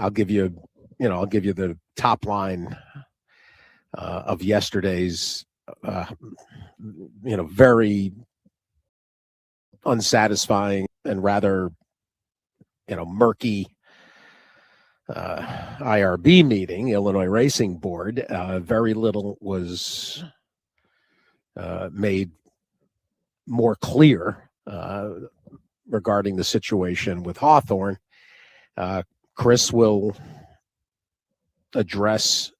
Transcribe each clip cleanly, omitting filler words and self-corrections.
I'll give you the top line of yesterday's, very unsatisfying and rather, murky IRB meeting, Illinois Racing Board. Very little was made more clear regarding the situation with Hawthorne. Chris will address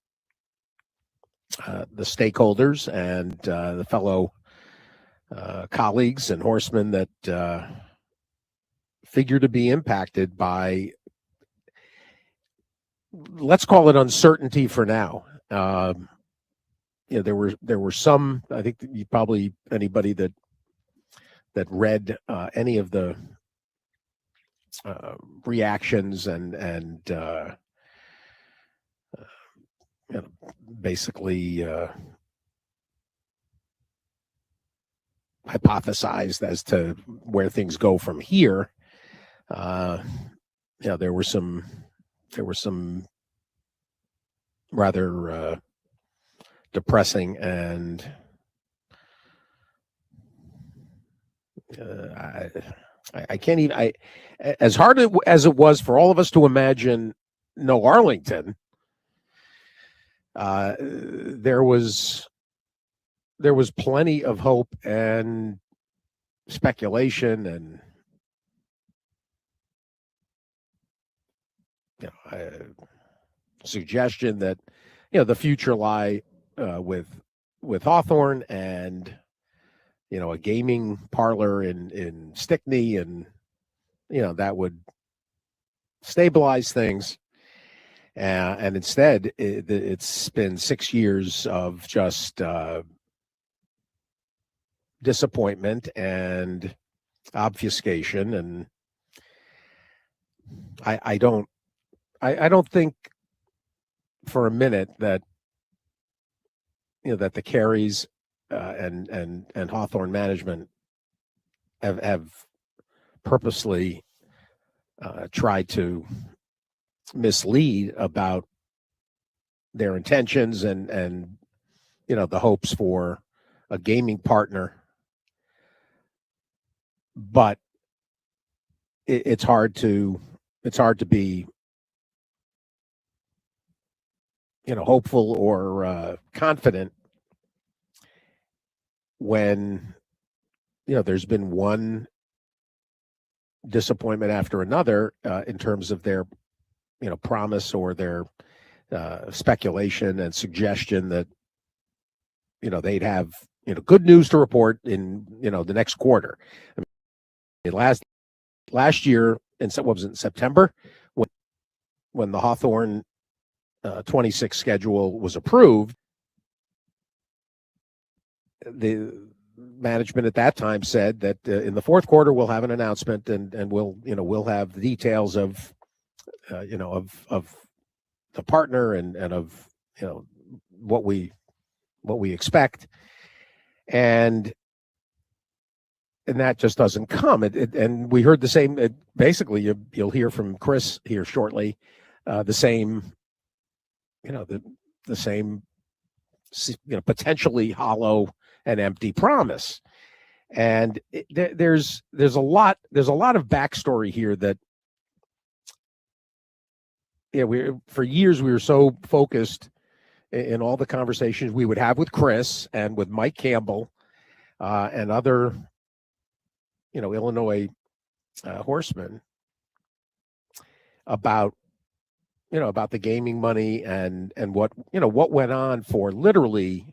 the stakeholders and the fellow colleagues and horsemen that figure to be impacted by, let's call it uncertainty for now. There were some, I think you probably, anybody that read any of the reactions and basically hypothesized as to where things go from here. There were some rather depressing and I can't even. As hard as it was for all of us to imagine no Arlington, there was plenty of hope and speculation and suggestion that the future lie with Hawthorne and a gaming parlor in Stickney, and that would stabilize things. And instead, it's been 6 years of just disappointment and obfuscation, and I don't think for a minute that that the Careys and Hawthorne management have purposely tried to mislead about their intentions and the hopes for a gaming partner. But it's hard to be hopeful or confident when there's been one disappointment after another in terms of their promise or their speculation and suggestion that they'd have good news to report in the next quarter. I mean, last year, in what was it, in September, when the Hawthorne 26 schedule was approved, the management at that time said that in the fourth quarter we'll have an announcement and we'll have the details of of the partner and of what we expect, and that just doesn't come. And we heard the same. Basically, you'll hear from Chris here shortly. The same, the same, potentially hollow and empty promise. And there's a lot of backstory here that for years we were so focused in all the conversations we would have with Chris and with Mike Campbell and other Illinois horsemen about the gaming money and what went on for literally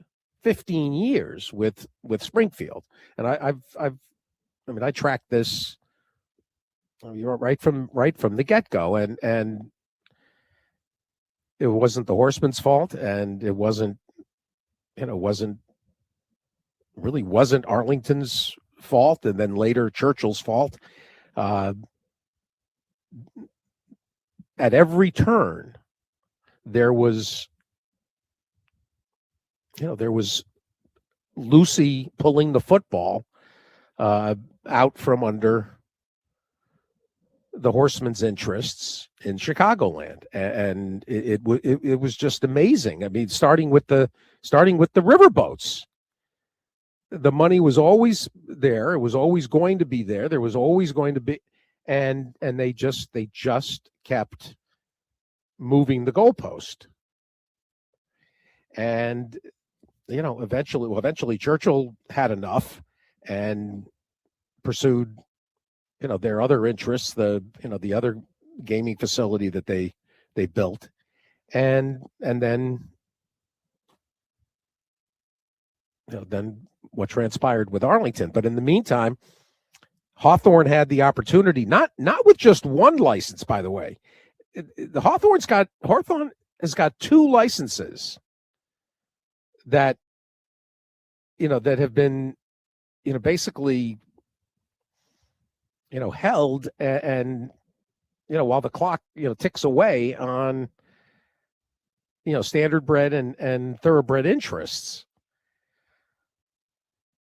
15 years with Springfield. And I tracked this right from the get-go, and it wasn't the horsemen's fault, and it wasn't Arlington's fault, and then later Churchill's fault. At every turn, there was Lucy pulling the football out from under the Horsemen's interests in Chicagoland, and it was just amazing. I mean, starting with the riverboats, the money was always there. It was always going to be there. There was always going to be, and they just kept moving the goalpost. And eventually Churchill had enough and pursued their other interests, the other gaming facility that they built, and then then what transpired with Arlington. But in the meantime, Hawthorne had the opportunity, not with just one license, by the way. Hawthorne has got 2 licenses that that have been basically held, and while the clock ticks away on standardbred and thoroughbred interests.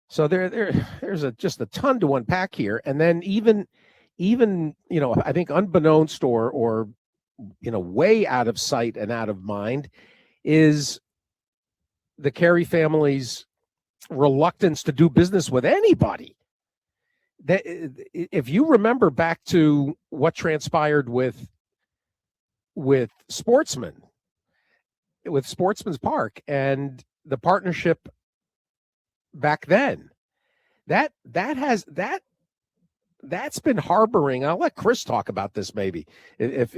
So there's just a ton to unpack here. And then even I think unbeknownst or way out of sight and out of mind is the Carey family's reluctance to do business with anybody. That, if you remember back to what transpired with Sportsman's Park and the partnership back then, that's been harboring. I'll let Chris talk about this maybe. If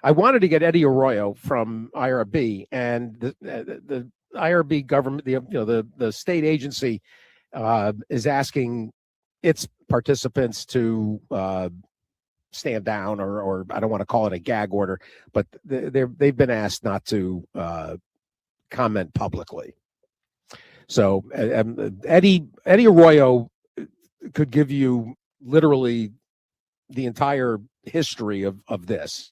I wanted to get Eddie Arroyo from IRB, and the IRB government, the state agency is asking its participants to stand down, or I don't want to call it a gag order, but they've been asked not to comment publicly. So Eddie Arroyo could give you literally the entire history of this.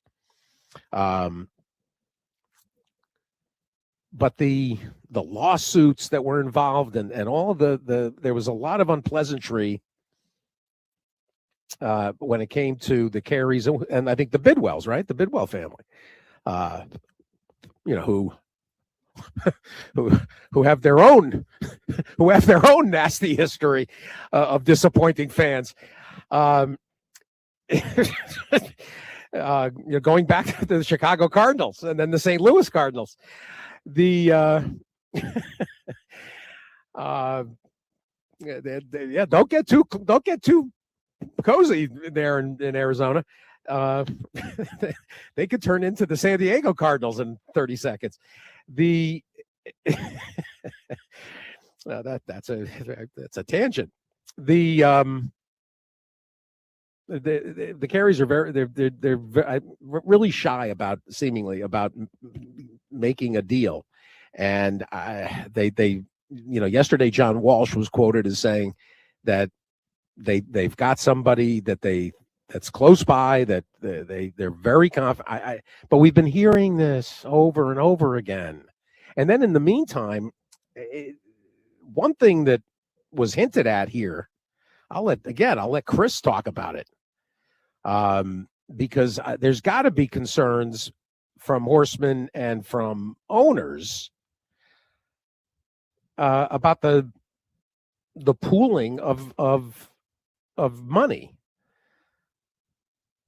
But the lawsuits that were involved and all there was a lot of unpleasantry when it came to the Careys and I think the Bidwells, right? The Bidwell family, who have their own nasty history of disappointing fans. Going back to the Chicago Cardinals and then the St. Louis Cardinals. Don't get too cozy there in Arizona. They could turn into the San Diego Cardinals in 30 seconds. That's a tangent. The Careys are they're really shy about making a deal, and they yesterday John Walsh was quoted as saying that they've got somebody that's close by, that they're very confident. But we've been hearing this over and over again, and then in the meantime, one thing that was hinted at here, I'll let Chris talk about it. Because there's got to be concerns from horsemen and from owners about the pooling of money.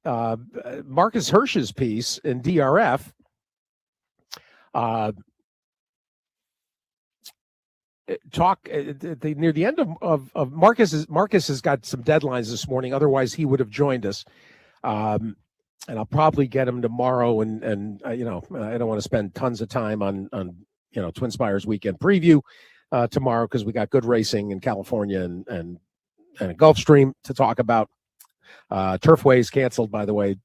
Marcus Hirsch's piece in DRF near the end of Marcus has got some deadlines this morning. Otherwise, he would have joined us. And I'll probably get him tomorrow. And I don't want to spend tons of time on Twin Spires weekend preview tomorrow, because we got good racing in California and Gulfstream to talk about. Turfway's canceled, by the way,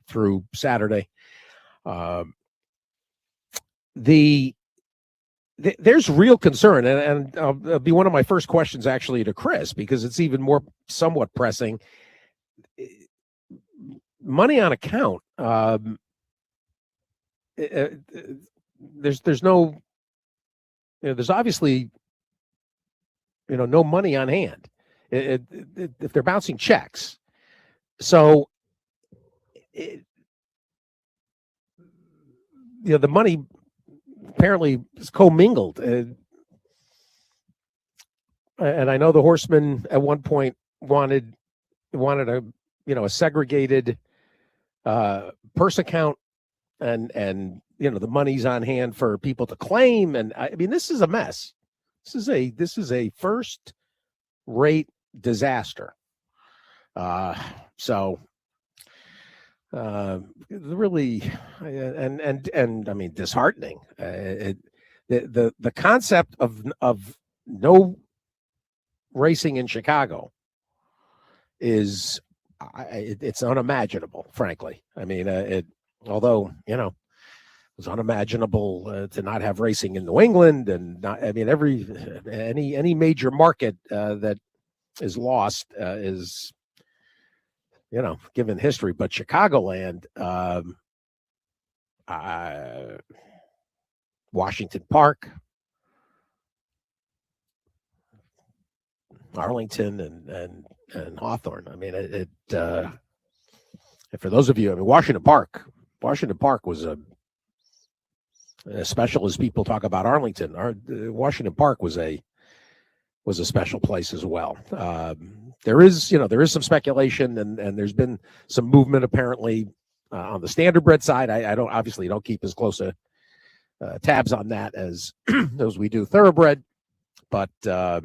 through Saturday. There's real concern, and it'll be one of my first questions actually to Chris, because it's even more somewhat pressing. Money on account. There's no, there's obviously, no money on hand if they're bouncing checks. So the money apparently is commingled. And I know the horsemen at one point wanted a segregated purse account, and the money's on hand for people to claim. And I mean, this is a mess. This is a first rate disaster. So really, and I mean, disheartening. The concept of no racing in Chicago is it's unimaginable, frankly. I mean, although it was unimaginable to not have racing in New England, and not, I mean, any major market that is lost is given history. But Chicagoland, Washington Park, Arlington, and Hawthorne. I mean, for those of you, I mean, Washington Park was as special as people talk about Arlington. Washington Park was a special place as well. There is some speculation, and there's been some movement apparently on the standardbred side. I don't keep as close a tabs on that as as we do thoroughbred, but there's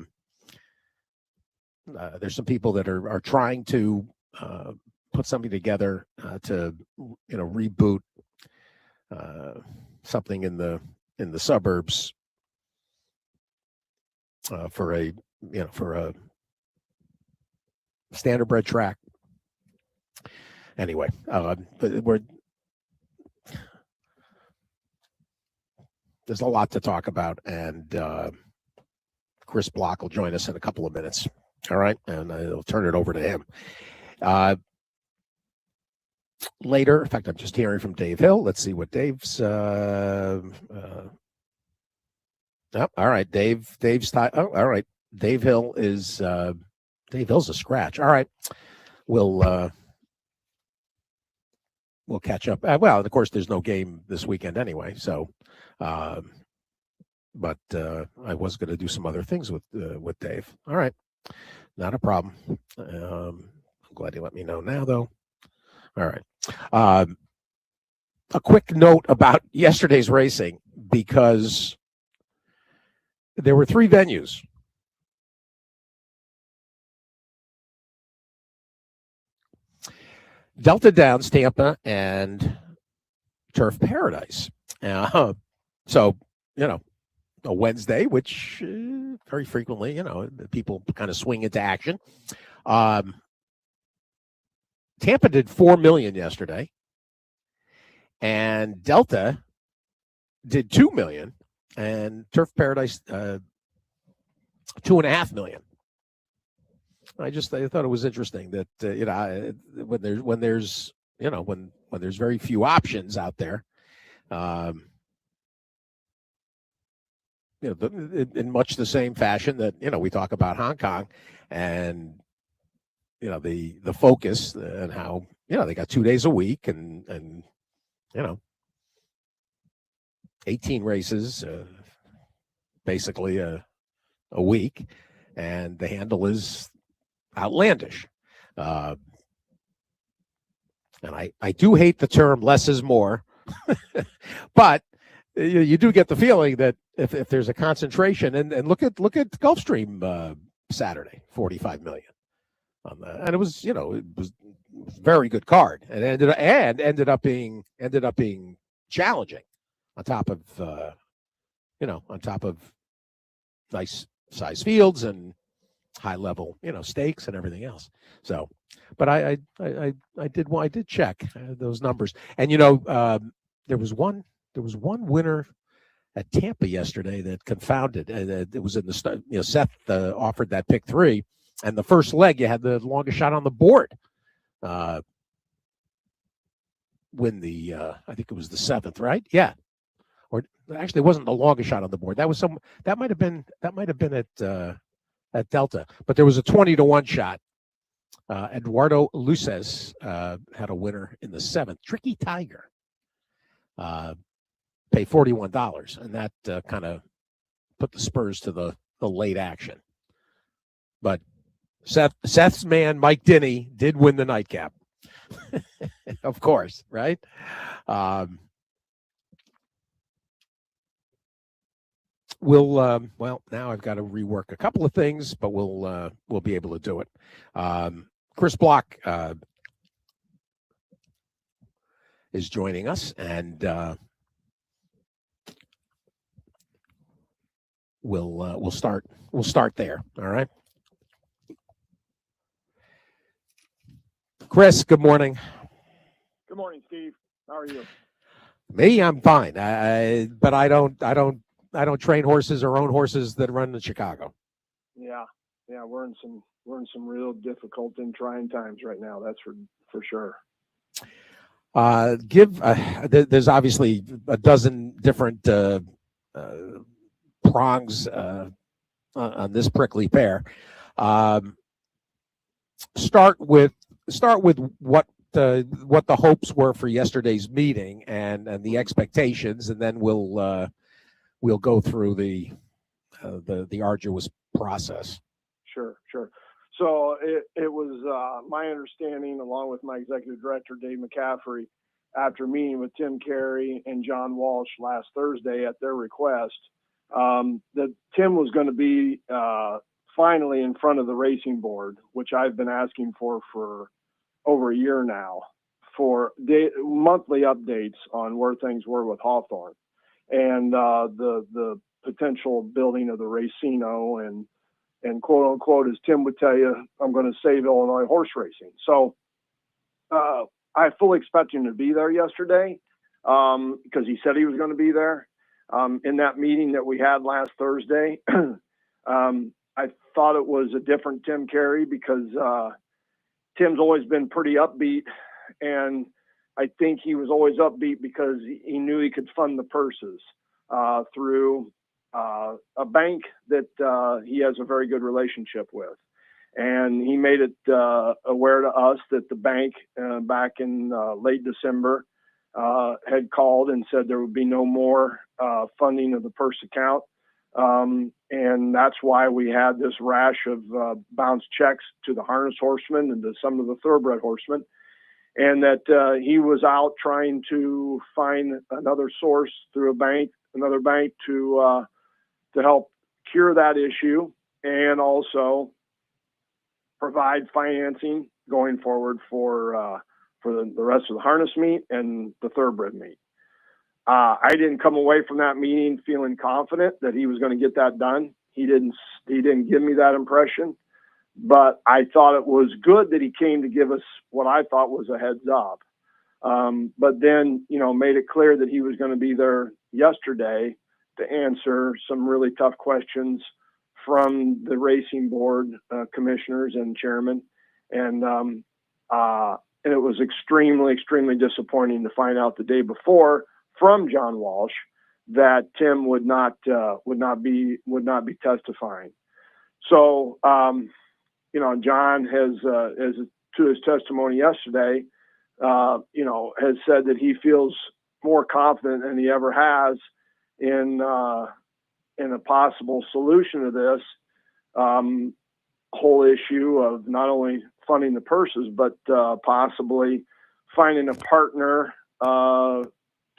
some people that are trying to put something together to reboot something in the suburbs for a standardbred track. Anyway, but there's a lot to talk about, and Chris Block will join us in a couple of minutes. All right, and I'll turn it over to him. Later, in fact, I'm just hearing from Dave Hill. Let's see what Dave's. All right, Dave's. All right, Dave Hill is. Dave Hill's a scratch. All right, we'll catch up. Well, of course, there's no game this weekend anyway. So, but I was going to do some other things with Dave. All right, not a problem. I'm glad you let me know now, though. All right. A quick note about yesterday's racing, because there were 3 venues. Delta Downs, Tampa, and Turf Paradise. So, a Wednesday, which very frequently, people kind of swing into action. Tampa did 4 million yesterday, and Delta did 2 million, and Turf Paradise 2.5 million. I thought it was interesting that when there's very few options out there, in much the same fashion that we talk about Hong Kong, and the focus and how they got 2 days a week, and 18 races basically a week, and the handle is outlandish. And I do hate the term less is more, but you do get the feeling that if there's a concentration, and look at Gulfstream Saturday, 45 million. And it was very good card, and ended up being challenging on top of nice size fields and high level stakes and everything else. So, but I did check those numbers, and there was one winner at Tampa yesterday that confounded. It was in the Seth offered that pick 3. And the first leg, you had the longest shot on the board. When I think it was the 7th, right? Yeah. Or actually, it wasn't the longest shot on the board. That might have been at Delta. But there was a 20-1 shot Eduardo Luces had a winner in the 7th. Tricky Tiger paid $41, and that kind of put the spurs to the late action. But Seth's man, Mike Denny, did win the nightcap. Of course, right? Well, now I've got to rework a couple of things, but we'll be able to do it. Chris Block is joining us, and we'll start there. All right. Chris, good morning. Good morning, Steve. How are you? Me, I'm fine. But I don't train horses or own horses that run in Chicago. Yeah, we're in some real difficult and trying times right now. That's for sure. There's obviously a dozen different prongs on this prickly pear. Start with what the hopes were for yesterday's meeting and the expectations, and then we'll go through the arduous process. Sure. So it was my understanding, along with my executive director, Dave McCaffrey, after meeting with Tim Carey and John Walsh last Thursday at their request, that Tim was going to be finally in front of the racing board, which I've been asking for over a year now, for monthly updates on where things were with Hawthorne and the potential building of the Racino and quote unquote, as Tim would tell you, I'm going to save Illinois horse racing. So I fully expect him to be there yesterday because he said he was going to be there. In that meeting that we had last Thursday, I thought it was a different Tim Carey because Tim's always been pretty upbeat, and I think he was always upbeat because he knew he could fund the purses through a bank that he has a very good relationship with. And he made it aware to us that the bank back in late December had called and said there would be no more funding of the purse account. And that's why we had this rash of bounced checks to the harness horsemen and to some of the thoroughbred horsemen. And that he was out trying to find another source through another bank to help cure that issue and also provide financing going forward for the rest of the harness meet and the thoroughbred meet. I didn't come away from that meeting feeling confident that he was going to get that done. He didn't give me that impression, but I thought it was good that he came to give us what I thought was a heads up. But then, made it clear that he was going to be there yesterday to answer some really tough questions from the racing board commissioners and chairman. And it was extremely, extremely disappointing to find out the day before from John Walsh that Tim would not be testifying. So, John has to his testimony yesterday, has said that he feels more confident than he ever has in a possible solution to this whole issue of not only funding the purses, but possibly finding a partner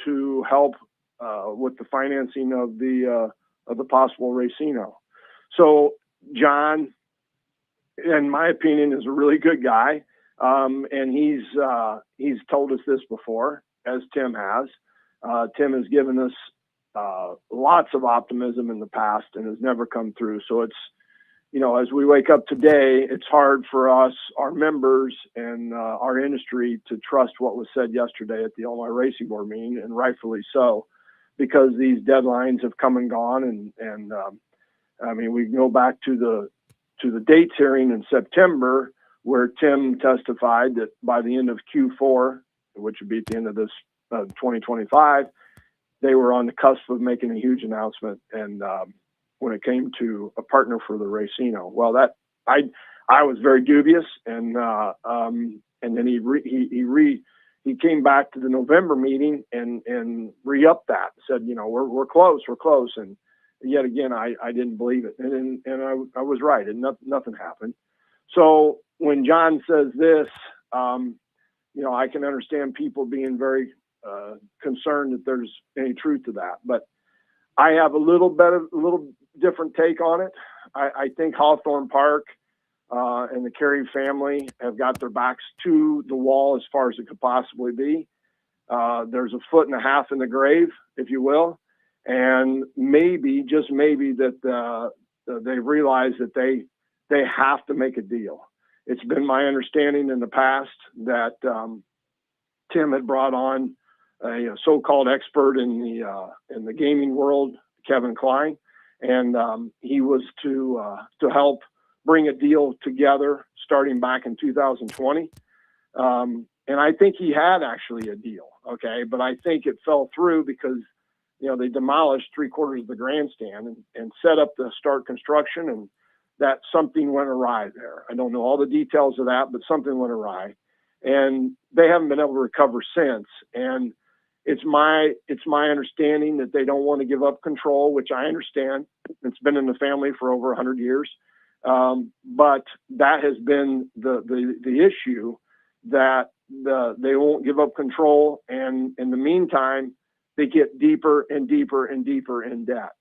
to help with the financing of the possible Racino. So John, in my opinion, is a really good guy, and he's told us this before, as Tim has. Tim has given us lots of optimism in the past and has never come through. So it's, as we wake up today, it's hard for us, our members and our industry to trust what was said yesterday at the Illinois Racing Board meeting, and rightfully so, because these deadlines have come and gone. And I mean, we can go back to the dates hearing in September where Tim testified that by the end of Q4, which would be at the end of this 2025, they were on the cusp of making a huge announcement. And when it came to a partner for the Racino, well, that I I was very dubious, and then he came back to the November meeting and re-upped that, said, we're close, and yet again I didn't believe it, and I was right, and nothing happened. So when John says this, I can understand people being very concerned that there's any truth to that, but I have a little different take on it. I think Hawthorne Park and the Carey family have got their backs to the wall as far as it could possibly be. There's a foot and a half in the grave, if you will, and maybe, just maybe, that they realize that they have to make a deal. It's been my understanding in the past that Tim had brought on a so-called expert in the gaming world, Kevin Klein, and he was to help bring a deal together starting back in 2020. And I think he had actually a deal, okay, but I think it fell through because they demolished 3/4 of the grandstand and set up to start construction, and that something went awry there. I don't know all the details of that, but something went awry, and they haven't been able to recover since. And it's my understanding that they don't want to give up control, which I understand. It's been in the family for over 100 years. But that has been the issue, that they won't give up control. And in the meantime, they get deeper and deeper and deeper in debt.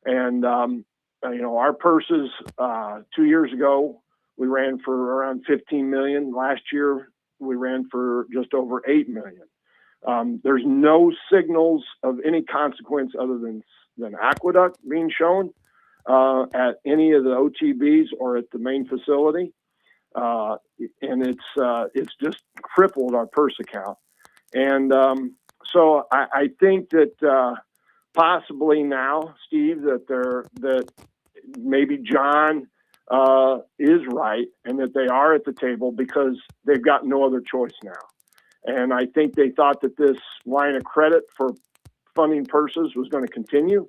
And, our purses, 2 years ago, we ran for around 15 million. Last year, we ran for just over 8 million. There's no signals of any consequence other than Aqueduct being shown at any of the OTBs or at the main facility, and it's just crippled our purse account. And so I think that possibly now, Steve, that maybe John is right, and that they are at the table because they've got no other choice now. And I think they thought that this line of credit for funding purses was going to continue,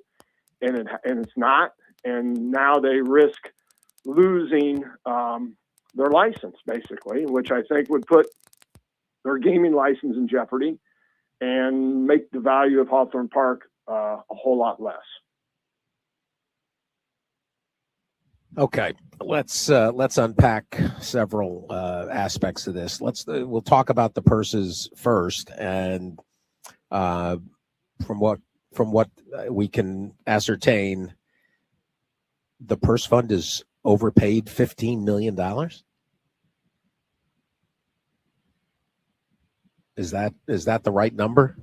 and it's not. And now they risk losing their license, basically, which I think would put their gaming license in jeopardy and make the value of Hawthorne Park a whole lot less. Okay, let's unpack several aspects of this. We'll talk about the purses first, and from what we can ascertain, the purse fund is overpaid $15 million. Is that the right number?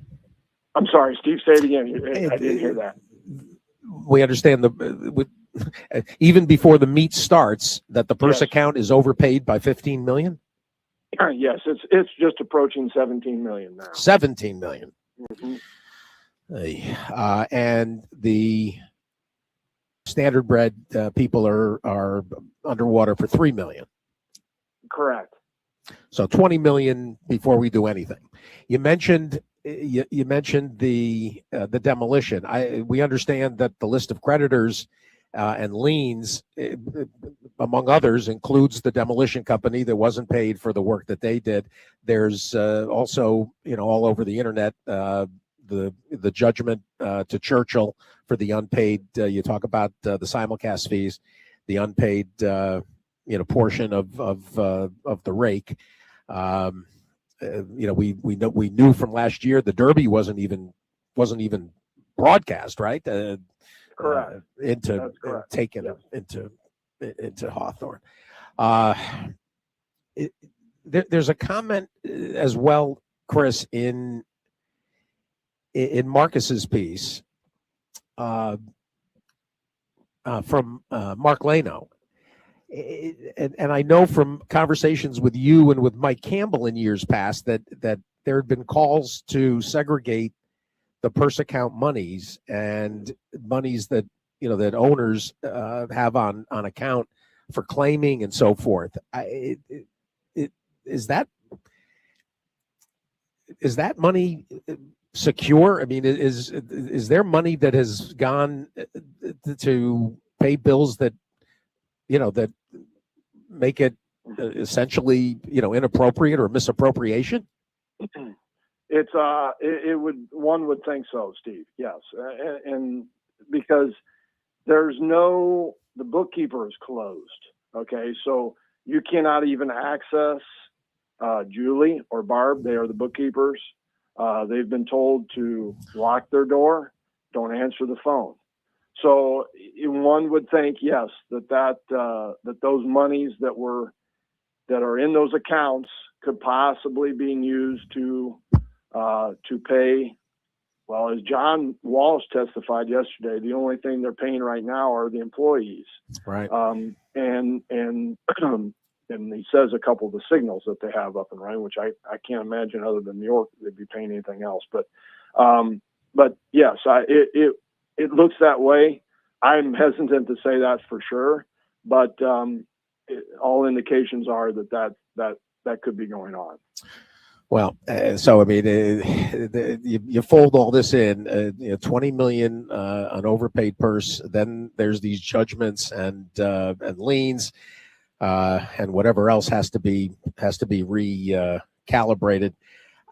I'm sorry, Steve, say it again. I didn't hear that. We understand even before the meet starts that the purse account is overpaid by 15 million. Yes, it's just approaching 17 million now. 17 million. Mm-hmm. And the standard bred people are underwater for 3 million. Correct. So 20 million before we do anything. You mentioned the demolition. We understand that the list of creditors and liens, among others, includes the demolition company that wasn't paid for the work that they did. There's also, all over the internet, the judgment to Churchill for the unpaid. You talk about the simulcast fees, the unpaid, portion of the rake. We knew from last year the Derby wasn't even broadcast, right? Correct. Taken into Hawthorne. There's a comment as well, Chris, in Marcus's piece from Mark Lano. And I know from conversations with you and with Mike Campbell in years past that there had been calls to segregate the purse account monies and monies that that owners have on account for claiming and so forth. Is that money secure? I mean, is there money that has gone to pay bills that make it essentially, inappropriate or misappropriation? One would think so, Steve. Yes. And because the bookkeeper is closed. Okay. So you cannot even access Julie or Barb. They are the bookkeepers. They've been told to lock their door, don't answer the phone. So one would think, yes, that those monies that are in those accounts could possibly being used to pay. Well, as John Walsh testified yesterday, the only thing they're paying right now are the employees. Right. And he says a couple of the signals that they have up and running, which I can't imagine other than New York they'd be paying anything else. But yes, it looks that way. I'm hesitant to say that for sure, but all indications are that could be going on. Well, so I mean, you fold all this in, $20 million an overpaid purse. Then there's these judgments and liens, and whatever else has to be recalibrated.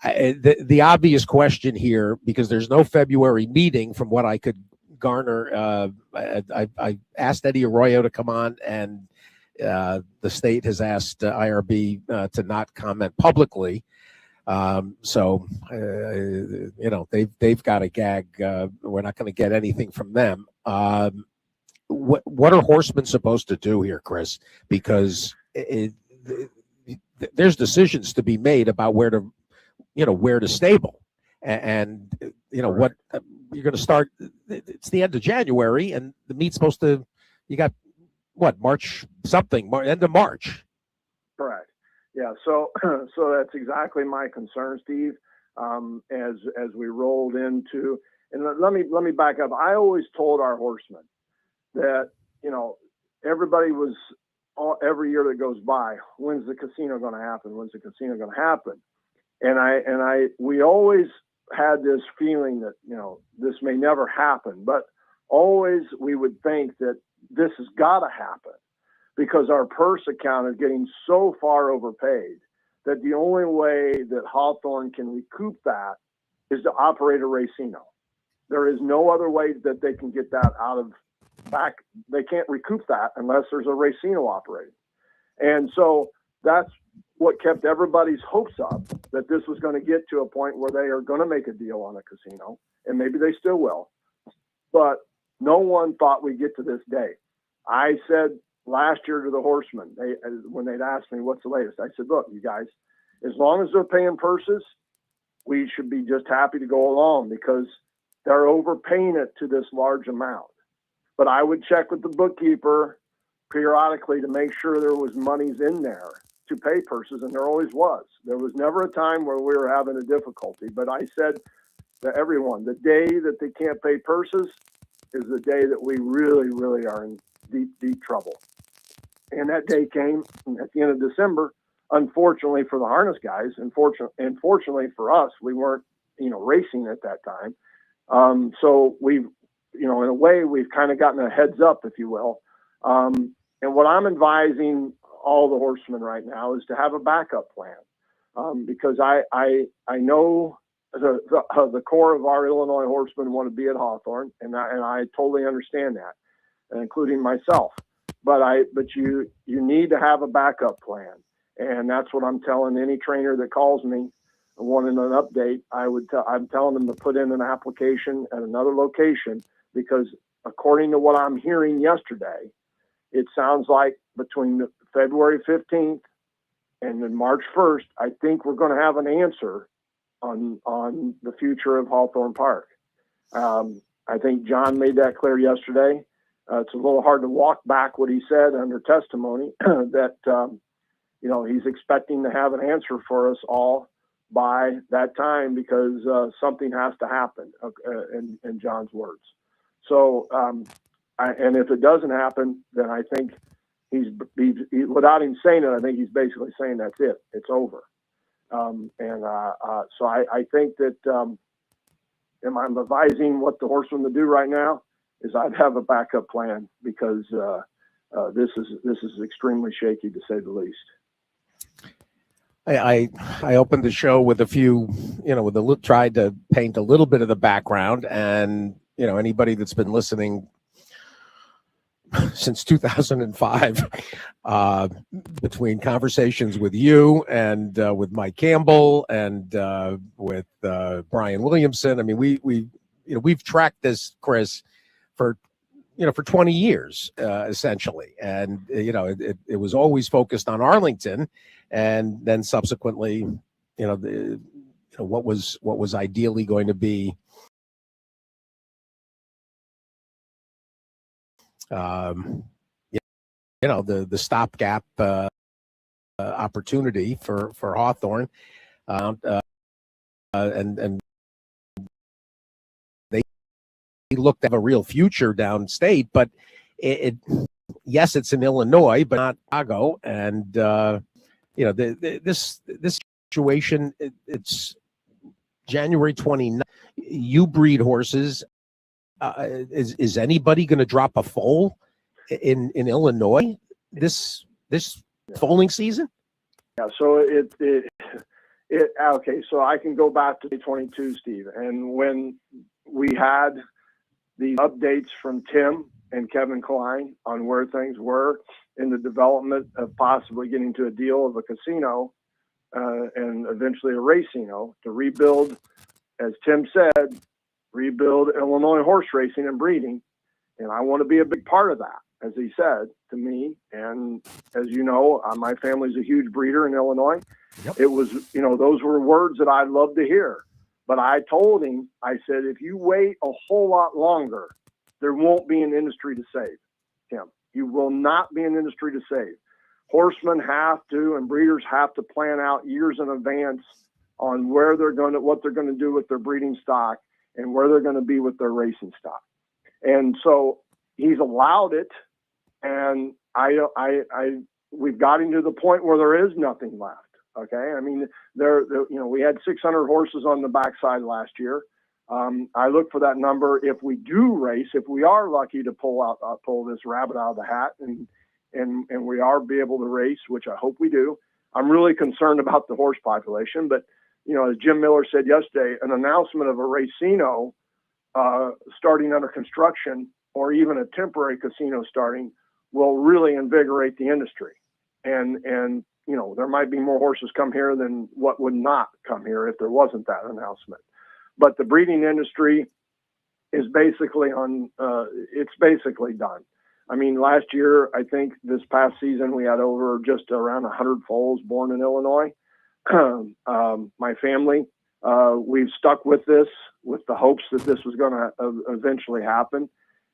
The obvious question here, because there's no February meeting, from what I could garner, I asked Eddie Arroyo to come on, and the state has asked IRB to not comment publicly. So they've got a gag. We're not going to get anything from them. What are horsemen supposed to do here, Chris? Because there's decisions to be made about where to stable, and what you're going to start. It's the end of January, and the meet's supposed to. You got what, March something, end of March. Correct. Yeah, so that's exactly my concern, Steve. As we rolled into, and let me back up. I always told our horsemen that everybody was every year that goes by, when's the casino going to happen? When's the casino going to happen? And we always had this feeling that this may never happen, but always we would think that this has got to happen, because our purse account is getting so far overpaid that the only way that Hawthorne can recoup that is to operate a racino. There is no other way that they can get that out of back. They can't recoup that unless there's a racino operating. And so that's what kept everybody's hopes up, that this was going to get to a point where they are going to make a deal on a casino, and maybe they still will. But no one thought we'd get to this day. I said last year to the horsemen, when they'd asked me what's the latest, I said, look, you guys, as long as they're paying purses, we should be just happy to go along, because they're overpaying it to this large amount. But I would check with the bookkeeper periodically to make sure there was monies in there to pay purses, and there always was. There was never a time where we were having a difficulty. But I said to everyone, the day that they can't pay purses is the day that we really, really are in deep, deep trouble. And that day came at the end of December. Unfortunately for the harness guys, and fortunately for us, we weren't, racing at that time. So we've, in a way, we've kind of gotten a heads up, if you will. And what I'm advising all the horsemen right now is to have a backup plan, because I know the core of our Illinois horsemen want to be at Hawthorne, and I totally understand that, including myself. But you need to have a backup plan, and that's what I'm telling any trainer that calls me wanting an update. I'm telling them to put in an application at another location, because according to what I'm hearing yesterday, it sounds like between February 15th and then March 1st, I think we're going to have an answer on the future of Hawthorne Park. I think John made that clear yesterday. It's a little hard to walk back what he said under testimony that, he's expecting to have an answer for us all by that time, because something has to happen, in John's words. So, and if it doesn't happen, then I think he's without him saying it, I think he's basically saying that's it. It's over. So I think that, am I advising what the horsemen to do right now is I'd have a backup plan, because this is extremely shaky, to say the least. I opened the show with a few, tried to paint a little bit of the background, and anybody that's been listening since 2005, between conversations with you and with Mike Campbell and with Brian Williamson. I mean, we've tracked this, Chris, for 20 years, essentially. And, it was always focused on Arlington, and then subsequently, what was ideally going to be, the stopgap opportunity for Hawthorne, and they looked to have a real future downstate, but yes, it's in Illinois, but not Chicago. And this situation, it's January 29th. You breed horses. Is anybody going to drop a foal in Illinois this foaling season? Yeah, so okay, so I can go back to 2022, Steve, and when we had the updates from Tim and Kevin Klein on where things were in the development of possibly getting to a deal of a casino and eventually a racino to rebuild, as Tim said, rebuild Illinois horse racing and breeding. And I want to be a big part of that, as he said to me. And as you know, my family's a huge breeder in Illinois. Yep. It was, those were words that I'd love to hear. But I told him, I said, if you wait a whole lot longer, there won't be an industry to save, Tim. You will not be an industry to save. Horsemen have to, and breeders have to plan out years in advance on what they're going to do with their breeding stock and where they're going to be with their racing stock. And so he's allowed it, and we've gotten to the point where there is nothing left. Okay, I mean, we had 600 horses on the backside last year. I look for that number if we do race, if we are lucky to pull this rabbit out of the hat, and we are be able to race, which I hope we do. I'm really concerned about the horse population, but as Jim Miller said yesterday, an announcement of a racino starting under construction, or even a temporary casino starting, will really invigorate the industry. And there might be more horses come here than what would not come here if there wasn't that announcement. But the breeding industry is basically it's basically done. I mean, last year, I think this past season, we had over just around 100 foals born in Illinois. My family, we've stuck with this with the hopes that this was going to eventually happen.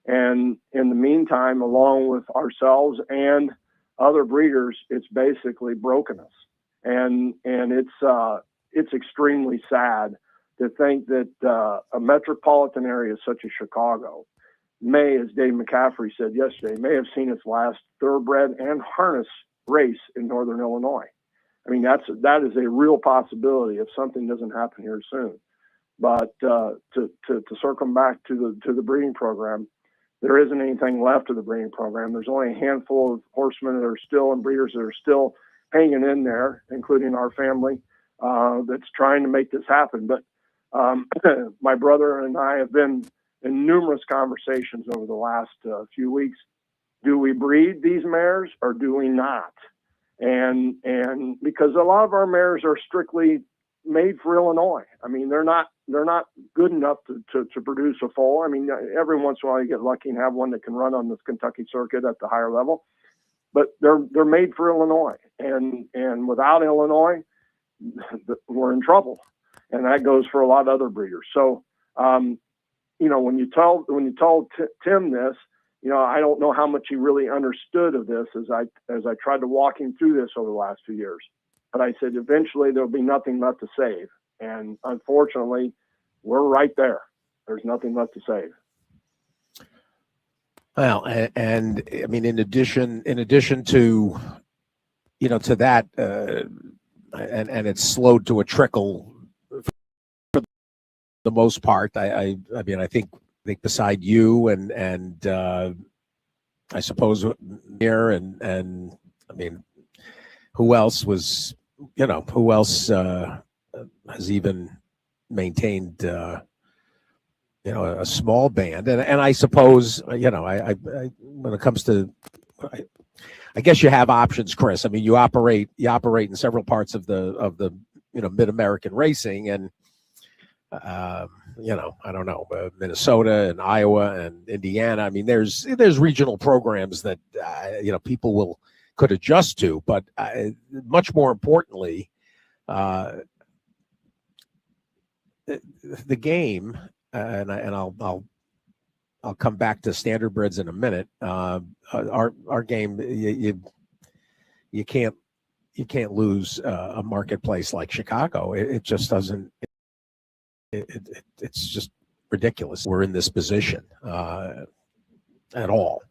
And in the meantime, along with ourselves and other breeders, it's basically broken us. And it's extremely sad to think that a metropolitan area such as Chicago may, as Dave McCaffrey said yesterday, may have seen its last thoroughbred and harness race in Northern Illinois. I mean, that is a real possibility if something doesn't happen here soon. But to circle back to the breeding program, there isn't anything left of the breeding program. There's only a handful of horsemen that are still, and breeders that are still hanging in there, including our family, that's trying to make this happen. But my brother and I have been in numerous conversations over the last few weeks. Do we breed these mares or do we not? And because a lot of our mares are strictly made for Illinois. I mean, they're not good enough to produce a foal. I mean, every once in a while you get lucky and have one that can run on the Kentucky circuit at the higher level, but they're made for Illinois. And without Illinois, we're in trouble. And that goes for a lot of other breeders. So, when you told Tim this, I don't know how much he really understood of this as I tried to walk him through this over the last few years. But I said, eventually there'll be nothing left to save. And unfortunately, we're right there. There's nothing left to save. Well, and I mean, in addition to, to that, and it's slowed to a trickle for the most part. I mean, I think beside you and I suppose here and I mean, who else was, who else has even maintained, a small band, and I suppose, I when it comes to, I guess you have options, Chris. I mean, you operate in several parts of the mid-American racing, and I don't know, Minnesota and Iowa and Indiana. I mean, there's regional programs that people could adjust to, but much more importantly, the game, and I'll come back to standardbreds in a minute. Our game, you can't lose a marketplace like Chicago. It just doesn't. It's just ridiculous. We're in this position at all.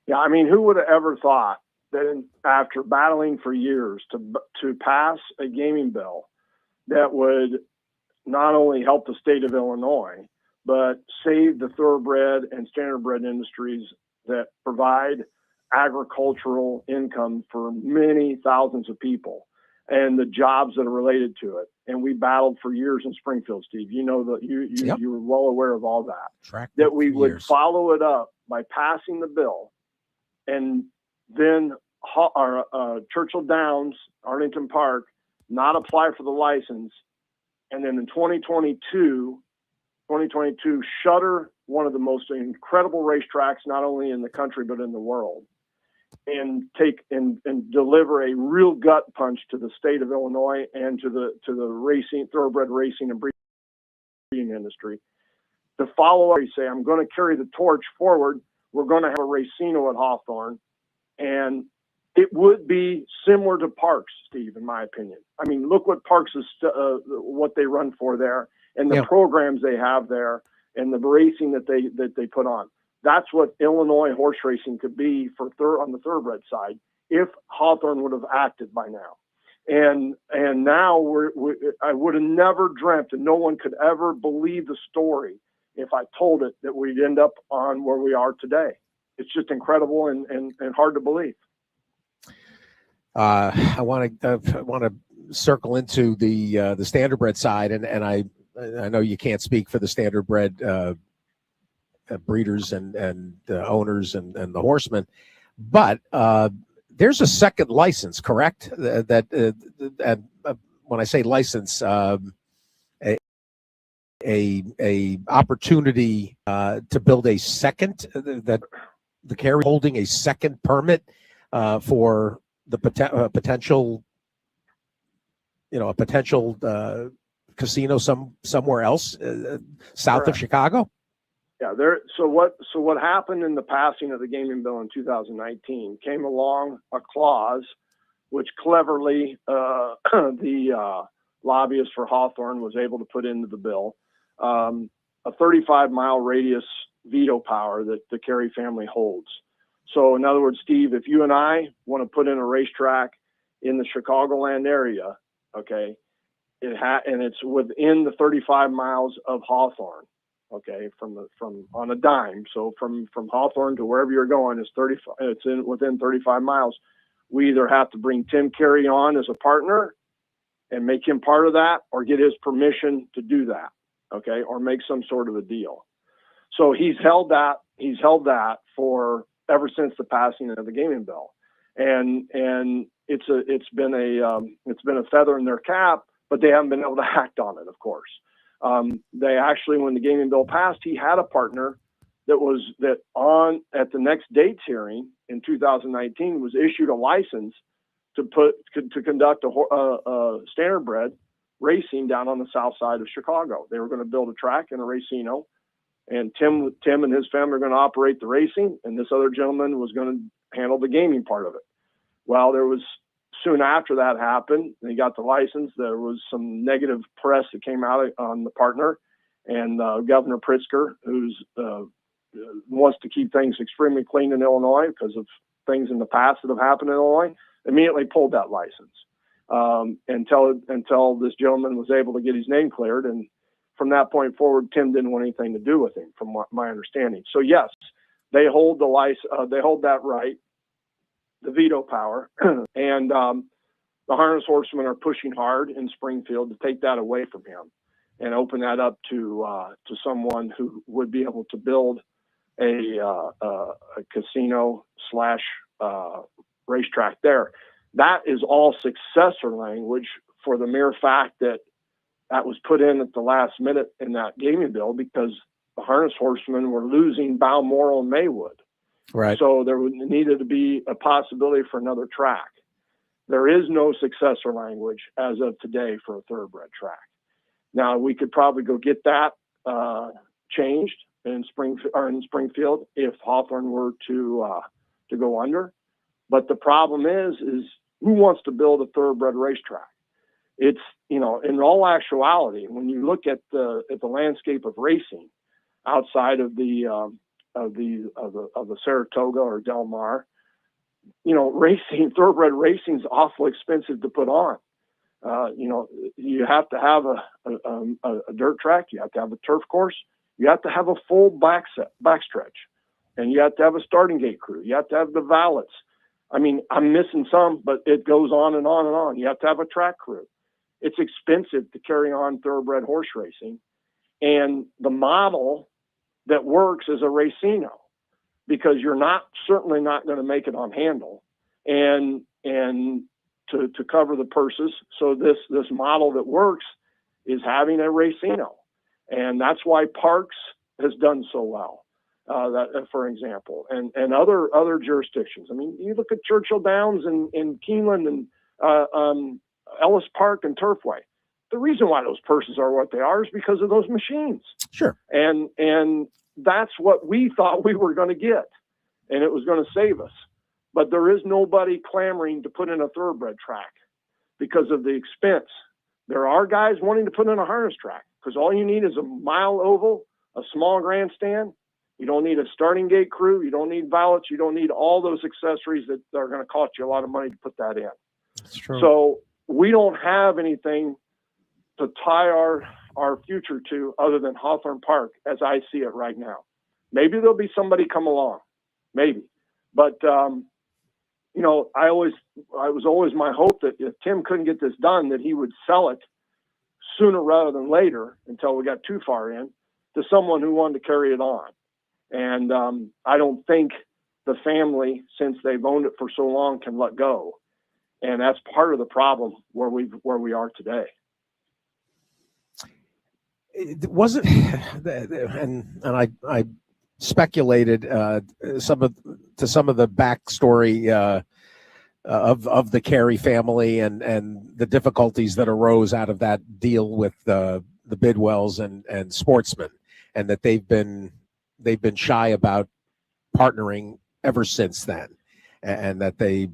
Yeah, I mean, who would have ever thought that after battling for years to pass a gaming bill that would not only help the state of Illinois, but save the thoroughbred and standardbred industries that provide agricultural income for many thousands of people and the jobs that are related to it. And we battled for years in Springfield, Steve. You know that Yep. you were well aware of all that. That we would follow it up by passing the bill, and then Churchill Downs, Arlington Park, not apply for the license, and then in 2022, shutter one of the most incredible racetracks, not only in the country but in the world, and take and deliver a real gut punch to the state of Illinois and to the racing, thoroughbred racing and breeding industry. To follow up, you say, I'm going to carry the torch forward. We're going to have a racino at Hawthorne, and it would be similar to Parks, Steve, in my opinion. I mean, look what Parks is, what they run for there, and the programs they have there, and the racing that they put on. That's what Illinois horse racing could be on the thoroughbred side if Hawthorne would have acted by now. And now I would have never dreamt, and no one could ever believe the story if I told it, that we'd end up on where we are today. It's just incredible and hard to believe. I want to circle into the standardbred side, and I know you can't speak for the standardbred breeders and owners and the horsemen, but there's a second license, correct? That when I say license, a opportunity to build a second, that the carry holding a second permit for the potential, a potential casino somewhere else south of Chicago. Yeah, So what happened in the passing of the gaming bill in 2019 came along a clause which cleverly the lobbyist for Hawthorne was able to put into the bill, a 35-mile radius veto power that the Carey family holds. So in other words, Steve, if you and I want to put in a racetrack in the Chicagoland area, okay, and it's within the 35 miles of Hawthorne. Okay, from on a dime. So from Hawthorne to wherever you're going is within 35 miles. We either have to bring Tim Carey on as a partner and make him part of that, or get his permission to do that. Okay, or make some sort of a deal. So he's held that for ever since the passing of the gaming bill, and it's been a feather in their cap, but they haven't been able to act on it, of course. They actually, when the gaming bill passed, he had a partner at the next dates hearing in 2019 was issued a license to conduct a standardbred racing down on the south side of Chicago. They were going to build a track and a racino, and Tim and his family are going to operate the racing, and this other gentleman was going to handle the gaming part of it. Well, there was, soon after that happened, and he got the license, there was some negative press that came out on the partner, and Governor Pritzker, who's wants to keep things extremely clean in Illinois because of things in the past that have happened in Illinois, immediately pulled that license until this gentleman was able to get his name cleared. And from that point forward, Tim didn't want anything to do with him, from my understanding. So yes, They hold the license. They hold that right, the veto power, and the harness horsemen are pushing hard in Springfield to take that away from him and open that up to someone who would be able to build a casino slash racetrack there. That is all successor language for the mere fact that that was put in at the last minute in that gaming bill because the harness horsemen were losing Balmoral and Maywood. Right. So there needed to be a possibility for another track. There is no successor language as of today for a thoroughbred track. Now we could probably go get that changed in Springfield if Hawthorne were to go under. But the problem is who wants to build a thoroughbred racetrack? It's, in all actuality, when you look at the landscape of racing outside of the Saratoga or Del Mar, thoroughbred racing is awful expensive to put on. You have to have a dirt track, you have to have a turf course, you have to have a full backstretch, and you have to have a starting gate crew, you have to have the valets. I mean, I'm missing some, but it goes on and on and on. You have to have a track crew. It's expensive to carry on thoroughbred horse racing, and the model that works is a racino, because you're certainly not going to make it on handle and to cover the purses. So this model that works is having a racino. And that's why Parks has done so well, for example, and other jurisdictions. I mean, you look at Churchill Downs and Keeneland and Ellis Park and Turfway. The reason why those purses are what they are is because of those machines. Sure. And that's what we thought we were going to get, and it was going to save us. But there is nobody clamoring to put in a thoroughbred track because of the expense. There are guys wanting to put in a harness track because all you need is a mile oval, a small grandstand. You don't need a starting gate crew. You don't need valets. You don't need all those accessories that are going to cost you a lot of money to put that in. That's true. So we don't have anything to tie our future to other than Hawthorne Park as I see it right now. Maybe there'll be somebody come along, maybe. But, I was always my hope that if Tim couldn't get this done, that he would sell it sooner rather than later until we got too far in to someone who wanted to carry it on. And I don't think the family, since they've owned it for so long, can let go. And that's part of the problem where we are today. It wasn't, and I speculated some of the backstory of the Carey family and the difficulties that arose out of that deal with the Bidwells and Sportsman, and that they've been shy about partnering ever since then, and that they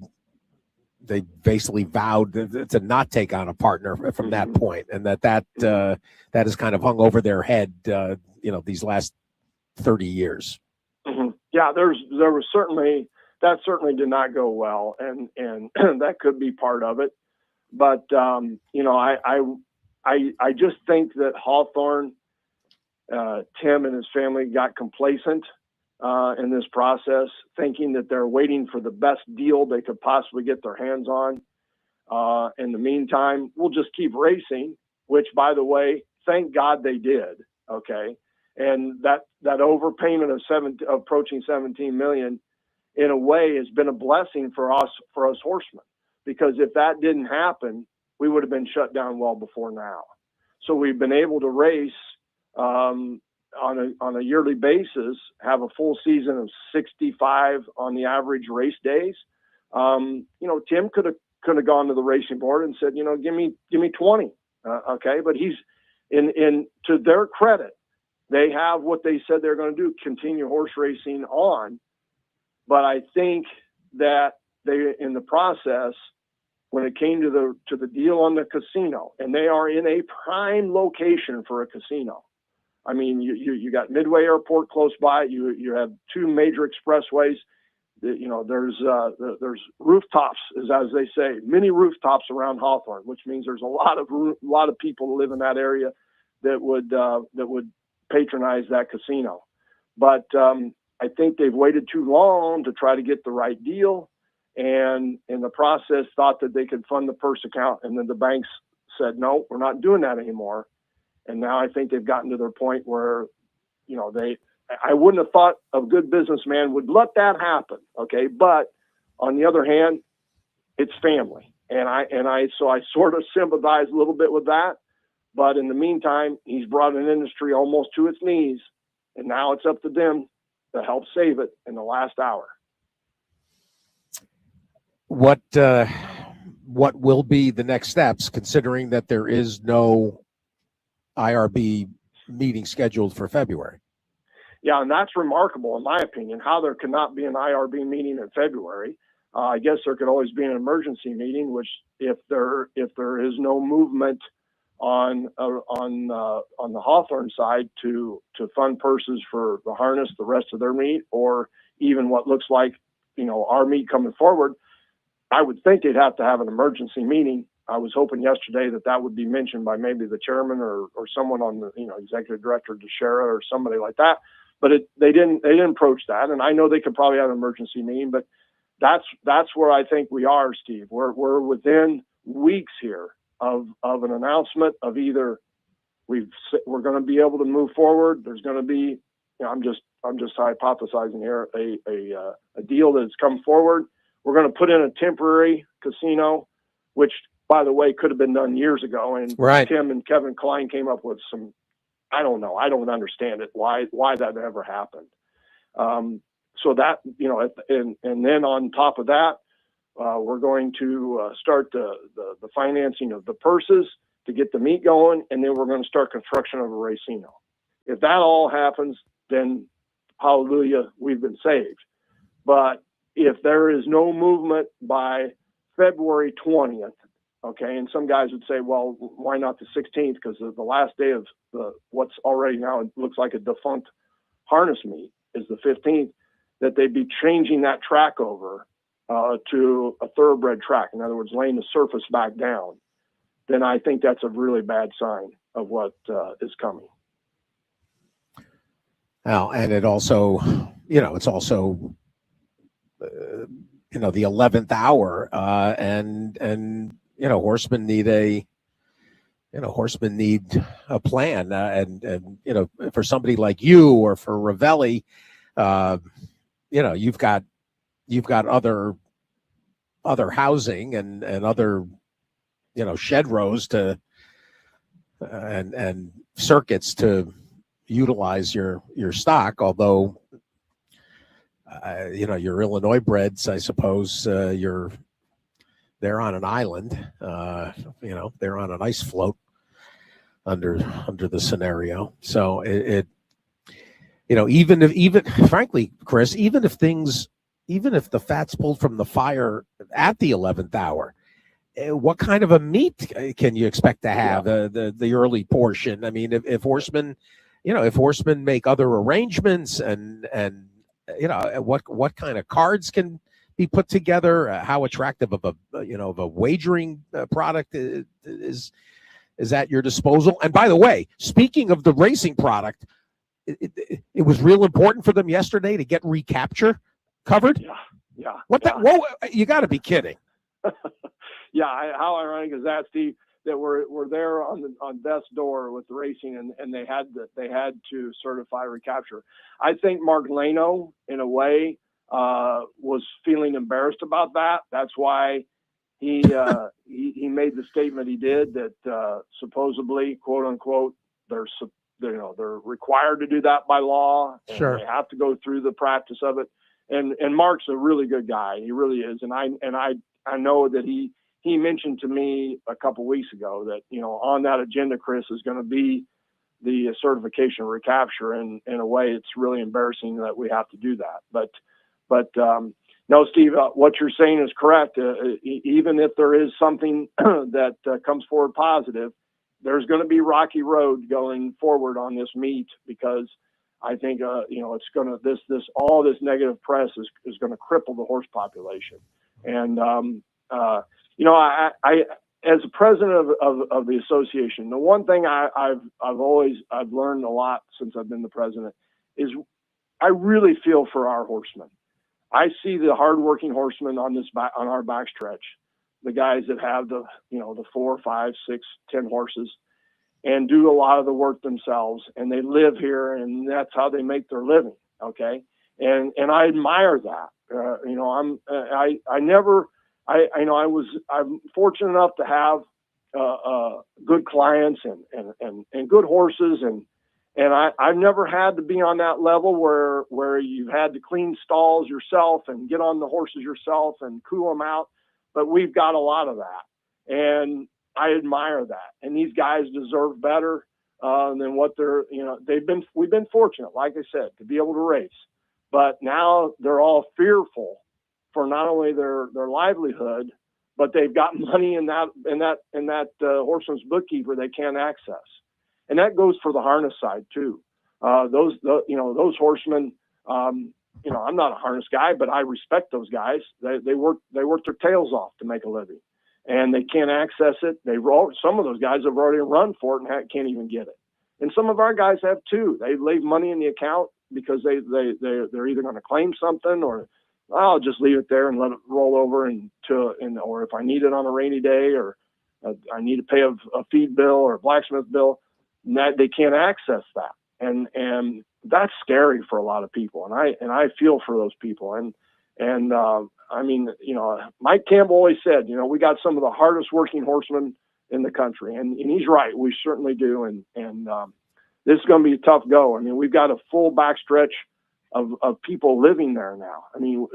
basically vowed to not take on a partner from that point, and that has kind of hung over their head, these last 30 years. Mm-hmm. Yeah, there was certainly did not go well, and that could be part of it. But I just think that Hawthorne, Tim and his family got complacent in this process, thinking that they're waiting for the best deal they could possibly get their hands on. In the meantime, we'll just keep racing, which, by the way, thank God they did. Okay. And that overpayment of approaching 17 million, in a way, has been a blessing for us horsemen, because if that didn't happen, we would have been shut down well before now. So we've been able to race on a yearly basis, have a full season of 65 on the average race days. Tim could have gone to the racing board and said, give me 20. Okay. But he's to their credit, they have what they said they're going to do, continue horse racing on. But I think that they, in the process, when it came to the deal on the casino, and they are in a prime location for a casino. I mean, you got Midway Airport close by. You have two major expressways. There's rooftops, as they say, many rooftops around Hawthorne, which means there's a lot of people who live in that area that would patronize that casino. But I think they've waited too long to try to get the right deal, and in the process thought that they could fund the purse account, and then the banks said, no, we're not doing that anymore. And now I think they've gotten to their point where, I wouldn't have thought a good businessman would let that happen. Okay. But on the other hand, it's family. So I sort of sympathize a little bit with that. But in the meantime, he's brought an industry almost to its knees, and now it's up to them to help save it in the last hour. What will be the next steps, considering that there is no IRB meeting scheduled for February? Yeah, and that's remarkable, in my opinion, how there cannot be an IRB meeting in February. I guess there could always be an emergency meeting, which if there is no movement on the Hawthorne side to fund purses for the harness, the rest of their meat, or even what looks like our meat coming forward, I would think they'd have to have an emergency meeting. I was hoping yesterday that would be mentioned by maybe the chairman or someone on the executive director, DeShera, or somebody like that. But they didn't approach that, and I know they could probably have an emergency meeting, but that's where I think we are, Steve. We're within weeks here of an announcement of either we're going to be able to move forward. There's going to be, I'm just hypothesizing here, a deal that's come forward. We're going to put in a temporary casino, which, by the way, could have been done years ago. And right. Tim and Kevin Klein came up with some, I don't know. I don't understand it. Why that ever happened. So that, and then on top of that, we're going to start the financing of the purses to get the meat going. And then we're going to start construction of a racino. If that all happens, then hallelujah, we've been saved. But if there is no movement by February 20th, okay, and some guys would say, well, why not the 16th? Because the last day of what's already now looks like a defunct harness meet is the 15th, that they'd be changing that track over to a thoroughbred track. In other words, laying the surface back down. Then I think that's a really bad sign of what is coming. Well, and it also, it's also, the 11th hour, and horsemen need a plan, and for somebody like you or for Ravelli, you've got other housing and other shed rows to and circuits to utilize your stock, although your Illinois breds, I suppose, they're on an island, they're on an ice float under the scenario. So even frankly, Chris, even if the fat's pulled from the fire at the 11th hour, what kind of a meat can you expect to have the early portion? I mean, if horsemen make other arrangements and what kind of cards can be put together, how attractive of a wagering product is at your disposal. And by the way, speaking of the racing product, it was real important for them yesterday to get recapture covered. Yeah. Whoa, you got to be kidding. Yeah. How ironic is that, Steve? That we're there on death's door with the racing, and they had to certify recapture. I think Mark Lano, in a way, was feeling embarrassed about that. That's why he made the statement he did, that supposedly, quote unquote, they're required to do that by law. And sure. They have to go through the practice of it. And Mark's a really good guy. He really is. And I know that he mentioned to me a couple weeks ago that, on that agenda, Chris, is going to be the certification recapture. And in a way, it's really embarrassing that we have to do that. But no, Steve, what you're saying is correct. Even if there is something that comes forward positive, there's going to be rocky road going forward on this meet, because I think, it's going to, all this negative press is going to cripple the horse population. And, I as a president of the association, the one thing I've learned a lot since I've been the president is I really feel for our horsemen. I see the hardworking horsemen on our backstretch, the guys that have the 4, 5, 6, 10 horses, and do a lot of the work themselves, and they live here, and that's how they make their living. Okay, and I admire that. I'm fortunate enough to have good clients and good horses, and I've never had to be on that level where you've had to clean stalls yourself and get on the horses yourself and cool them out. But we've got a lot of that, and I admire that. And these guys deserve better than what we've been fortunate, like I said, to be able to race. But now they're all fearful for not only their livelihood, but they've got money in that horseman's bookkeeper they can't access. And that goes for the harness side too. Those horsemen, I'm not a harness guy, but I respect those guys. They work their tails off to make a living, and they can't access it. Some of those guys have already run for it and can't even get it. And some of our guys have too. They leave money in the account because they're either going to claim something, or I'll just leave it there and let it roll over or if I need it on a rainy day, or I need to pay a feed bill or a blacksmith bill, that they can't access that. And that's scary for a lot of people. And I feel for those people. And I mean, Mike Campbell always said, we got some of the hardest working horsemen in the country. And he's right. We certainly do. And this is going to be a tough go. I mean, we've got a full backstretch of people living there now. I mean,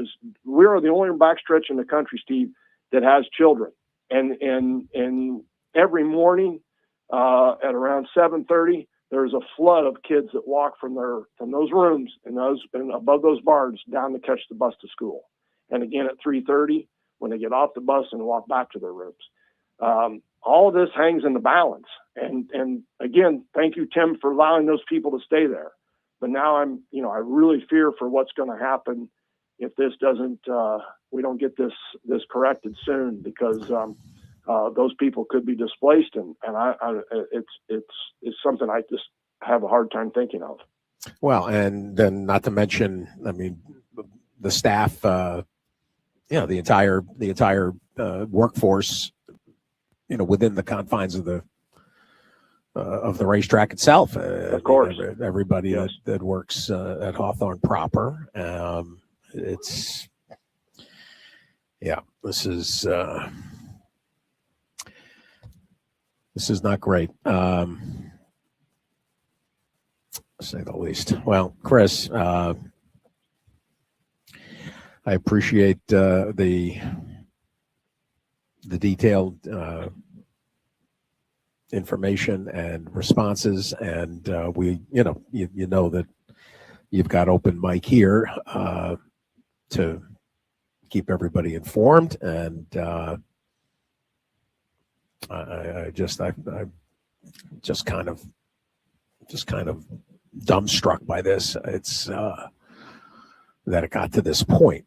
we are the only backstretch in the country, Steve, that has children. And every morning at around 7:30, there's a flood of kids that walk from those rooms and above those bars down to catch the bus to school. And again at 3:30 when they get off the bus and walk back to their rooms. All of this hangs in the balance. And again, thank you, Tim, for allowing those people to stay there. But now I really fear for what's going to happen if this doesn't, we don't get this corrected soon, because those people could be displaced, and it's something I just have a hard time thinking of. Well, and then not to mention, I mean, the staff, the entire workforce, within the confines of the racetrack itself. Of course, everybody yes. that works at Hawthorne proper. This is not great, to say the least. Well, Chris, I appreciate the detailed information and responses, and we, that you've got open mic here to keep everybody informed, and I'm just kind of dumbstruck by this. It's that it got to this point.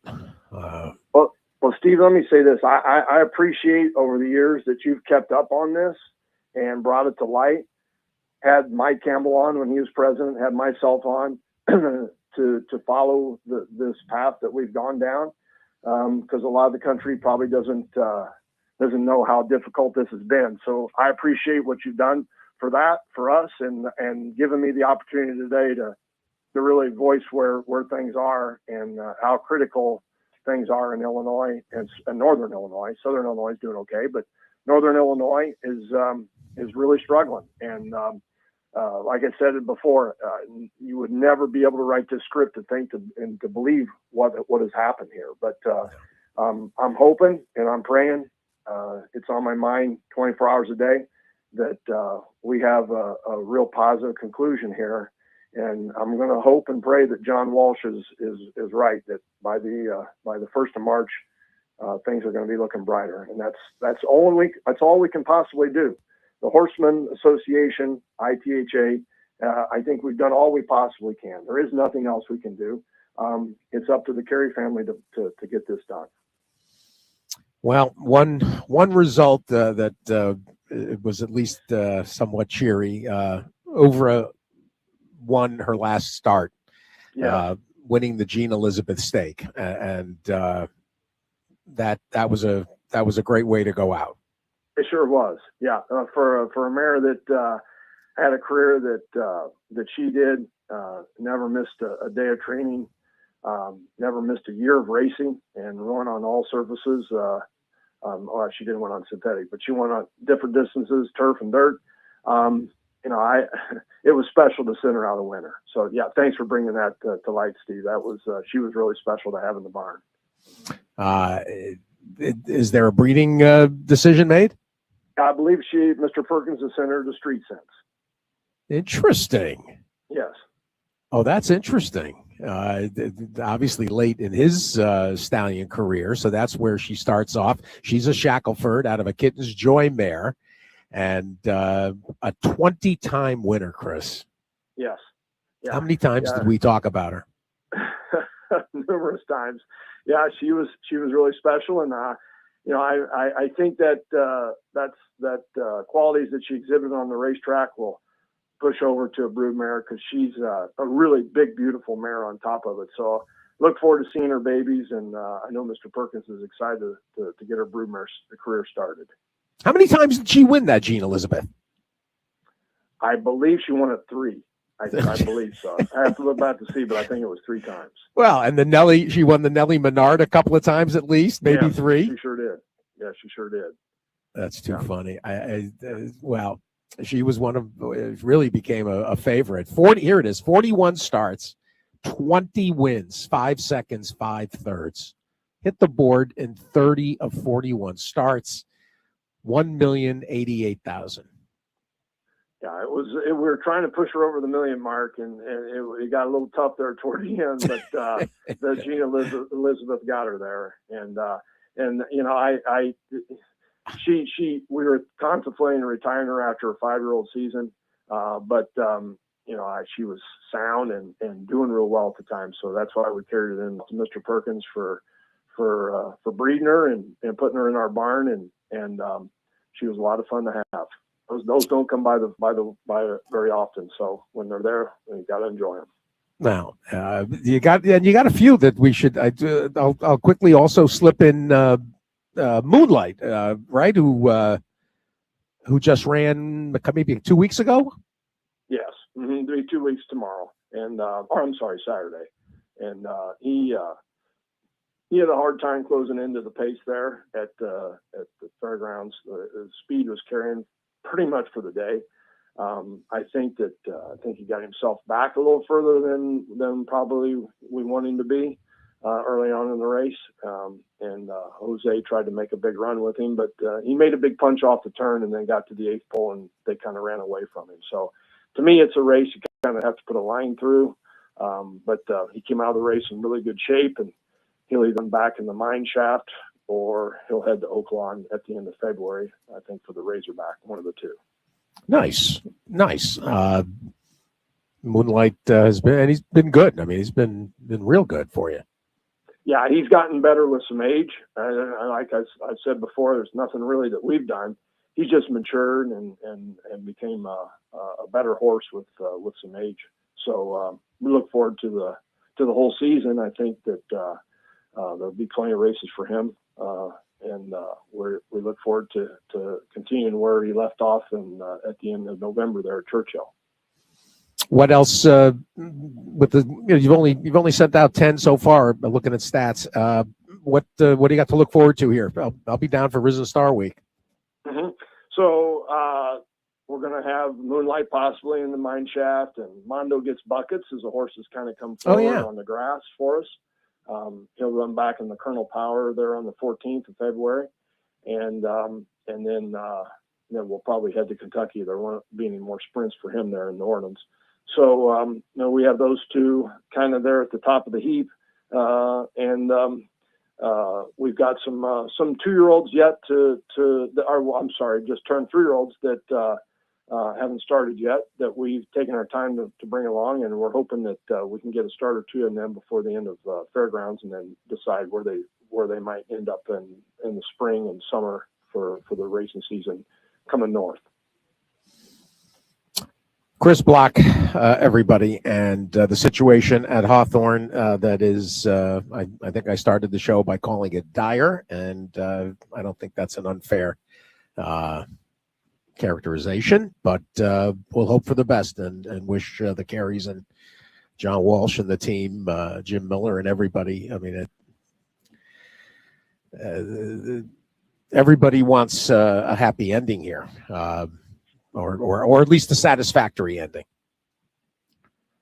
Well, Steve, let me say this. I appreciate over the years that you've kept up on this and brought it to light. Had Mike Campbell on when he was president, had myself on to follow this path that we've gone down, because a lot of the country probably doesn't know how difficult this has been. So I appreciate what you've done for us, and giving me the opportunity today to really voice where things are, and how critical things are in Illinois and Northern Illinois. Southern Illinois is doing okay, but Northern Illinois is really struggling. And like I said it before, you would never be able to write this script to believe what has happened here. But I'm hoping and I'm praying. It's on my mind 24 hours a day that we have a real positive conclusion here. And I'm going to hope and pray that John Walsh is right, that by the 1st of March, things are going to be looking brighter. And that's all we can possibly do. The Horseman Association, ITHA, I think we've done all we possibly can. There is nothing else we can do. It's up to the Carey family to get this done. Well, one result that it was at least somewhat cheery. Won her last start. Yeah. winning the Jean Elizabeth stake, and that was a great way to go out. It sure was. Yeah, for a mare that had a career that she did, never missed a day of training, never missed a year of racing, and won on all surfaces. Well, she didn't win on synthetic, but she won on different distances, turf and dirt. It was special to send her out a winner. So yeah, thanks for bringing that to light, Steve. That was she was really special to have in the barn. Is there a breeding decision made? I believe Mr. Perkins has sent her to Street Sense. Interesting. Yes. Oh, that's interesting. Obviously late in his stallion career, so that's where she starts off. She's a Shackelford out of a Kitten's Joy mare, and a 20-time winner, Chris. Yes. Yeah. How many times did we talk about her? Numerous times. Yeah, she was really special, and I think that qualities that she exhibited on the racetrack will push over to a brood mare, because she's a really big, beautiful mare on top of it. So look forward to seeing her babies, and I know Mr. Perkins is excited to get her brood mare career started. How many times did she win that Jean Elizabeth? I believe she won it 3. I believe so. I have to look back to see, but I think it was 3 times. Well, and she won the Nellie Menard a couple of times at least, maybe 3. She sure did. Yeah, she sure did. That's too funny. Well, she was really became a favorite. 40, here it is, 41 starts, 20 wins, 5 seconds, 5 thirds. Hit the board in 30 of 41 starts, 1,088,000. Yeah, we were trying to push her over the million mark, and it got a little tough there toward the end, but the Jean Elizabeth got her there, and we were contemplating retiring her after a 5-year-old season, but she was sound and doing real well at the time, so that's why we carried it in to Mr. Perkins for breeding her and putting her in our barn, and she was a lot of fun to have. Those don't come by very often, so when they're there, you got to enjoy them. Now, you got a few that we should. I'll quickly also slip in Moonlight, right? Who just ran maybe 2 weeks ago? Yes, it'll be 2 weeks tomorrow, and I'm sorry, Saturday, and he had a hard time closing into the pace there at the fairgrounds. The speed was carrying pretty much for the day. I think he got himself back a little further than probably we want him to be early on in the race. And Jose tried to make a big run with him, but he made a big punch off the turn and then got to the 8th pole, and they kind of ran away from him. So to me, it's a race you kind of have to put a line through. But he came out of the race in really good shape, and he'll either come back in the mine shaft or he'll head to Oaklawn at the end of February, I think, for the Razorback, one of the two. Nice. Moonlight he's been good. I mean, he's been real good for you. Yeah, he's gotten better with some age. Like I've said before, there's nothing really that we've done. He's just matured and became a better horse with some age. So we look forward to the whole season. I think that there'll be plenty of races for him. And we look forward to continuing where he left off at the end of November there at Churchill. What else with you've only sent out 10 so far, looking at stats. What do you got to look forward to here? I'll be down for Risen Star Week. Mm-hmm. So we're going to have Moonlight possibly in the mine shaft, and Mondo Gets Buckets as a horse that's kind of come forward on the grass for us. He'll run back in the Colonel Power there on the 14th of February. And then we'll probably head to Kentucky. There won't be any more sprints for him there in New Orleans. So, we have those two kind of there at the top of the heap. We've got some 2-year-olds yet just turned 3-year-olds that haven't started yet, that we've taken our time to bring along, and we're hoping that we can get a start or two in them before the end of fairgrounds, and then decide where they might end up in the spring and summer for the racing season coming north. Chris Block, everybody, and the situation at Hawthorne that is, I think I started the show by calling it dire, and I don't think that's an unfair characterization, but we'll hope for the best and wish the Careys and John Walsh and the team, Jim Miller and everybody. I mean, everybody wants a happy ending here. Or at least a satisfactory ending.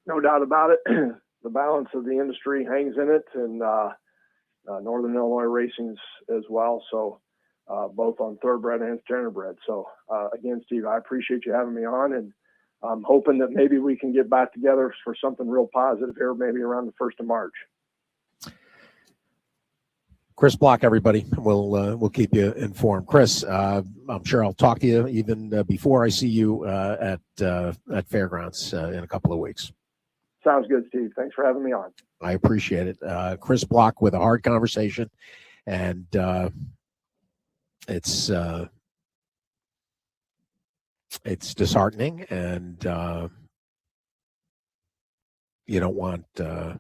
No doubt about it. The balance of the industry hangs in it, and Northern Illinois Racing's as well. So both on thoroughbred and genderbred. So again, Steve, I appreciate you having me on, and I'm hoping that maybe we can get back together for something real positive here, maybe around the 1st of March. Chris Block, everybody. We'll keep you informed. Chris, I'm sure I'll talk to you even before I see you at Fairgrounds in a couple of weeks. Sounds good, Steve. Thanks for having me on. I appreciate it. Chris Block with a hard conversation, and it's disheartening, and you don't want I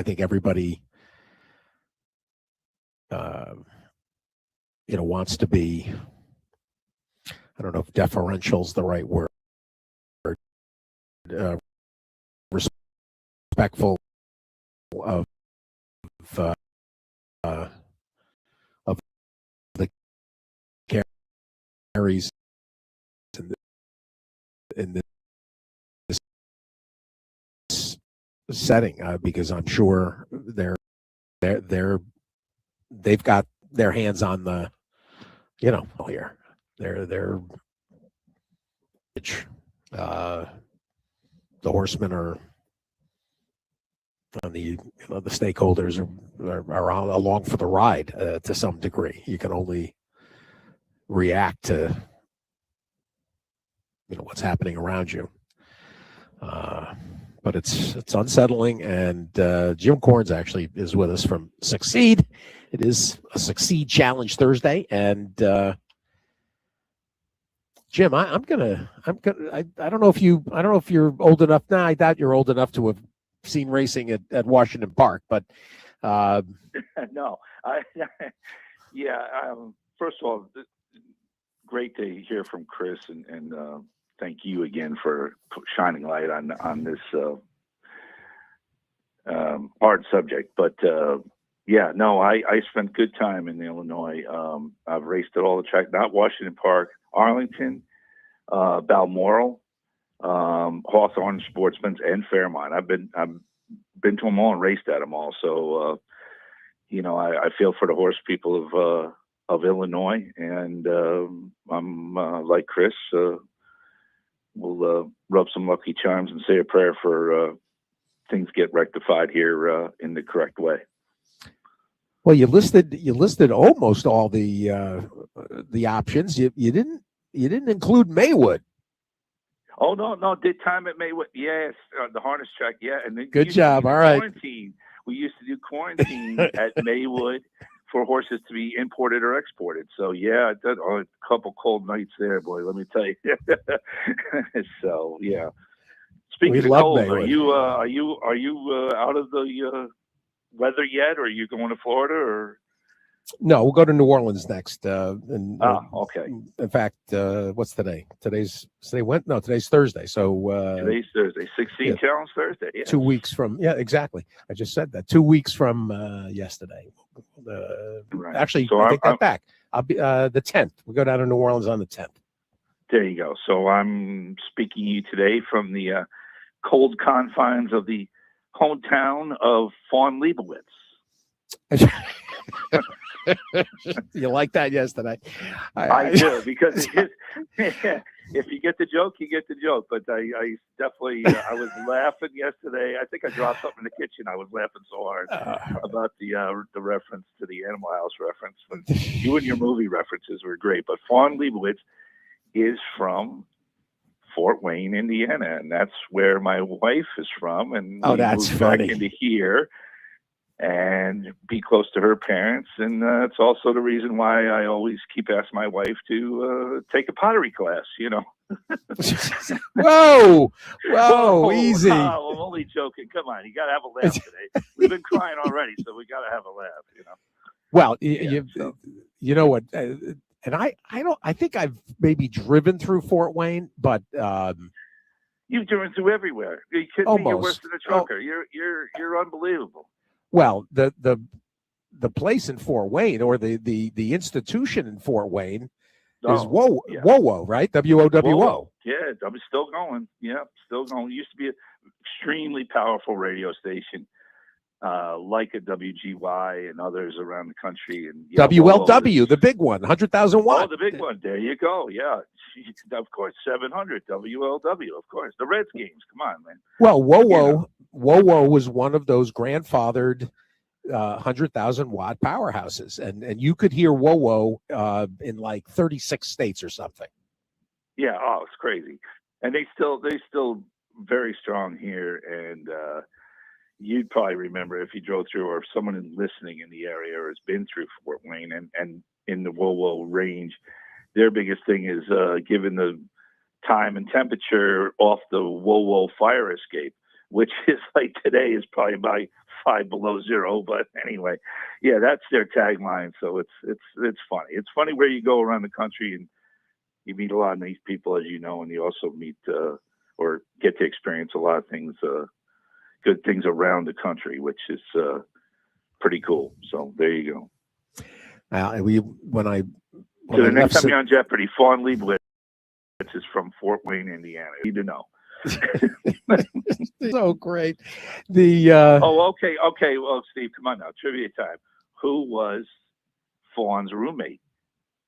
think everybody wants to be, I don't know if deferential is the right word, respectful of the Careys in this setting, because I'm sure they've got their hands on the, here. They're the horsemen are on the stakeholders are along for the ride to some degree. You can only react to what's happening around you. But it's unsettling, and Jim Corns actually is with us from Succeed. It is a Succeed Challenge Thursday, and Jim, I don't know if you're old enough now. I doubt you're old enough to have seen racing at Washington Park, but no, first of all, great to hear from Chris, and thank you again for shining light on this hard subject. But I spent good time in Illinois. I've raced at all the tracks, not Washington Park, Arlington, Balmoral, Hawthorne Sportsman's, and Fairmont. I've been to them all and raced at them all. So I feel for the horse people of Illinois, and I'm like Chris. We'll rub some lucky charms and say a prayer for things get rectified here in the correct way. Well, you listed almost all the options. You didn't include Maywood. Oh no! Did time at Maywood? Yes, the harness track. Yeah, and then good job. All right. Quarantine. We used to do quarantine at Maywood for horses to be imported or exported. So yeah, a couple cold nights there, boy. Let me tell you. So yeah. Speaking of cold, Maywood. Are you out of the weather yet, or are you going to Florida, or? No, we'll go to New Orleans next. Okay. In fact, what's today? Today's Thursday. So today's Thursday. 16 Challenge Thursday. Yes. 2 weeks from exactly. I just said that 2 weeks from yesterday. Right. Actually, so I take that back. I'll be the 10th. We go down to New Orleans on the 10th. There you go. So I'm speaking to you today from the cold confines of the hometown of Fawn Leibowitz. You like that yesterday? I do, because it's just, if you get the joke, you get the joke. But I definitely I was laughing yesterday. I think I dropped something in the kitchen. I was laughing so hard about the reference to the Animal House reference. But you and your movie references were great. But Fawn Leibowitz is from Fort Wayne, Indiana, and that's where my wife is from. And that's moved funny. Back into here and be close to her parents, and it's also the reason why I always keep asking my wife to take a pottery class. Whoa, whoa, easy. I'm only joking. Come on, you got to have a laugh today. We've been crying already, so we got to have a laugh. Well, So. you know what? And I think I've maybe driven through Fort Wayne, but You've driven through everywhere. You kidding me? You're worse almost. than a trucker. You're unbelievable. Well, the place in Fort Wayne, or the institution in Fort Wayne, is WOWO, right? WOWO. Yeah, I'm still going. Yeah, still going. It used to be an extremely powerful radio station, like a WGY and others around the country. And WLW, the big one, 100,000 watt. Oh, the big one. There you go. Yeah, of course, 700 WLW. Of course, the Reds games. Come on, man. Well, WOWO was one of those grandfathered 100,000 watt powerhouses, and you could hear WOWO in like 36 states or something. Yeah, it's crazy, and they still very strong here. And you'd probably remember if you drove through, or if someone listening in the area or has been through Fort Wayne and in the WOWO range, their biggest thing is given the time and temperature off the WOWO fire escape, which is like today is probably about 5 below zero. But anyway, yeah, that's their tagline. So it's funny. It's funny where you go around the country and you meet a lot of these people, as you know, and you also meet or get to experience a lot of things, good things around the country, which is pretty cool. So there you go. So the next time you're on Jeopardy, Fawn Leibowitz is from Fort Wayne, Indiana. You need to know. So great. Okay. Well, Steve, come on now. Trivia time. Who was Fawn's roommate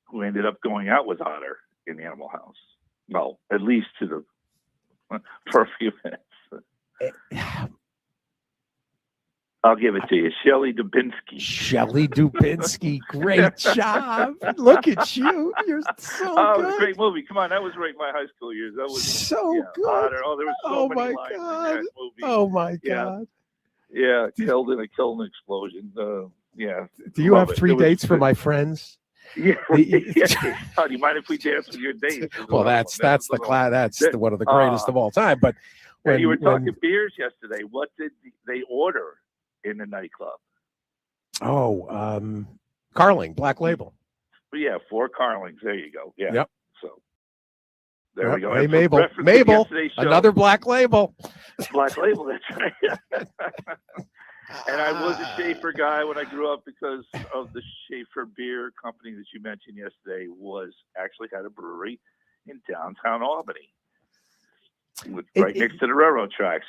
who ended up going out with Otter in Animal House? Well, at least for a few minutes. I'll give it to you. Shelley Dubinsky. Great job. Look at you. You're so good. It was a great movie. Come on, that was right in my high school years. That was so good. Otter. There was so many lines in that movie. Oh my God. Yeah, killed in an explosion. Yeah. Do you have 3 dates for my friends? Yeah. Do you mind if we dance with your dates? Well, that's the class. That's one of the greatest of all time. But when you were talking beers yesterday, what did they order in the nightclub? Carling, Black Label. But yeah, 4 Carlings. There you go. Yeah. Yep. So there we go. Hey, Mabel, another Black Label. Black Label, that's right. And I was a Schaefer guy when I grew up because of the Schaefer Beer Company that you mentioned yesterday actually had a brewery in downtown Albany. Right next to the railroad tracks,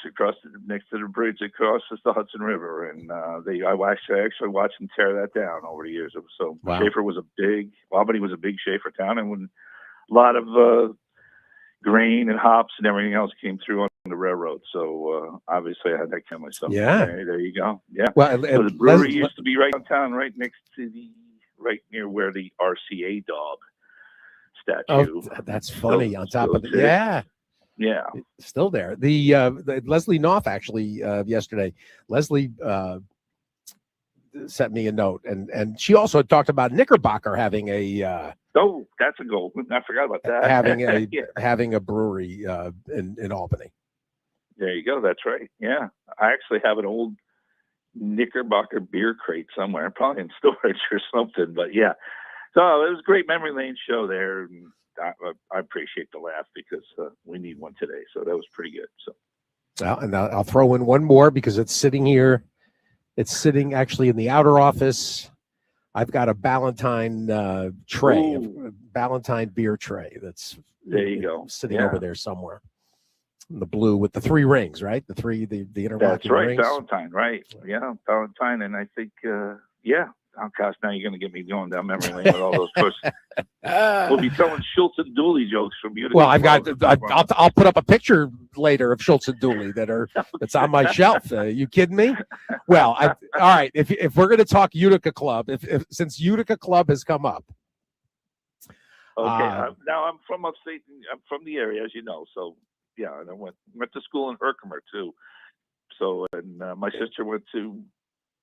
next to the bridge that crosses the Hudson River, and I actually watched them tear that down over the years. So wow. Albany was a big Schaefer town, and when a lot of grain and hops and everything else came through on the railroad. So obviously I had that kind of myself. Yeah, there you go. Yeah. Well, so the brewery used to be right downtown, right near where the RCA dog statue. Oh, that's funny. On top of it, yeah. Yeah, still there. The Leslie Knopf actually yesterday. Leslie sent me a note, and she also talked about Knickerbocker having a. That's a goal. I forgot about that. Having a brewery in Albany. There you go. That's right. Yeah, I actually have an old Knickerbocker beer crate somewhere, probably in storage or something. But yeah, so it was a great memory lane show there. And I appreciate the laugh because we need one today. So that was pretty good. So, and I'll throw in one more because it's sitting here. It's sitting actually in the outer office. I've got a Ballantine tray, a Ballantine beer tray. That's there you go, sitting over there somewhere. The blue with the 3 rings, right? The interlocking That's right, rings. Ballantine, right? Yeah, Ballantine, and I think yeah. Oh gosh, now you're going to get me going down memory lane with all those questions. We'll be telling Schultz and Dooley jokes from you. Well, I'll put up a picture later of Schultz and Dooley that's on my shelf. You kidding me? Well, all right. If we're going to talk Utica Club, since Utica Club has come up. Okay. Now I'm from upstate. I'm from the area, as you know. So yeah, and I went to school in Herkimer too. So and my sister went to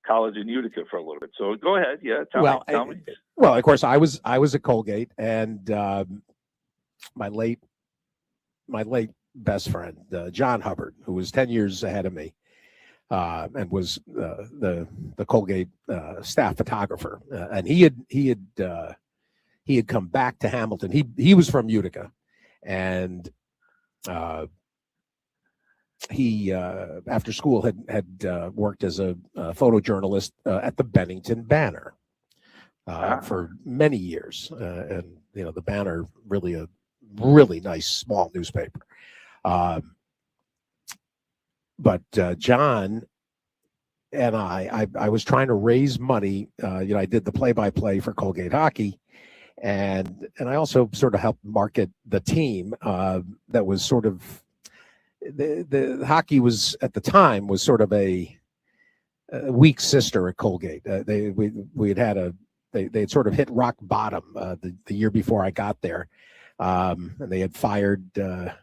college in Utica for a little bit. So go ahead. Yeah. Tell me. Well, of course, I was at Colgate, and my late my late best friend, John Hubbard, who was 10 years ahead of me, and was the Colgate staff photographer. And he had come back to Hamilton. He was from Utica, and he after school had worked as a photojournalist at the Bennington Banner for many years, and the Banner, really a really nice small newspaper. But John and I was trying to raise money. I did the play-by-play for Colgate hockey, and I also sort of helped market the team that was sort of the hockey was at the time was sort of a weak sister at Colgate. They had sort of hit rock bottom the year before I got there, and they had fired the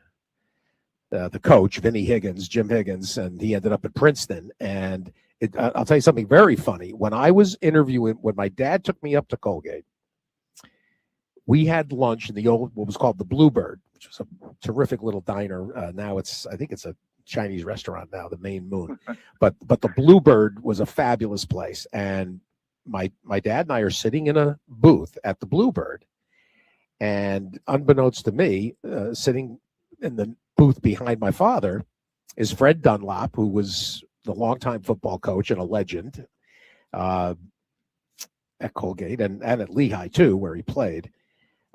coach, Vinny Higgins, Jim Higgins, and he ended up at Princeton. And I'll tell you something very funny. When my dad took me up to Colgate, we had lunch in the old, what was called the Bluebird, which was a terrific little diner. Now I think it's a Chinese restaurant now, the Main Moon. But the Bluebird was a fabulous place. And my dad and I are sitting in a booth at the Bluebird. And unbeknownst to me, sitting in the booth behind my father is Fred Dunlop, who was the longtime football coach and a legend at Colgate and at Lehigh too, where he played.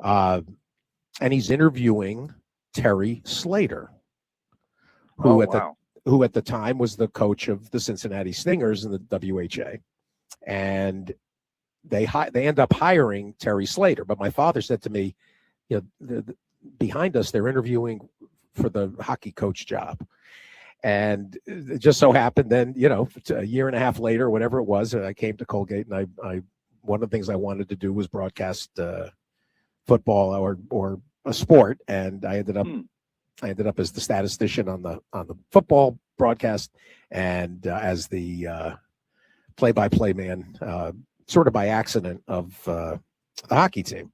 And he's interviewing Terry Slater, who at the time was the coach of the Cincinnati Stingers in the WHA, and they end up hiring Terry Slater. But my father said to me, behind us, they're interviewing for the hockey coach job. And it just so happened then, a year and a half later, whatever it was, I came to Colgate, and I one of the things I wanted to do was broadcast football or a sport, and I ended up as the statistician on the football broadcast and as the play-by-play man, sort of by accident, of the hockey team.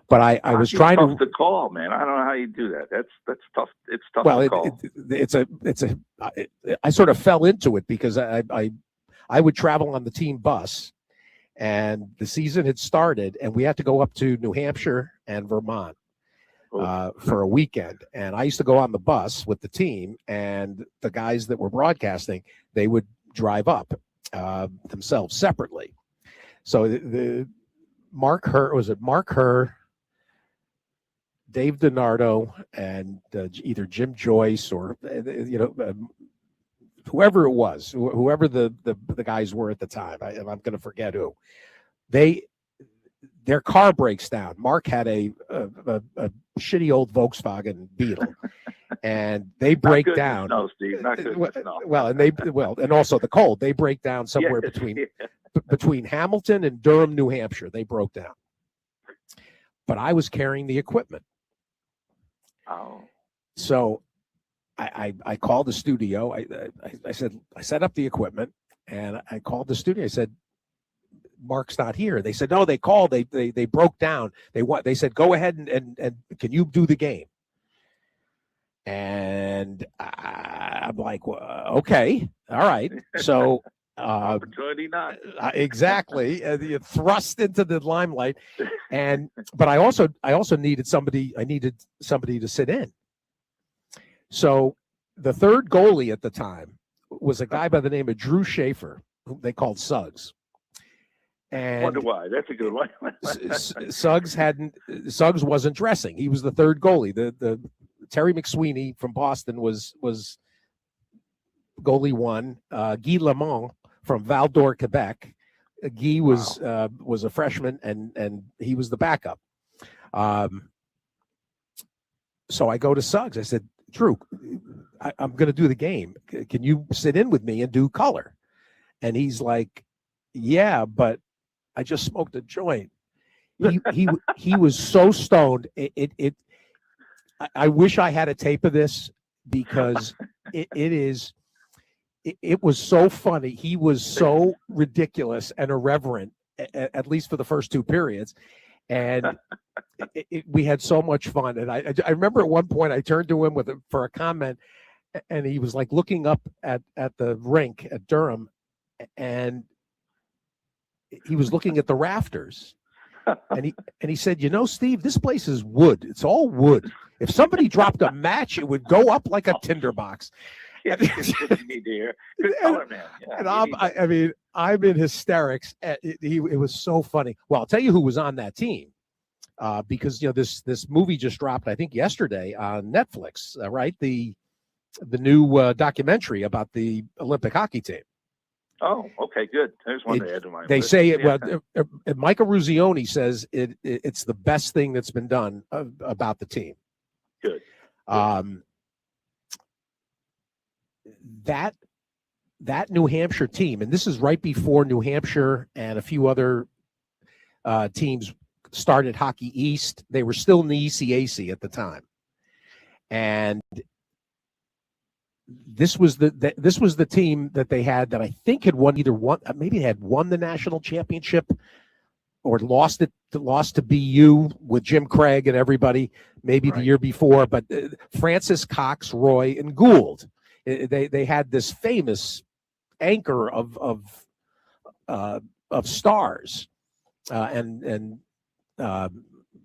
But I was trying to call, man. I don't know how you do that. That's tough. It's tough to call. I sort of fell into it because I would travel on the team bus, and the season had started, and we had to go up to New Hampshire and Vermont for a weekend. And I used to go on the bus with the team, and the guys that were broadcasting, they would drive up themselves separately. So the Mark Herr, Dave DiNardo, and either Jim Joyce or whoever it was, whoever the guys were at the time, I'm going to forget who. Their car breaks down. Mark had a shitty old Volkswagen Beetle, and they break down. No, Steve, not good. No. And also the cold. They break down somewhere between Hamilton and Durham, New Hampshire. They broke down, but I was carrying the equipment. Oh. So I called the studio. I said, I set up the equipment, and I called the studio. I said, Mark's not here. They said, no, they called. They broke down. They said, go ahead and can you do the game? And I'm like, well, okay, all right. So opportunity not exactly. You thrust into the limelight, but I also needed somebody. I needed somebody to sit in. So the third goalie at the time was a guy by the name of Drew Schaefer, whom they called Suggs. And wonder why. That's a good one. Suggs wasn't dressing. He was the third goalie. The Terry McSweeney from Boston was goalie one. Guy Lemont from Val-d'Or, Quebec. Guy was a freshman, and he was the backup. So I go to Suggs. I said, Drew, I'm going to do the game. Can you sit in with me and do color? And he's like, yeah, but I just smoked a joint. He was so stoned. I wish I had a tape of this because it was so funny. He was so ridiculous and irreverent, at least for the first two periods. and we had so much fun. And I remember at one point I turned to him for a comment, and he was like looking up at the rink at Durham, and he was looking at the rafters, and he said, Steve, this place is wood. It's all wood. If somebody dropped a match, it would go up like a tinderbox. Yeah, that's what you need to hear. Good color, man. Yeah, and I'm in hysterics. It was so funny. Well, I'll tell you who was on that team, because this movie just dropped, I think yesterday on Netflix, right? The new documentary about the Olympic hockey team. Oh, okay, good. There's one to add to my They list. say it. Well, Micah Ruzioni says it's the best thing that's been done about the team. Good. That New Hampshire team, and this is right before New Hampshire and a few other teams started Hockey East. They were still in the ECAC at the time, and this was the team that they had that I think had won the national championship or lost to BU with Jim Craig and everybody maybe the year before. But Francis, Cox, Roy, and Gould, they had this famous anchor of stars, and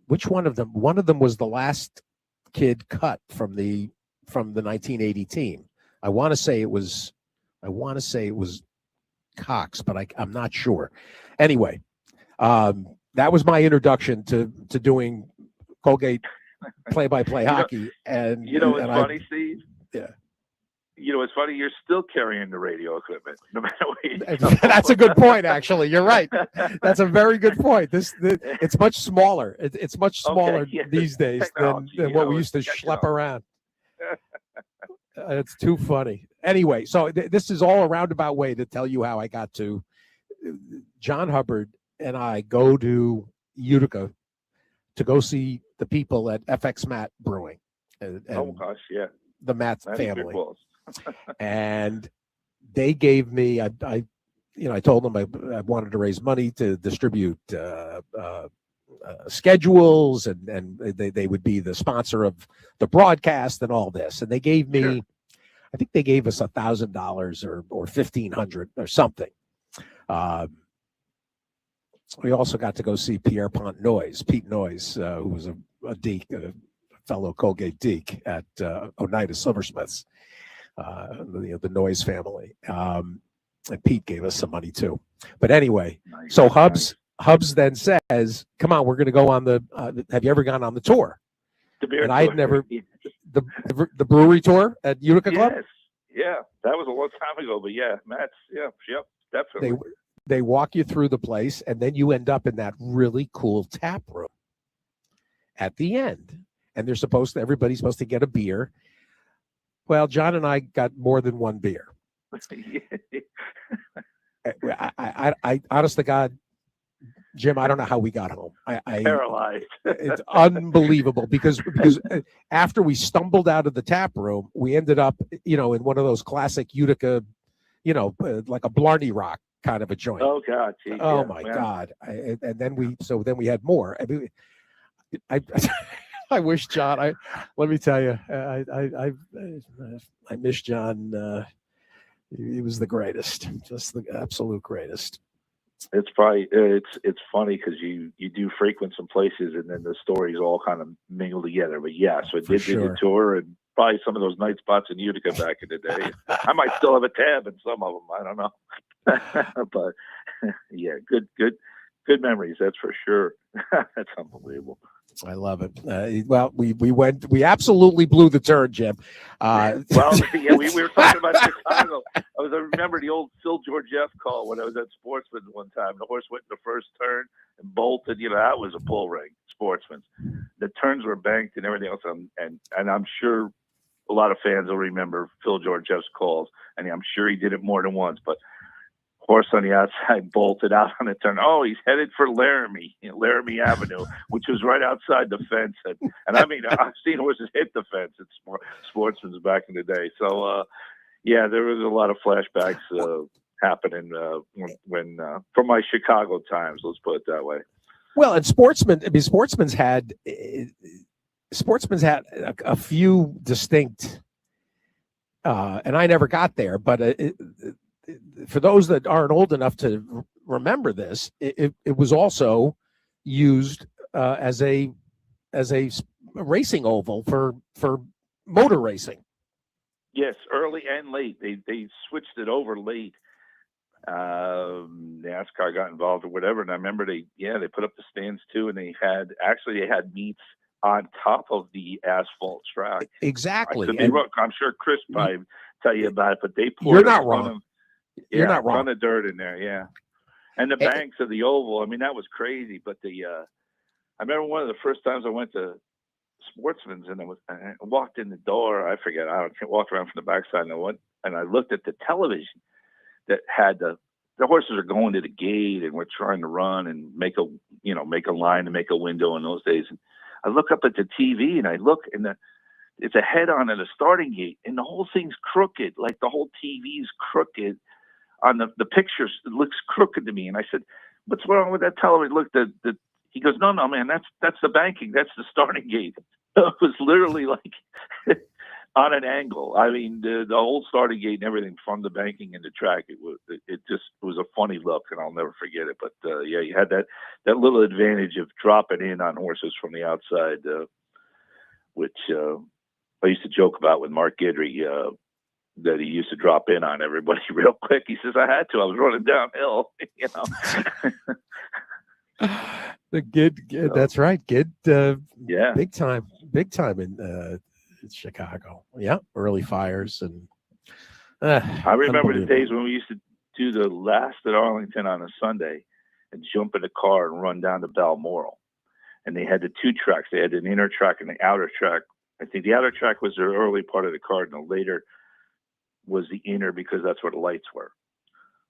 which one of them? One of them was the last kid cut from the 1980 team. I want to say it was Cox, but I'm not sure. Anyway, that was my introduction to doing Colgate play-by-play hockey. And it's funny, Steve. Yeah. It's funny. You're still carrying the radio equipment, no matter what you do. That's a good point. Actually, you're right. That's a very good point. It's much smaller. It's much smaller these days than what we used to schlep around. It's too funny. Anyway, so this is all a roundabout way to tell you how I got to John Hubbard and I go to Utica to go see the people at FX Matt Brewing. And oh gosh, yeah, the Matt family. And they gave me, I told them I wanted to raise money to distribute schedules, and they would be the sponsor of the broadcast and all this. And they gave me, I think they gave us $1,000 or $1,500 or something. We also got to go see Pete Noyes, who was a Deke, a fellow Colgate Deke at Oneida Silversmiths, the Noyes family. And Pete gave us some money too. But anyway, so Hubs then says, "Come on, we're going to go on the. Have you ever gone on the tour?" The beer and tour. I had never the brewery tour at Utica Club. Yes, yeah, that was a long time ago. But yeah, Matt's, yep, definitely. They walk you through the place, and then you end up in that really cool tap room at the end, and everybody's supposed to get a beer. Well, John and I got more than one beer. I honest to God, Jim, I don't know how we got home. I paralyzed. It's unbelievable because after we stumbled out of the tap room, we ended up, in one of those classic Utica, like a Blarney Rock kind of a joint. Oh God! Geez, oh my God! And then we had more. I mean, I wish John. Let me tell you, I miss John. He was the greatest, just the absolute greatest. It's probably it's funny because you do frequent some places and then the stories all kind of mingle together. But yeah, so I did the tour and probably some of those night spots in Utica back in the day. I might still have a tab in some of them. I don't know, but yeah, good memories. That's for sure. That's unbelievable. I love it. Well, we absolutely blew the turn, Jim. Well, yeah, we were talking about Chicago. I remember the old Phil Georgieff call when I was at Sportsman one time. The horse went in the first turn and bolted. That was a bull ring, Sportsman's. The turns were banked and everything else. And I'm sure a lot of fans will remember Phil Georgieff's calls, and I'm sure he did it more than once. But horse on the outside bolted out on the turn. Oh, he's headed for Laramie Avenue, which was right outside the fence. And I mean, I've seen horses hit the fence at Sportsman's back in the day. So, yeah, there was a lot of flashbacks happening when from my Chicago times. Let's put it that way. Well, and sportsmen's had a few distinct, and I never got there, but for those that aren't old enough to remember this, it was also used as a racing oval for motor racing. Yes, early and late. They switched it over late. NASCAR got involved or whatever, and I remember they put up the stands too, and they had meets on top of the asphalt track. Exactly. I could be wrong. I'm sure Chris probably tell you about it, but they poured You're not wrong. You're not wrong. A ton of dirt in there, yeah. And the banks of the oval, I mean, that was crazy. But I remember one of the first times I went to Sportsman's, and I walked in the door. I forget. I walked around from the backside, and I looked at the television that had the horses are going to the gate, and we're trying to run and make a line to make a window in those days. And I look up at the TV, and I look, and it's a head-on at a starting gate, and the whole thing's crooked. Like the whole TV's crooked. On the pictures, it looks crooked to me. And I said, "What's wrong with that television?" Look, he goes, "No, man, that's the banking. That's the starting gate." It was literally like on an angle. I mean, the whole starting gate and everything from the banking and the track. It was a funny look, and I'll never forget it. But you had that little advantage of dropping in on horses from the outside, which I used to joke about with Mark Guidry. That he used to drop in on everybody real quick. He says, "I had to. I was running downhill." The Gid, that's right, Gid. Big time in Chicago. Yeah, early fires and. I remember the days when we used to do the last at Arlington on a Sunday, and jump in the car and run down to Balmoral, and they had the two tracks. They had an inner track and the outer track. I think the outer track was the early part of the card, and the later was the inner because that's where the lights were.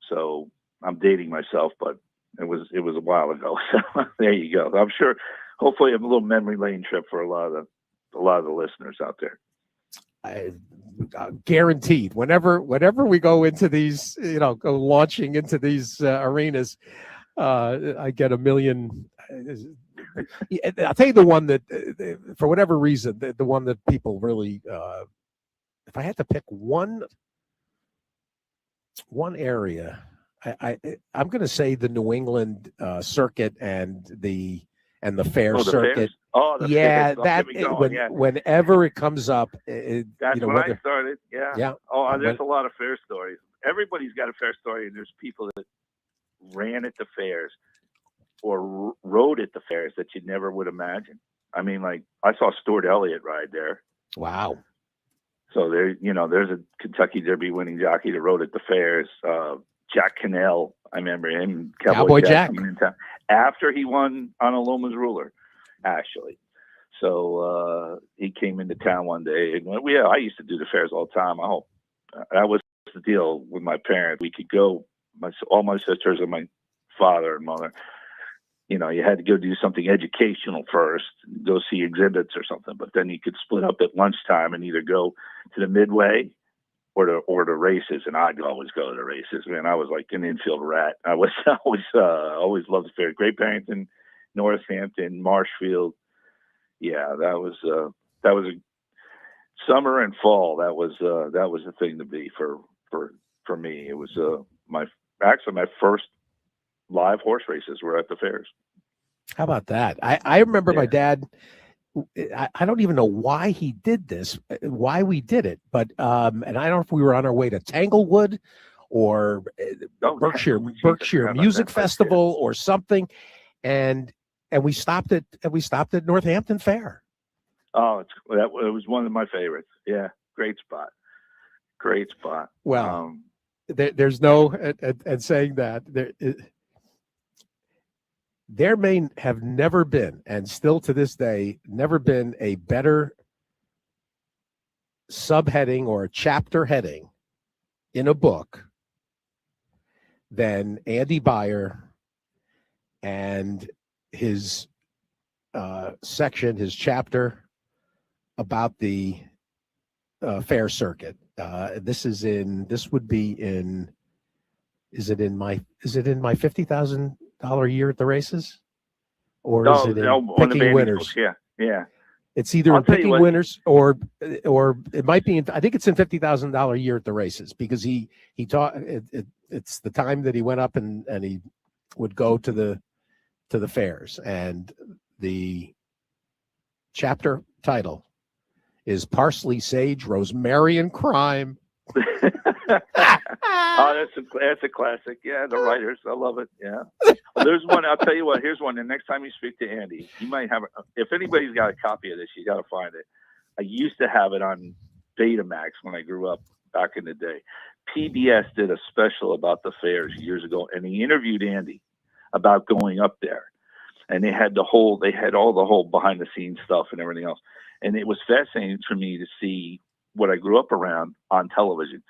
So I'm dating myself, but it was a while ago. So there you go. I'm sure, hopefully, I'm a little memory lane trip for a lot of the listeners out there. Guaranteed. Whenever we go into these, go launching into these arenas, I get a million. I'll tell you the one that, for whatever reason, the one that people really. If I had to pick one area, I'm going to say the New England circuit and the fair circuit. Fairs? Oh, the fairs. Whenever it comes up, that's when I started. Yeah. Yeah. Oh, there's a lot of fair stories. Everybody's got a fair story, and there's people that ran at the fairs or rode at the fairs that you never would imagine. I mean, like I saw Stuart Elliott ride there. Wow. So there's a Kentucky Derby winning jockey that rode at the fairs. Jack Cannell, I remember him. Cowboy Jack. Coming in town after he won on a Loma's Ruler, actually. So he came into town one day, and I used to do the fairs all the time. That was the deal with my parents. We could go, all my sisters and my father and mother. You had to go do something educational first, go see exhibits or something. But then you could split up at lunchtime and either go to the Midway or the races. And I'd always go to the races. Man, I was like an infield rat. I was always loved the fair. Great Barrington, Northampton, Marshfield. Yeah, that was a summer and fall. That was the thing to be for me. It was my first live horse races were at the fairs. How about that? I remember my dad. I don't even know why he did this, why we did it, but and I don't know if we were on our way to Tanglewood or Berkshire Music Festival or something, and we stopped at Northampton Fair. Oh, it was one of my favorites. Yeah, great spot. Well, there's no and saying that there may have never been, and still to this day, never been a better subheading or chapter heading in a book than Andy Beyer and his section, his chapter about the fair circuit. Is it in my $50,000 year at the races? or is it in on the picking banding winners? books, yeah. It's either I'll in tell you picking what. winners or it might be in, I think it's in $50,000 a year at the races, because he taught it's the time that he went up and he would go to the fairs, and the chapter title is Parsley, Sage, Rosemary, and Crime. Oh, that's a classic. Yeah, the writers, I love it. Yeah. Well, there's one. I'll tell you what. Here's one. The next time you speak to Andy, you might have. If anybody's got a copy of this, you got to find it. I used to have it on Betamax when I grew up back in the day. PBS did a special about the fairs years ago, and he interviewed Andy about going up there, and they had all the whole behind the scenes stuff and everything else, and it was fascinating for me to see what I grew up around on television.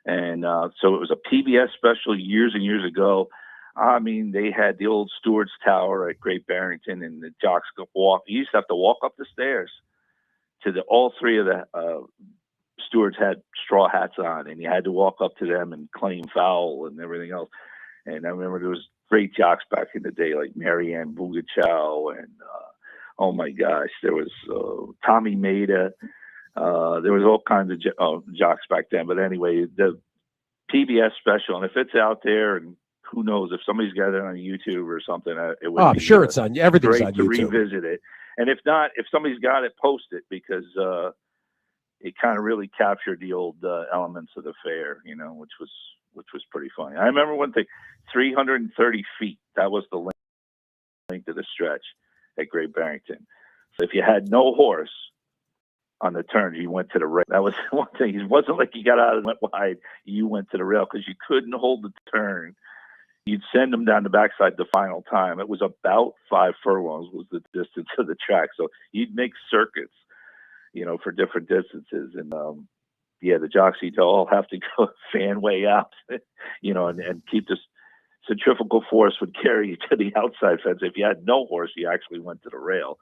And so it was a PBS special years and years ago. I mean, they had the old Stewart's Tower at Great Barrington, and the jocks could walk. You used to have to walk up the stairs to all three of the stewards had straw hats on, and you had to walk up to them and claim foul and everything else. And I remember there was great jocks back in the day, like Marianne Bugachow, and oh my gosh, there was Tommy Maida. There was all kinds of jocks back then. But anyway, the PBS special, and if it's out there, and who knows, if somebody's got it on YouTube or something, it would be, I'm sure it's on everything's great on to YouTube. revisit it. And if not, if somebody's got it, post it, because it kind of really captured the old elements of the fair, which was pretty funny. I remember one thing, 330 feet. That was the length of the stretch at Great Barrington. So if you had no horse on the turn, you went to the rail. That was one thing. It wasn't like you got out and went wide. You went to the rail because you couldn't hold the turn. You'd send them down the backside the final time. It was about 5 furlongs was the distance of the track. So you'd make circuits, for different distances. And, the jocks you'd all have to go fan way out, and keep this centrifugal force would carry you to the outside fence. If you had no horse, you actually went to the rail.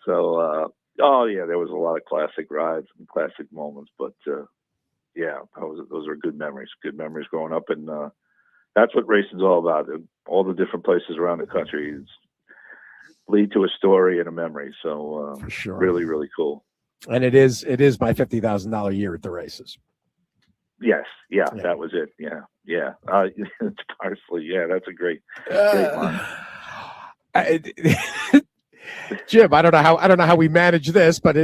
So, there was a lot of classic rides and classic moments, but those are good memories growing up, and that's what racing's all about. All the different places around the country lead to a story and a memory. So for sure, really, really cool. And it is my $50,000 a year at the races. Yes, yeah, that was it. Yeah. It's Parsley. Yeah, that's a great line. Jim, I don't know how we manage this, but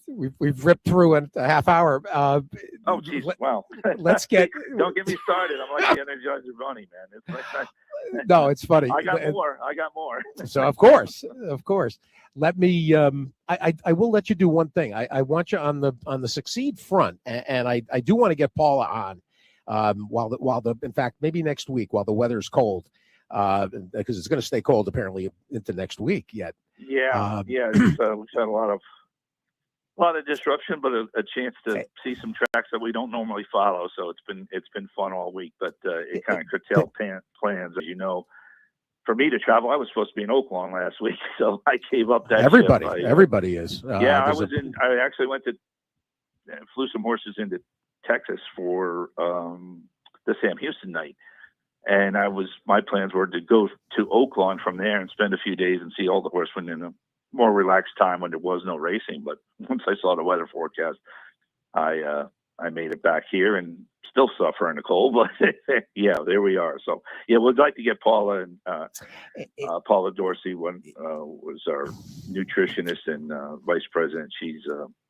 we've ripped through in a half hour. Oh, geez, wow! Let's get. Don't get me started. I'm like the Energizer Bunny, man. It's like no, it's funny. I got more. So of course. Let me. I will let you do one thing. I want you on the Succeed front, and I do want to get Paula on while in fact maybe next week while the weather's cold. Because it's going to stay cold apparently into next week yet. Yeah, we've had a lot of disruption, but a chance to see some tracks that we don't normally follow. So it's been fun all week, but it kind of curtailed plans, as you know. For me to travel, I was supposed to be in Oaklawn last week, so I gave up that. Everybody is. I actually went to flew some horses into Texas for the Sam Houston night. And my plans were to go to Oaklawn from there and spend a few days and see all the horsemen in a more relaxed time when there was no racing. But once I saw the weather forecast, I made it back here and still suffer in the cold. But there we are. So we'd like to get Paula and Paula Dorsey was our nutritionist and vice president. She's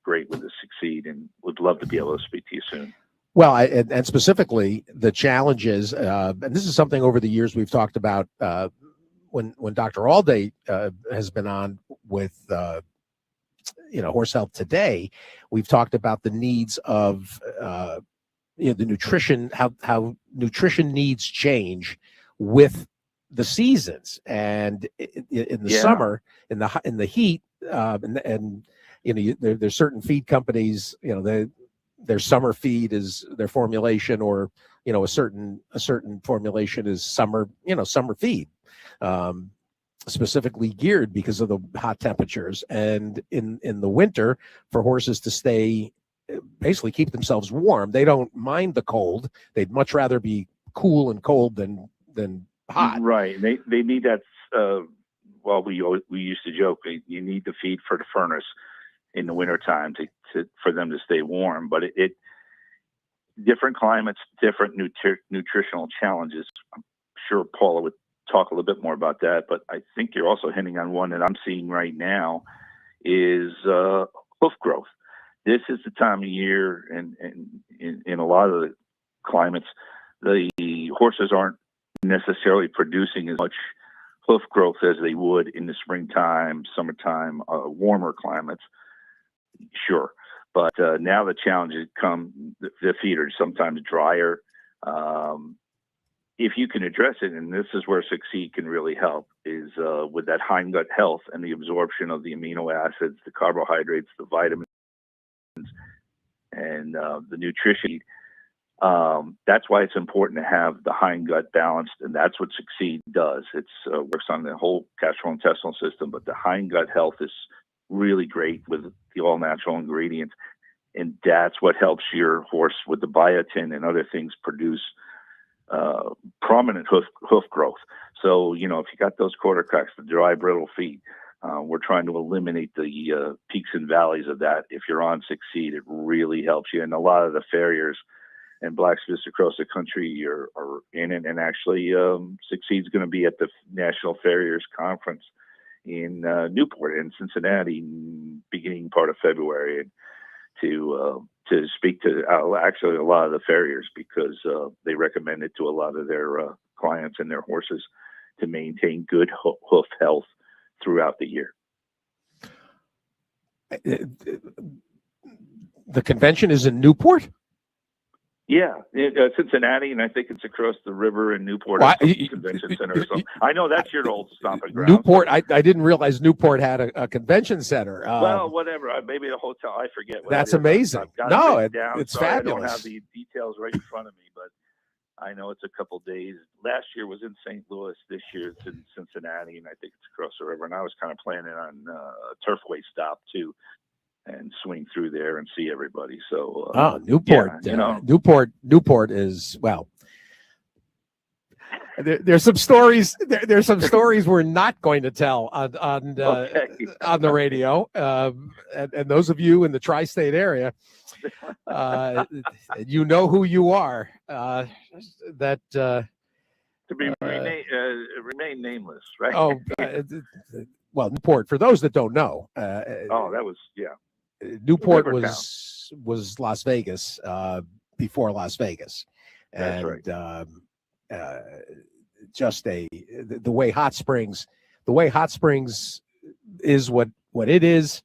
great with the Succeed, and would love to be able to speak to you soon. Well, and specifically the challenges, and this is something over the years we've talked about when Dr. Allday has been on with Horse Health Today. We've talked about the needs of the nutrition, how nutrition needs change with the seasons, and in the summer, in the heat, and there's certain feed companies, their summer feed is their formulation, or a certain formulation is summer feed, specifically geared because of the hot temperatures. And in the winter, for horses to basically keep themselves warm, they don't mind the cold. They'd much rather be cool and cold than hot. Right. They need that well, we used to joke, you need the feed for the furnace in the wintertime for them to stay warm. But it different climates, different nutritional challenges. I'm sure Paula would talk a little bit more about that, but I think you're also hinting on one that I'm seeing right now is hoof growth. This is the time of year, and in a lot of the climates, the horses aren't necessarily producing as much hoof growth as they would in the springtime, summertime, warmer climates. Sure. But now the challenges come, the feet are sometimes drier. If you can address it, and this is where Succeed can really help, is with that hindgut health and the absorption of the amino acids, the carbohydrates, the vitamins, and the nutrition. That's why it's important to have the hindgut balanced, and that's what Succeed does. It works on the whole gastrointestinal system, but the hindgut health is really great with the all-natural ingredients, and that's what helps your horse with the biotin and other things produce prominent hoof growth. So, if you got those quarter cracks, the dry, brittle feet, we're trying to eliminate the peaks and valleys of that. If you're on Succeed, it really helps you. And a lot of the farriers and blacksmiths across the country are in it. And actually, Succeed's going to be at the National Farriers Conference in Newport and Cincinnati, beginning part of February, and to speak to actually a lot of the farriers, because they recommend it to a lot of their clients and their horses to maintain good hoof health throughout the year. The convention is in Newport? Yeah, Cincinnati, and I think it's across the river in Newport Convention Center. So I know that's your old stomping ground. Newport, I didn't realize Newport had a convention center. Well, whatever, maybe a hotel. I forget. That's amazing. No, it's Sorry, fabulous. I don't have the details right in front of me, but I know it's a couple days. Last year was in St. Louis. This year it's in Cincinnati, and I think it's across the river. And I was kind of planning on a turfway stop too, and swing through there and see everybody. So, Newport, yeah, Newport is, well, there's some stories. There's some stories we're not going to tell on the radio. And those of you in the tri-state area, you know who you are. That to be remain nameless, right? Well, Newport. For those that don't know, that was Newport was Las Vegas before Las Vegas, and that's right. Just the way Hot Springs is what it is.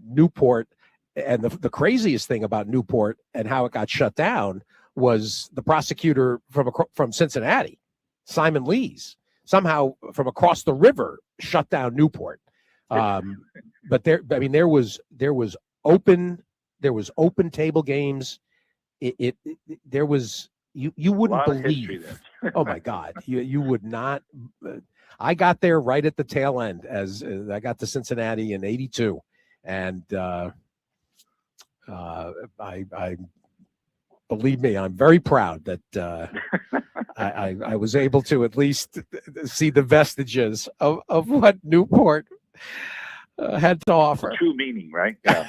Newport, and the craziest thing about Newport and how it got shut down was the prosecutor from Cincinnati, Simon Lees, somehow from across the river shut down Newport. But there was open table games. There was you wouldn't believe. Oh my God, you would not. I got there right at the tail end as I got to Cincinnati in '82, and I believe me, I'm very proud that I was able to at least see the vestiges of what Newport had to offer. True meaning, right? Yeah.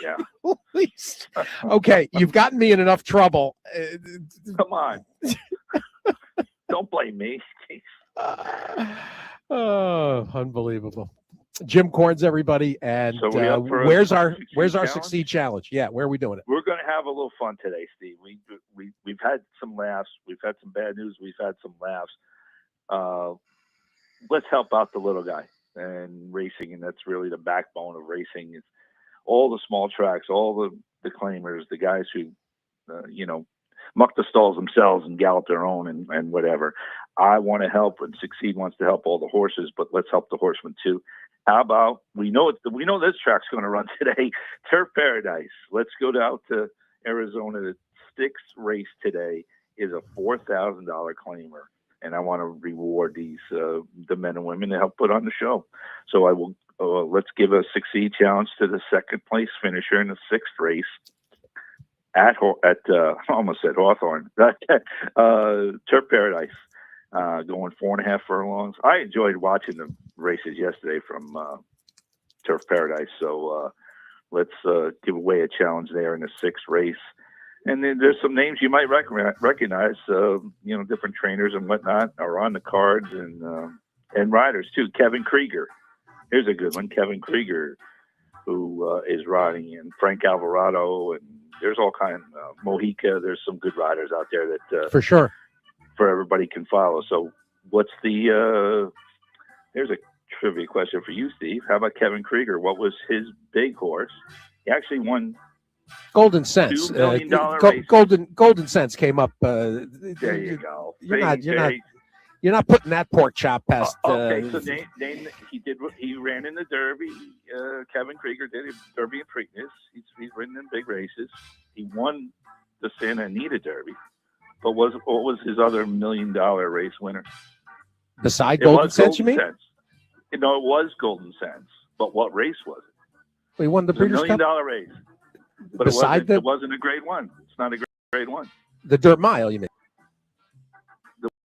Yeah. At least. Okay, you've gotten me in enough trouble. Come on. Don't blame me. Unbelievable. Jim Corns, everybody, and so where's our Succeed Challenge? Yeah, where are we doing it? We're going to have a little fun today, Steve. We've had some laughs. We've had some bad news. We've had some laughs. Let's help out the little guy and racing, and that's really the backbone of racing. Is all the small tracks, all the claimers, the guys who muck the stalls themselves and gallop their own and whatever. I want to help, and Succeed wants to help all the horses, but let's help the horsemen too. How about we know this track's going to run today, Turf Paradise. Let's go down to Arizona. The sixth race today is a $4,000 claimer, and I want to reward these the men and women to help put on the show. So I will let's give a Succeed challenge to the second place finisher in the sixth race at I almost said Hawthorne, Turf Paradise. going 4.5 furlongs. I enjoyed watching the races yesterday from Turf Paradise. So let's give away a challenge there in the 6th race. And then there's some names you might recognize. Different trainers and whatnot are on the cards, and riders too. Kevin Krieger, here's a good one. Kevin Krieger, who is riding, and Frank Alvarado, and there's all kinds. Mojica. There's some good riders out there that For sure. for everybody can follow. So what's the? Here's a trivia question for you, Steve. How about Kevin Krieger? What was his big horse? He actually won. Golden Sense. $2 million race. Golden Sense came up. There you go. You're not putting that pork chop past. Okay, so he ran in the Derby. Kevin Krieger did a Derby and Preakness. He's ridden in big races. He won the Santa Anita Derby. But what was his other $1 million race winner? Beside Golden Sense, you mean? No, it was Golden Sense. But what race was it? He won the Breeders' $1 million Cup? race. But it wasn't a grade one. It's not a grade one. The Dirt Mile, you mean?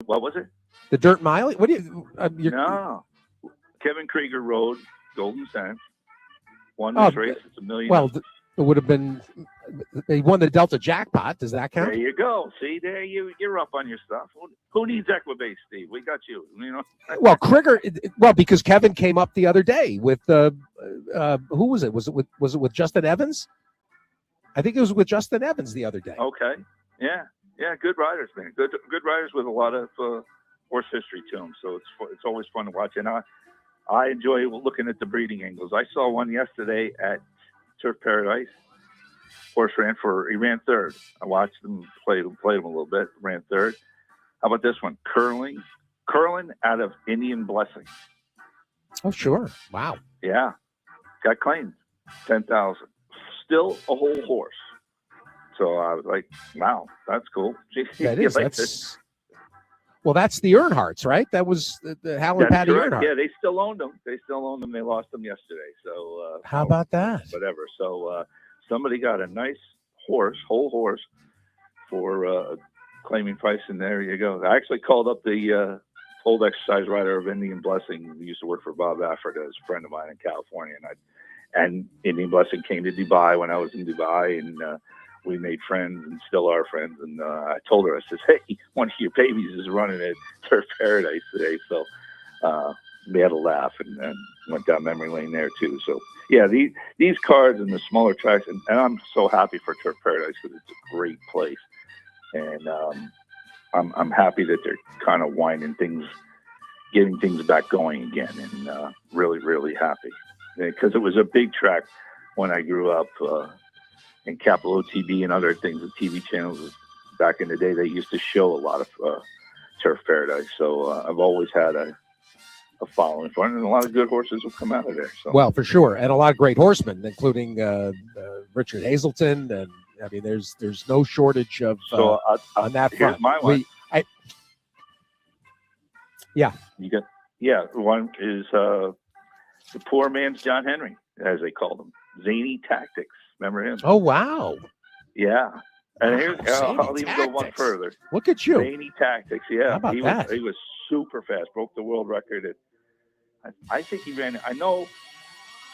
What was it? The Dirt Mile? What do you? No. Kevin Krieger rode Golden Sense. Won this race. It's $1 million. Well, it would have been. They won the Delta Jackpot. Does that count? There you go. See, there you're up on your stuff. Who needs Equibase, Steve? We got you. Well, Krieger. Well, because Kevin came up the other day with who was it? Was it with Justin Evans? I think it was with Justin Evans the other day. Okay. Yeah. Good riders, man. Good riders with a lot of horse history to them. So it's always fun to watch. And I enjoy looking at the breeding angles. I saw one yesterday at Turf Paradise. Horse he ran 3rd. I watched him, played him a little bit, ran 3rd. How about this one? Curling out of Indian Blessing. Oh, sure. Wow. Yeah. Got claimed 10,000. Still a whole horse. So I was like, wow, that's cool. That is. Well, that's the Earnhardts, right? That was the Hal and Patty Earnhardt. Yeah, they still owned them. They lost them yesterday. So how about that? Whatever. So somebody got a nice horse, whole horse, for claiming price, and there you go. I actually called up the old exercise rider of Indian Blessing, who used to work for Bob Afford, as a friend of mine in California, and Indian Blessing came to Dubai when I was in Dubai, and we made friends and still are friends. And I told her, I says, hey, one of your babies is running at Turf Paradise today. So we had a laugh and went down memory lane there too. So yeah, these cards and the smaller tracks, and I'm so happy for Turf Paradise because it's a great place. And I'm happy that they're kind of winding things, getting things back going again, and really, really happy. Because it was a big track when I grew up in Capital OTB and other things, the TV channels back in the day. They used to show a lot of Turf Paradise, so I've always had a following for it, and a lot of good horses will come out of there. So. Well, for sure, and a lot of great horsemen, including Richard Hazelton, and I mean, there's no shortage of on that front. Here's my one. One is the poor man's John Henry, as they called him. Zany Tactics. Remember him? Oh, wow. Yeah. And here's, I'll even go one further. Look at you. Zany Tactics. Yeah. How about that? He was super fast. Broke the world record. I think he ran. I know.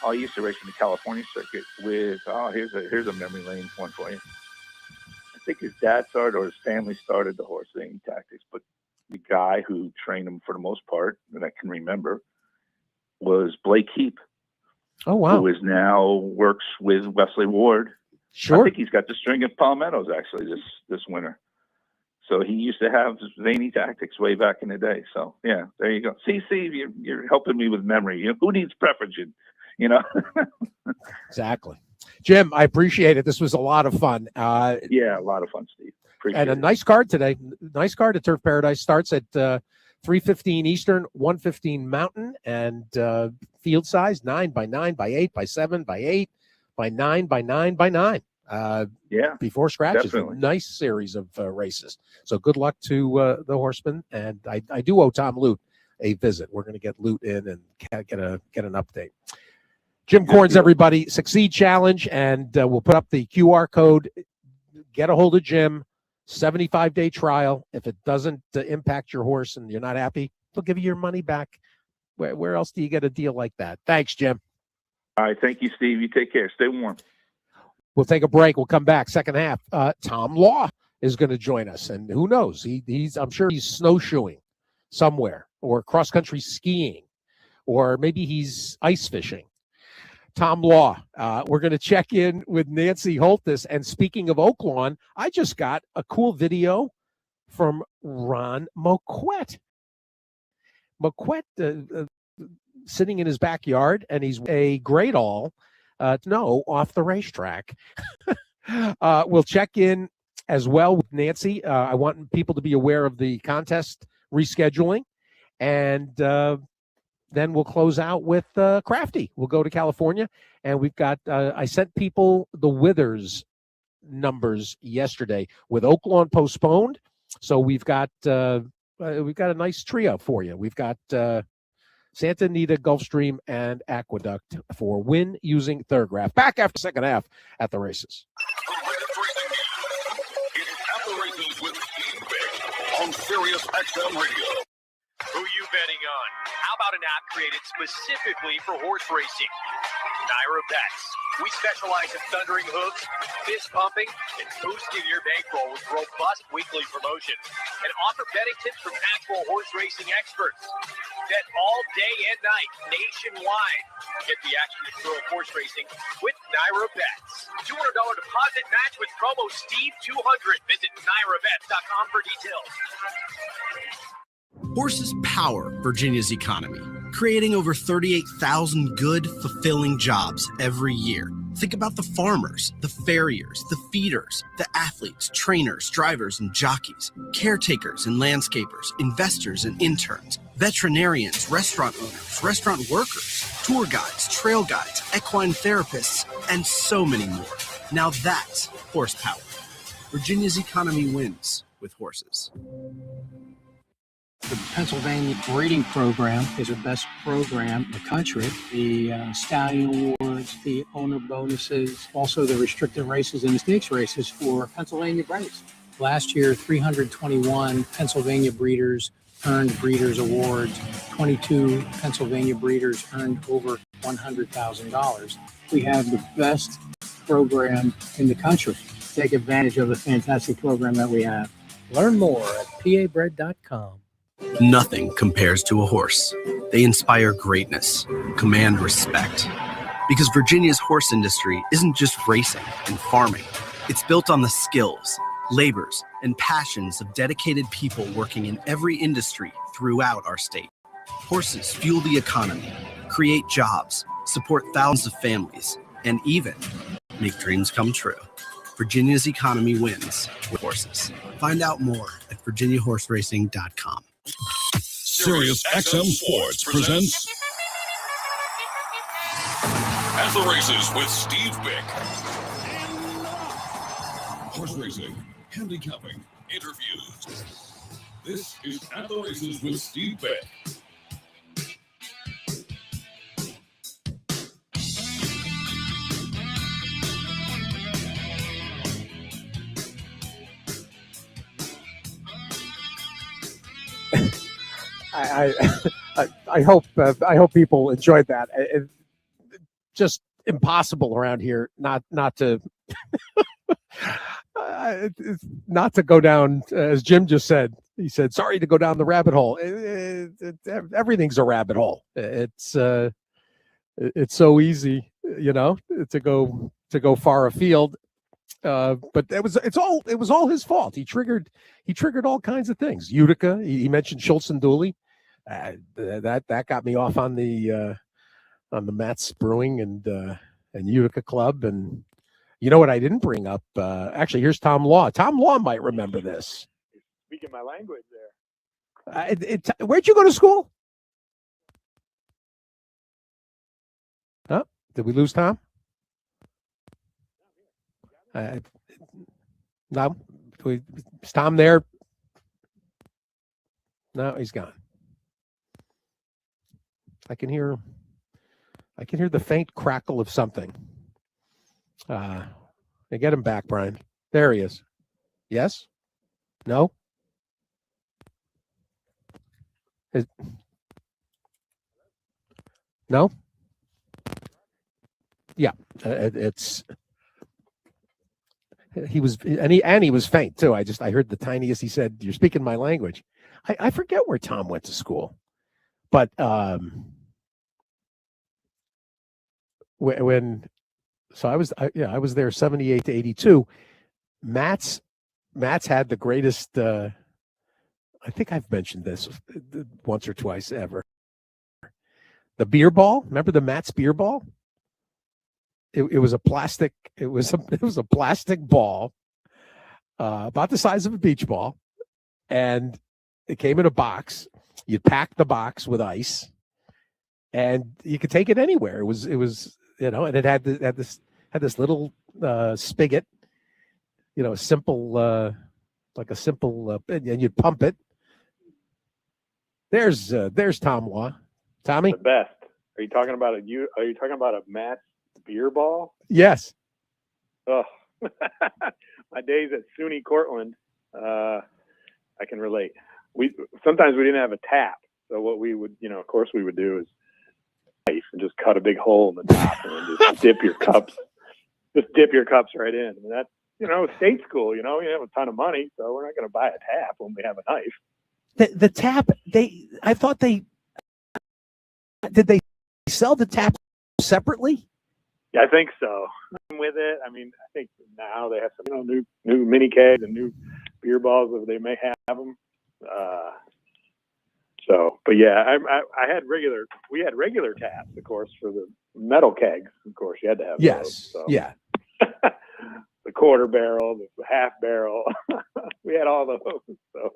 I used to race in the California circuit with. Here's a memory lane one for you. I think his dad started or his family started the horse, Zany Tactics. But the guy who trained him for the most part that I can remember was Blake Heap. Oh, wow. Who is now works with Wesley Ward. Sure. I think he's got the string of Palmettos actually this winter. So he used to have Zany Tactics way back in the day. So yeah, there you go. See, Steve, you're helping me with memory. Who needs preference? Exactly. Jim, I appreciate it. This was a lot of fun. Yeah, a lot of fun, Steve. Appreciate and a nice card today. Nice card at Turf Paradise. Starts at 3:15 Eastern, 1:15 Mountain, and field size 9 by 9 by 8 by 7 by 8 by 9 by 9 by 9. Yeah, before scratches. Definitely. A nice series of races. So good luck to the horsemen, and I do owe Tom Lute a visit. We're going to get Lute in and get an update. Jim Corns, everybody, Succeed Challenge, and we'll put up the QR code. Get a hold of Jim. 75-day trial. If it doesn't impact your horse and you're not happy, they'll give you your money back. Where else do you get a deal like that? Thanks, Jim. All right. Thank you, Steve. You take care. Stay warm. We'll take a break. We'll come back. Second half. Tom Law is going to join us. And who knows? I'm sure he's snowshoeing somewhere, or cross-country skiing, or maybe he's ice fishing. Tom Law. We're going to check in with Nancy Holtis. And speaking of Oaklawn, I just got a cool video from Ron Moquette. Moquette sitting in his backyard, and he's a great all off the racetrack. We'll check in as well with Nancy. I want people to be aware of the contest rescheduling, and then we'll close out with Crafty. We'll go to California, and we've got I sent people the Withers numbers yesterday with Oaklawn postponed, so we've got a nice trio for you. We've got Santa Anita, Gulfstream, and Aqueduct for win using Thurgraph. Back after second half at the races. At the races with Steve Byk on Sirius XM Radio. Who you betting on? How about an app created specifically for horse racing? Naira Bets. We specialize in thundering hooks, fist pumping, and boosting your bankroll with robust weekly promotions, and offer betting tips from actual horse racing experts. Bet all day and night, nationwide. Get the action to thrill horse racing with Naira Bets. $200 deposit match with promo Steve200. Visit NairaBets.com for details. Horses power Virginia's economy, creating over 38,000 good, fulfilling jobs every year. Think about the farmers, the farriers, the feeders, the athletes, trainers, drivers, and jockeys, caretakers and landscapers, investors and interns, veterinarians, restaurant owners, restaurant workers, tour guides, trail guides, equine therapists, and so many more. Now that's horsepower. Virginia's economy wins with horses. The Pennsylvania breeding program is the best program in the country. The stallion awards, the owner bonuses, also the restricted races and the stakes races for Pennsylvania breeds. Last year, 321 Pennsylvania breeders earned breeders awards. 22 Pennsylvania breeders earned over $100,000. We have the best program in the country. Take advantage of the fantastic program that we have. Learn more at pabred.com. Nothing compares to a horse. They inspire greatness, command respect. Because Virginia's horse industry isn't just racing and farming. It's built on the skills, labors, and passions of dedicated people working in every industry throughout our state. Horses fuel the economy, create jobs, support thousands of families, and even make dreams come true. Virginia's economy wins with horses. Find out more at virginiahorseracing.com. Sirius XM Sports presents At the Races with Steve Byk. Horse racing, handicapping, interviews. This is At the Races with Steve Byk. I hope people enjoyed that. Just impossible around here not to not to go down, as Jim just said. He said, "Sorry to go down the rabbit hole." Everything's a rabbit hole. It's so easy, to go far afield. But it was all his fault. He triggered all kinds of things. Utica. He mentioned Schultz and Dooley. That got me off on the Mats Brewing and Utica Club. And you know what I didn't bring up? Actually, here's Tom Law. Tom Law might remember this. Speaking my language there. Where'd you go to school? Huh? Did we lose Tom? No. Is Tom there? No, he's gone. I can hear the faint crackle of something. Get him back, Brian. There he is. Yes? No. No. Yeah, it's he was he was faint too. I heard the tiniest. He said, "You're speaking my language." I forget where Tom went to school, but when so I was there 78 to 82. Matt's had the greatest. I think I've mentioned this once or twice ever. The beer ball. Remember the Matt's beer ball? It was a plastic. It was a plastic ball, about the size of a beach ball, and it came in a box. You'd pack the box with ice, and you could take it anywhere. It was and it had this little spigot, a simple like a simple, and you'd pump it. There's Tom Law. Tommy? The best. Are you talking about a Matt's beer ball? Yes. Oh, my days at SUNY Cortland, I can relate. Sometimes we didn't have a tap, so what we would, of course, we would do is knife and just cut a big hole in the top and just dip your cups right in. And that's state school. You have a ton of money, so we're not going to buy a tap when we have a knife. The tap. I thought did they sell the tap separately? Yeah, I think so. With it, I think now they have some new mini kegs and new beer balls if they may have them. But yeah, we had regular taps, of course, for the metal kegs. Of course, you had to have those. So. Yeah. The quarter barrel, the half barrel, we had all those. So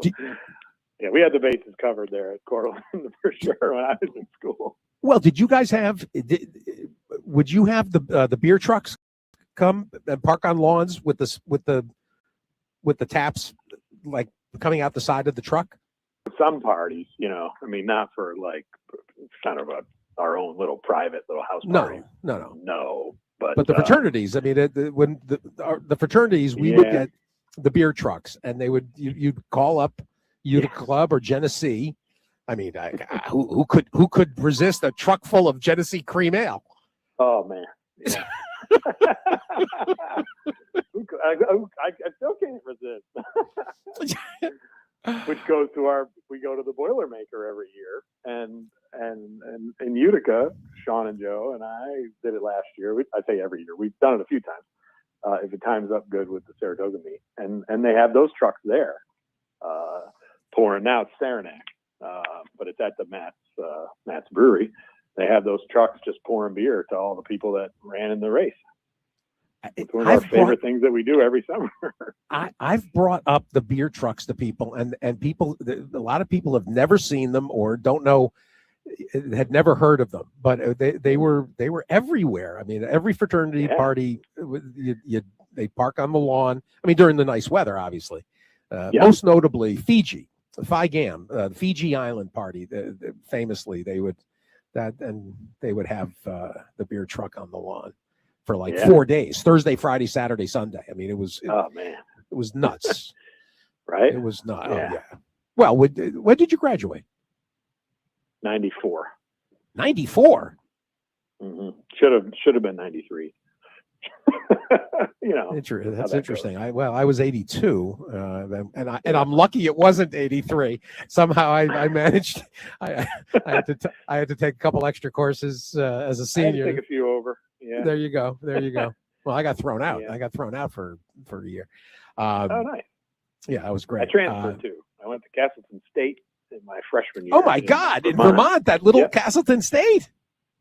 yeah, we had the bases covered there at Cortland for sure when I was in school. Well, did you guys have? Would you have the beer trucks come and park on lawns with the taps like coming out the side of the truck? Some parties, not for like kind of our own little private little house party. No. But the fraternities. When the fraternities, we would get the beer trucks, and you'd call up Utica Club or Genesee. Who could resist a truck full of Genesee cream ale? Oh man, yeah. I still can't resist. Which goes to we go to the Boilermaker every year, and in Utica, Sean and Joe and I did it last year. I say every year. We've done it a few times. If it times up good with the Saratoga meet, and they have those trucks there, pouring. Now it's Saranac. But it's at the Matt's Brewery. They have those trucks just pouring beer to all the people that ran in the race. It's one of our favorite things that we do every summer. I've brought up the beer trucks to people, and people, a lot of people have never seen them or don't know, had never heard of them. But they were everywhere. Every fraternity party, they park on the lawn. During the nice weather, obviously. Most notably, Fiji. Phi Gam, the Fiji Island party, famously they would have the beer truck on the lawn for 4 days: Thursday, Friday, Saturday, Sunday. It was nuts, right? It was nuts. Yeah. Oh, yeah. Well, when did you graduate? 94. 94. Mm-hmm. Should have been 93. That's interesting. I was 82, and I'm lucky it wasn't 83. Somehow I managed. I had to take a couple extra courses as a senior. I had to take a few over. Yeah. There you go. Well, I got thrown out. Yeah. I got thrown out for a year. Oh, nice. Yeah, that was great. I transferred too. I went to Castleton State in my freshman year. Oh my God! In Vermont, that little Castleton State.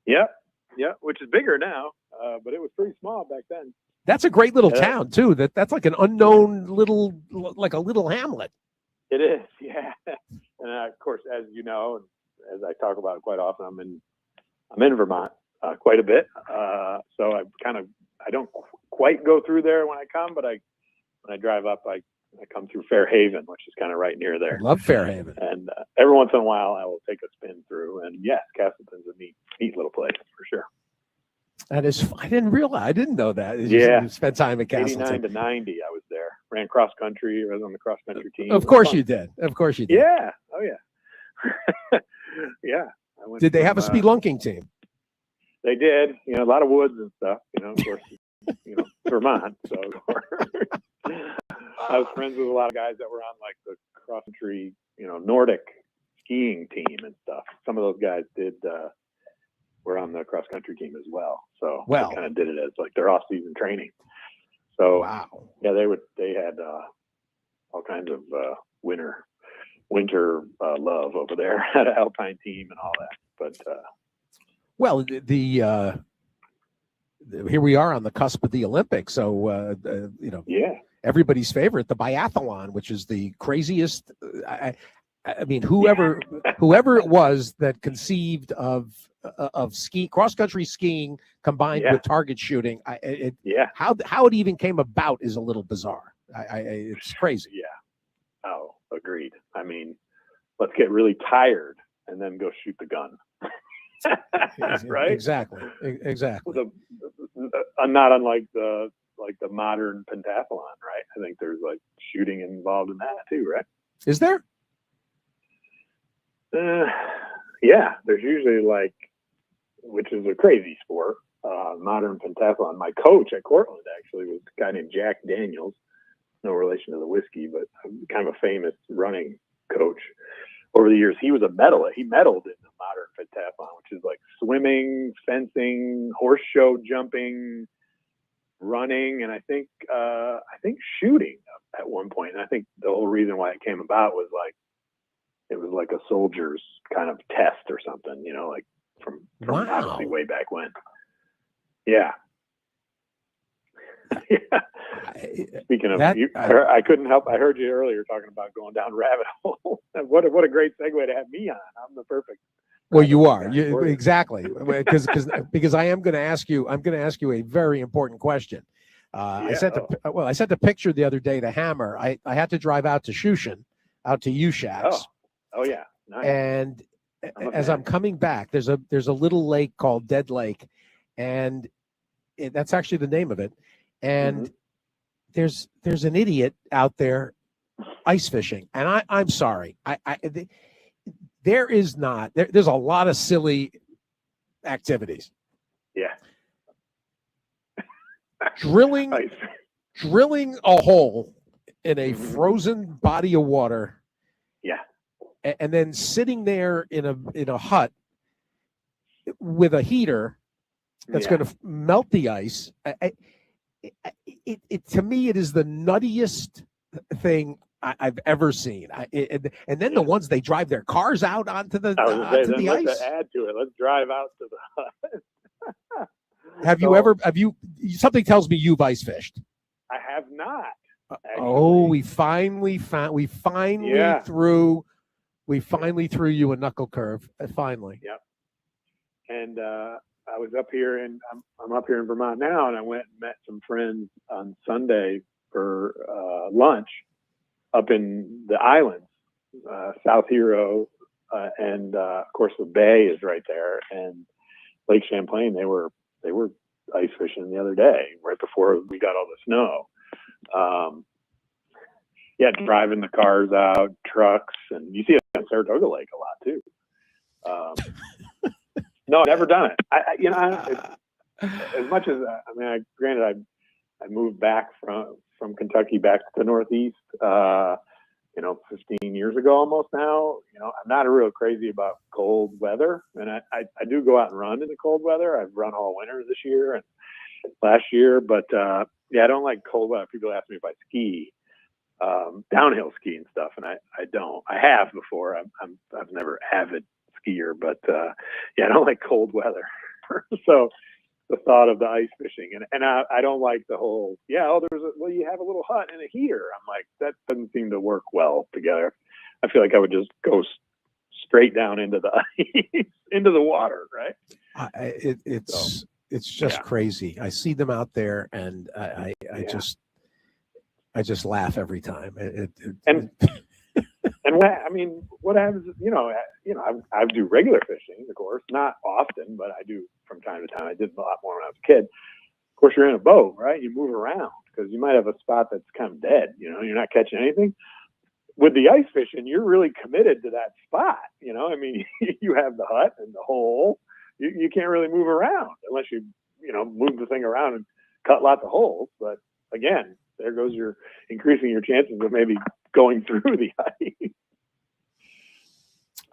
Yep. Yeah, which is bigger now, but it was pretty small back then. That's a great little town too. That's like an unknown little hamlet. It is, yeah. And of course, as you know, and as I talk about quite often, I'm in Vermont quite a bit. So I don't quite go through there when I come, but when I drive up, I come through Fairhaven, which is kind of right near there. I love Fairhaven. And every once in a while, I will take a spin through. And yes, Castleton's a neat little place for sure. That is, I didn't know that. You spent time at Castleton. 89 to 90, I was there ran cross country. I was on the cross country team. Of course you did. Of course you did. Yeah. Oh yeah. Yeah. I went Did they from, have a spelunking team? They did. You know, a lot of woods and stuff. You know, of course. You know, Vermont. So I was friends with a lot of guys that were on like the cross country, you know, Nordic skiing team and stuff. Some of those guys were on the cross country team as well. So Well. they kind of did it as like their off season training. So Wow. yeah, they had all kinds of winter love over there. Had an alpine team and all that. But Well, here we are on the cusp of the Olympics. So, you know, yeah, everybody's favorite, the biathlon, which is the craziest. I mean, whoever it was that conceived of cross country skiing combined with target shooting, how it even came about is a little bizarre. It's crazy. Yeah. Oh, agreed. I mean, let's get really tired and then go shoot the gun. Right? Exactly. Not unlike the modern pentathlon, right? I think there's like shooting involved in that too, right? Is there? Yeah, there's usually like, which is a crazy sport, modern pentathlon. My coach at Cortland actually was a guy named Jack Daniels, no relation to the whiskey, but kind of a famous running coach. Over the years, he was a medalist. He medaled in the modern pentathlon, which is like swimming, fencing, horse show jumping, running, and I think shooting at one point. And I think the whole reason why it came about was like it was like a soldier's kind of test or something, you know, like from obviously way back when. Yeah. Yeah. Speaking of, I couldn't help. I heard you earlier talking about going down rabbit hole. What a great segue to have me on. I'm the perfect. Well, you are exactly because I am going to ask you. I'm going to ask you a very important question. I sent a picture the other day to Hammer. I had to drive out to Shushan, out to USHAX. Oh yeah. Nice. And as I'm coming back, there's a little lake called Dead Lake, and that's actually the name of it. And there's an idiot out there ice fishing, and I'm sorry, there's a lot of silly activities. Yeah. Drilling a hole in a frozen body of water. Yeah. And then sitting there in a hut with a heater that's going to melt the ice. It to me, it is the nuttiest thing I've ever seen. And then the ones they drive their cars out onto the ice. Let's add to it. Let's drive out to the hut. Have you? Something tells me you've ice fished. I have not. Oh, we finally threw you a knuckle curve. Finally. Yep. And I was up here I'm up here in Vermont now, and I went and met some friends on Sunday for lunch up in the islands, South Hero, and of course the bay is right there, and Lake Champlain. They were ice fishing the other day, right before we got all the snow. Driving the cars out, trucks, and you see it at Saratoga Lake a lot too. No, I've never done it. As much as granted, I moved back from Kentucky back to the Northeast, 15 years ago almost now. I'm not real crazy about cold weather, and I do go out and run in the cold weather. I've run all winter this year and last year, but I don't like cold weather. People ask me if I ski, downhill ski and stuff, and I don't. I have before. I've never avid skier, but I don't like cold weather. So the thought of the ice fishing, and I don't like the whole you have a little hut and a heater. I'm like, that doesn't seem to work well together. I feel like I would just go straight down into the ice, into the water, right? It's just crazy. I see them out there, and I just laugh every time. And what happens is, I do regular fishing, of course, not often, but I do from time to time. I did a lot more when I was a kid. Of course, you're in a boat, right? You move around. because you might have a spot that's kind of dead. You're not catching anything. With the ice fishing, you're really committed to that spot. I mean, you have the hut and the hole. You can't really move around unless you move the thing around and cut lots of holes. But again, there goes your increasing your chances of maybe going through the ice.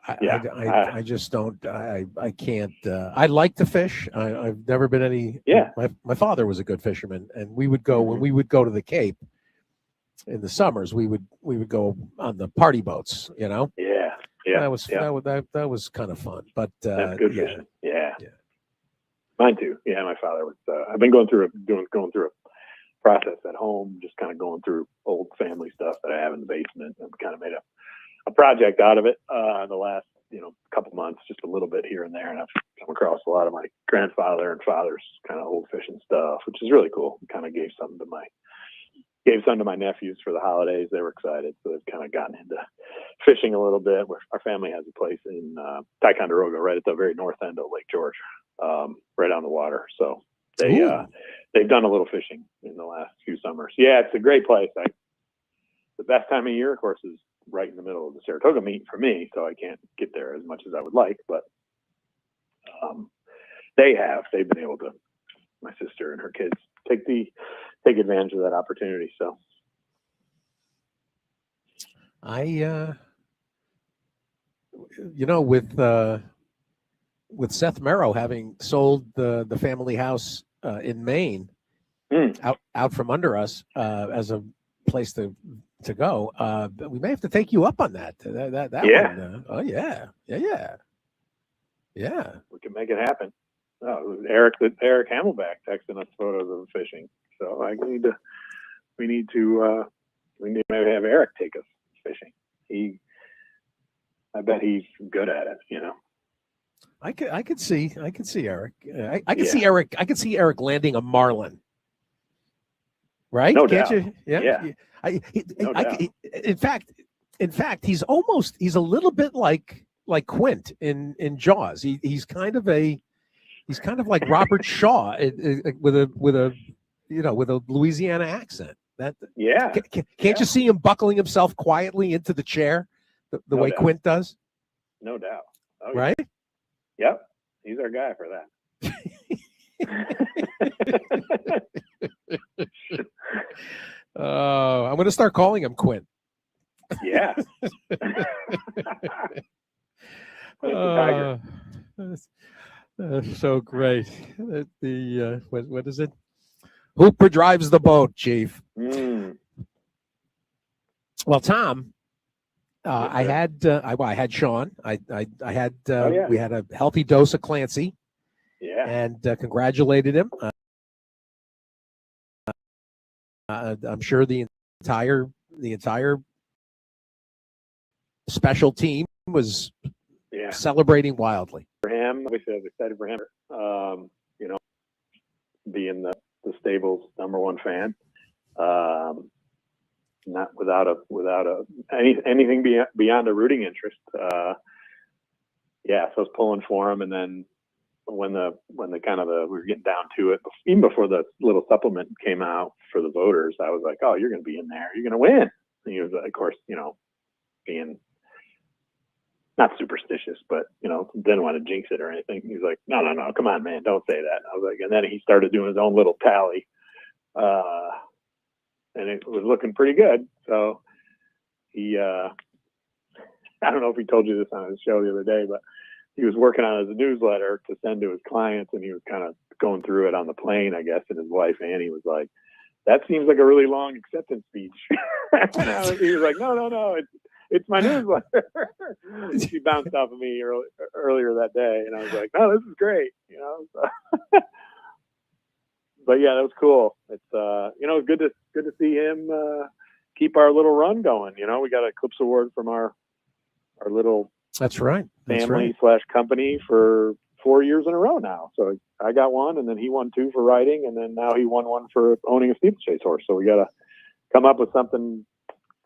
I just don't. I can't. I like to fish. I've never been any. Yeah. My father was a good fisherman, and we would go when we would go to the Cape in the summers. We would go on the party boats. Yeah. That was kind of fun. But that's good fishing. Yeah. Mine too. Yeah, my father was. I've been going through a process at home, just kind of going through old family stuff that I have in the basement, and kind of made a project out of it the last couple months, just a little bit here and there, and I've come across a lot of my grandfather and father's kind of old fishing stuff, which is really cool. Kind of gave some to my nephews for the holidays. They were excited, so they've kind of gotten into fishing a little bit. Our family has a place in Ticonderoga, right at the very north end of Lake George, right on the water. So they've done a little fishing in the last few summers. Yeah, it's a great place. The best time of year, of course, is right in the middle of the Saratoga meet for me, so I can't get there as much as I would like, but they've been able to, my sister and her kids, take advantage of that opportunity. So with Seth Merrow having sold the family house in Maine out from under us as a place to go, we may have to take you up on that. That yeah. One. Yeah. We can make it happen. Oh, Eric Hamelback texting us photos of fishing. So we need to maybe have Eric take us fishing. I bet he's good at it. I could see Eric. I could see Eric. I could see Eric landing a marlin. Right? No Can't doubt. you? Yeah. No doubt. In fact, he's a little bit like Quint in Jaws. He's kind of like Robert Shaw with a Louisiana accent. Can't you see him buckling himself quietly into the chair the way doubt. Quint does? No doubt. Oh, right? Yep. He's our guy for that. I'm going to start calling him Quint. Yeah. Tiger. So great. What is it? Hooper drives the boat, Chief. Well, Tom, I had Sean. We had a healthy dose of Clancy. Yeah. And congratulated him. I'm sure the entire special team was celebrating wildly. For him, obviously I was excited for him. Being the stable's number one fan. Not without anything beyond a rooting interest. So I was pulling for him, and then when we were getting down to it, even before the little supplement came out for the voters, I was like, "Oh, you're going to be in there. You're going to win." And he was, of course, being not superstitious, but didn't want to jinx it or anything. He's like, "No, come on, man, don't say that." I was like, and then he started doing his own little tally, and it was looking pretty good. So he, I don't know if he told you this on his show the other day, but he was working on his newsletter to send to his clients, and he was kind of going through it on the plane, I guess. And his wife Annie was like, "That seems like a really long acceptance speech." He was like, "No, it's my newsletter." She bounced off of me earlier that day, and I was like, "No, this is great," So. But yeah, that was cool. It's good to see him keep our little run going. We got a Clips Award from our little family / company for 4 years in a row now. So I got one, and then he won 2 for riding, and then now he won 1 for owning a steeplechase horse. So we got to come up with something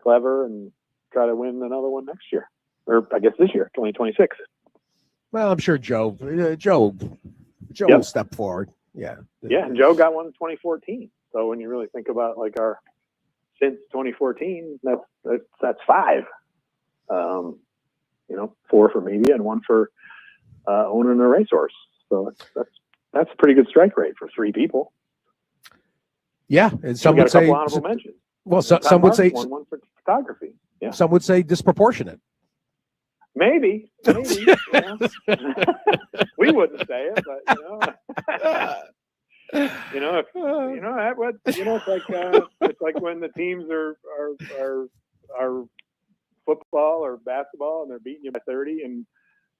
clever and try to win another one next year, or I guess this year, 2026. Well, I'm sure Joe will step forward. Yeah. Yeah, and Joe got one in 2014. So when you really think about like our since 2014, that's 5. 4 for media and 1 for owning a racehorse. So that's a pretty good strike rate for 3 people. Yeah, and some we got would a couple say. honorable mentions. Well, Tom some would say. Martin won 1 for photography. Yeah, some would say disproportionate. Maybe. We wouldn't say it, but it's like when the teams are football or basketball and they're beating you by 30, and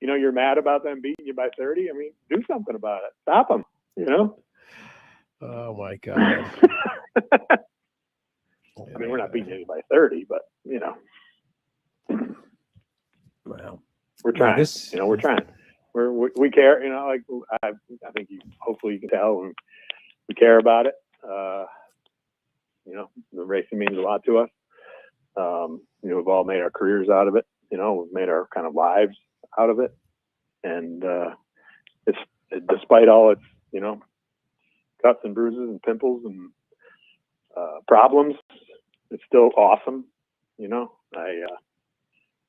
you're mad about them beating you by 30. I mean, do something about it. Stop them. Oh my God. I mean, we're not beating you by 30, but Well, we're trying. We're trying. We care. I think hopefully you can tell, and we care about it. The racing means a lot to us. We've all made our careers out of it. We've made our kind of lives out of it, and it's despite all its cuts and bruises and pimples and problems, it's still awesome.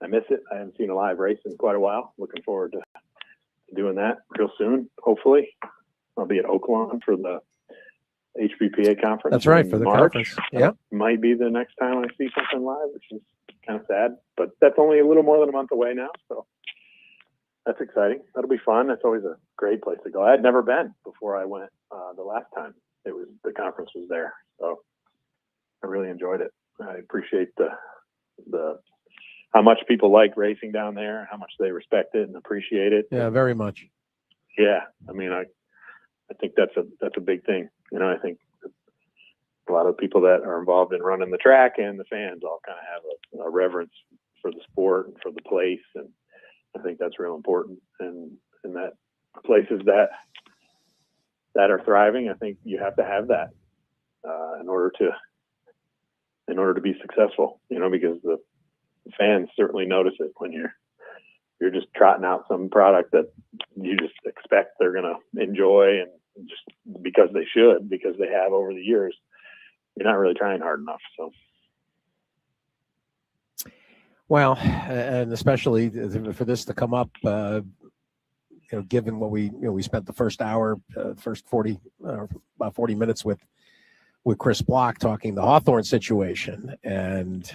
I miss it. I haven't seen a live race in quite a while. Looking forward to doing that real soon. Hopefully, I'll be at Oakland for the HBPA conference. That's right, for the March. conference. Yeah, might be the next time I see something live, which is kind of sad. But that's only a little more than a month away now, so that's exciting. That'll be fun. That's always a great place to go. I had never been before I went the last time. The conference was there, so I really enjoyed it. I appreciate the how much people like racing down there, how much they respect it and appreciate it. Yeah, very much. Yeah, I mean, I think that's a big thing. I think a lot of people that are involved in running the track and the fans all kind of have a reverence for the sport and for the place, and I think that's real important. And that places that are thriving, I think you have to have that in order to be successful. Because the fans certainly notice it when you're just trotting out some product that you just expect they're going to enjoy, and just because they have over the years. You're not really trying hard enough. So, well, and especially for this to come up, given what we spent the first hour, first 40 about 40 minutes with Chris Block talking the Hawthorne situation, and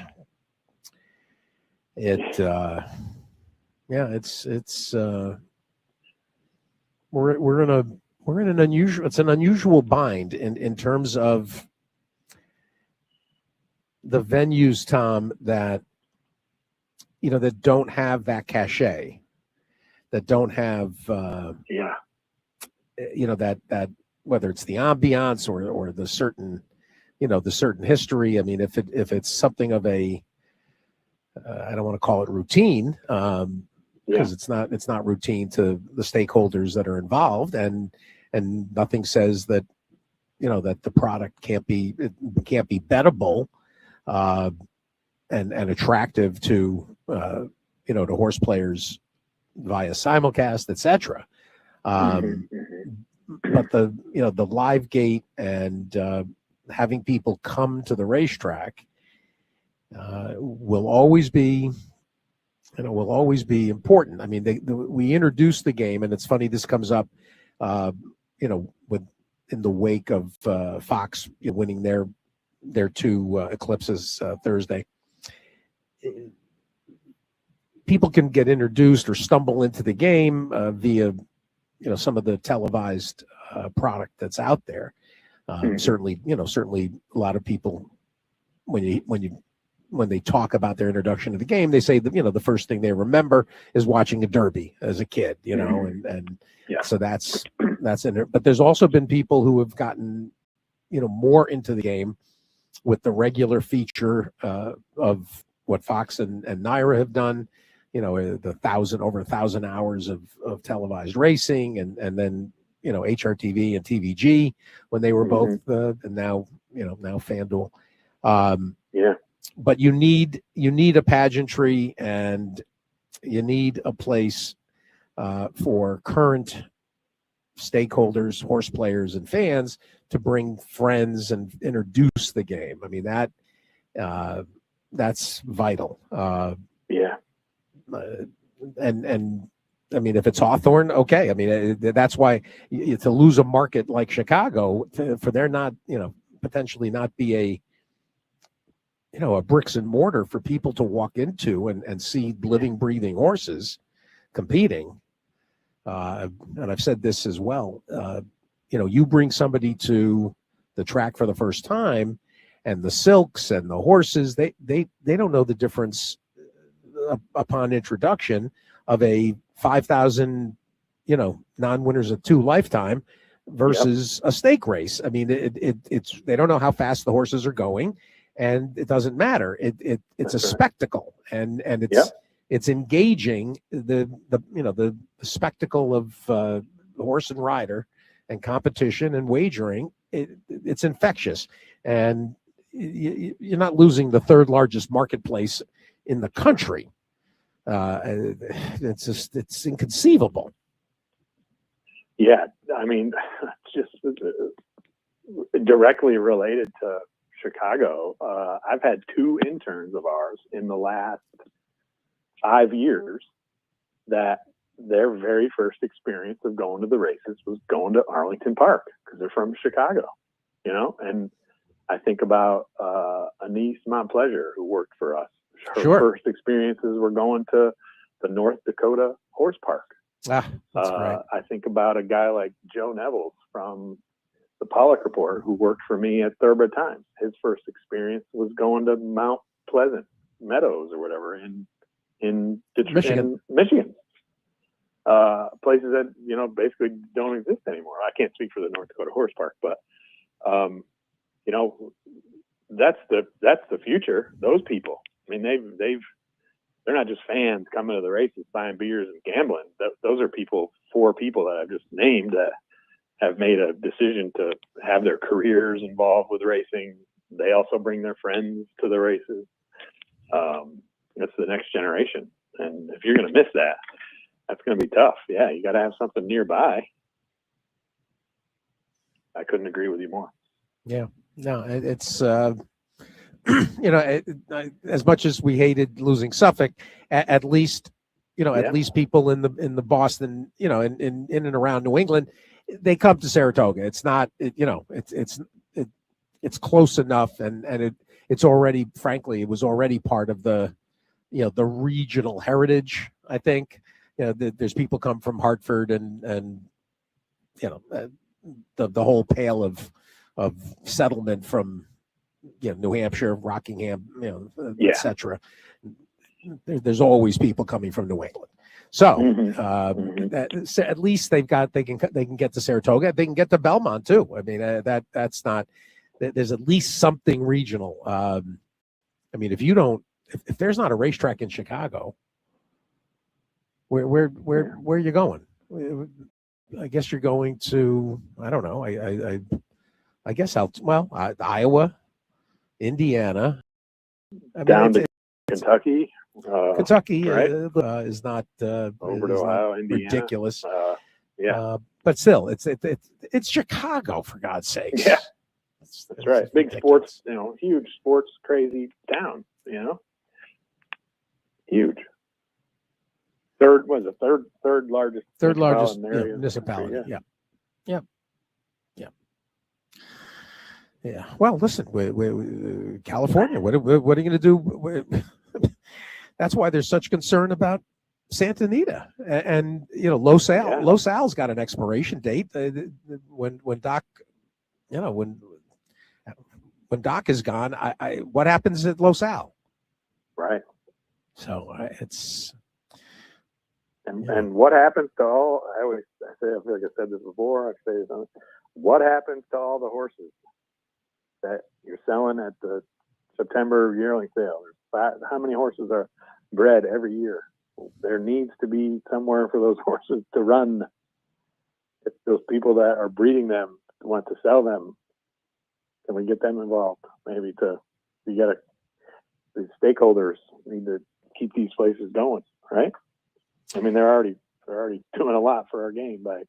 it's we're in an unusual bind in terms of the venues, Tom, that that don't have that cachet, that don't have that whether it's the ambiance or the certain history. I mean, if it's something of a I don't want to call it routine, because it's not routine to the stakeholders that are involved, and nothing says that that the product can't be bettable and attractive to to horse players via simulcast, etc. But the live gate and having people come to the racetrack will always be important. I mean, we introduced the game, and it's funny this comes up, in the wake of Fox winning their 2 eclipses Thursday. People can get introduced or stumble into the game via some of the televised product that's out there. Certainly a lot of people when they talk about their introduction to the game, they say that the first thing they remember is watching a derby as a kid, so that's in it. But there's also been people who have gotten more into the game with the regular feature of what Fox and Naira have done, over 1,000 hours of televised racing, and then HRTV and TVG when they were both, and now FanDuel. But you need a pageantry, and you need a place for current stakeholders, horse players, and fans to bring friends and introduce the game. I mean, that's vital. Yeah. And I mean, if it's Hawthorne, okay. I mean, that's why to lose a market like Chicago, for there not, potentially not be a bricks and mortar for people to walk into and see living, breathing horses competing. And I've said this as well. You bring somebody to the track for the first time, and the silks and the horses, they don't know the difference upon introduction of a 5,000, non-winners of 2 lifetime versus a stake race. I mean, it's they don't know how fast the horses are going, and it doesn't matter. It's a spectacle, and it's engaging the spectacle of horse and rider and competition and wagering. It's infectious, and you're not losing the 3rd largest marketplace in the country. It's inconceivable. Yeah, I mean, just directly related to Chicago. I've had 2 interns of ours in the last 5 years that their very first experience of going to the races was going to Arlington Park because they're from Chicago, and I think about Anise Montpleasure, who worked for us. Her first experiences were going to the North Dakota Horse Park. That's right. I think about a guy like Joe Nevels from the Pollock Report, who worked for me at Thoroughbred Times. His first experience was going to Mount Pleasant Meadows or whatever in Michigan. Places that basically don't exist anymore. I can't speak for the North Dakota Horse Park, but that's the future. Those people. I mean, they're not just fans coming to the races, buying beers and gambling. Those are 4 people that I've just named that have made a decision to have their careers involved with racing. They also bring their friends to the races. That's the next generation. And if you're going to miss that, that's going to be tough. Yeah, you got to have something nearby. I couldn't agree with you more. Yeah, no, it's as much as we hated losing Suffolk, at least at least people in the Boston, in and around New England, they come to Saratoga. It's not, it's close enough, and it's already, frankly, it was already part of the the regional heritage. I think there's people come from Hartford and the whole pale of settlement from New Hampshire, Rockingham, etc. There's always people coming from New England. So at least they can get to Saratoga. They can get to Belmont too. I mean that's not. There's at least something regional. I mean, if there's not a racetrack in Chicago, where are you going? I guess you're going to, I don't know. I guess Iowa, Indiana, down to Kentucky. Kentucky right? Is not over to Ohio, Indiana. Ridiculous. But still, it's Chicago, for God's sakes. Yeah, that's right. Big ridiculous. Sports, huge sports crazy town. Huge. Third largest municipality. Yeah. Well, listen, we California. What are you going to do? That's why there's such concern about Santa Anita and Los Al. Yeah. Los Al's got an expiration date. When Doc, when Doc is gone, what happens at Los Al? Right. So it's. And what happens to all? I feel like I said this before. I say this. What happens to all the horses that you're selling at the September yearling sale? How many horses are bred every year? There needs to be somewhere for those horses to run. If those people that are breeding them want to sell them, can we get them involved? Maybe the stakeholders need to keep these places going, right? I mean, they're already doing a lot for our game by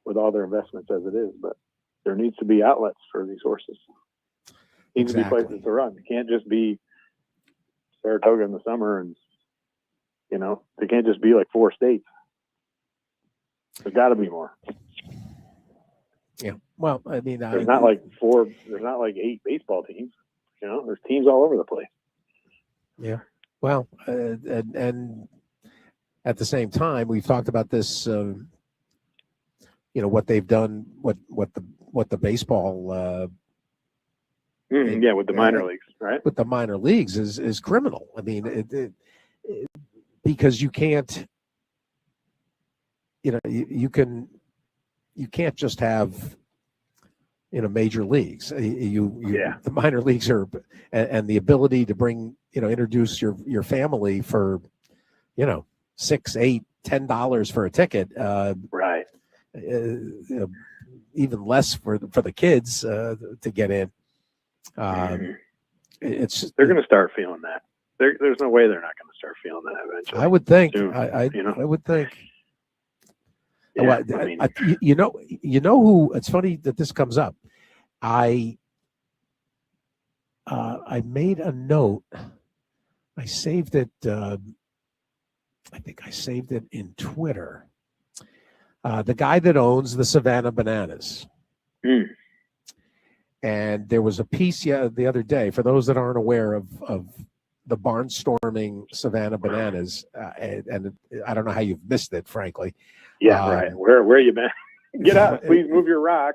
with all their investments as it is, but there needs to be outlets for these horses. Needs to be Exactly. places to run. It can't just be Saratoga in the summer, and they can't just be like 4 states. There's got to be more. Yeah. Well, I mean, There's not like 8 baseball teams. There's teams all over the place. Yeah. Well, and at the same time, we've talked about this. What they've done, what the baseball. With the minor leagues, right? With the minor leagues is criminal. I mean, because you can't. You can't just have. Major leagues. The minor leagues are, and the ability to bring, introduce your family for, $6, $8, $10 for a ticket. Right. Even less for the kids to get in. They're going to start feeling that. There's no way they're not going to start feeling that eventually. I would think. Soon, I would think. Yeah, who? It's funny that this comes up. I made a note. I saved it. I think I saved it in Twitter. The guy that owns the Savannah Bananas. And there was a piece the other day, for those that aren't aware of the barnstorming Savannah Bananas, and I don't know how you've missed it, frankly. Yeah, right. Where you been? Get up, please move your rock.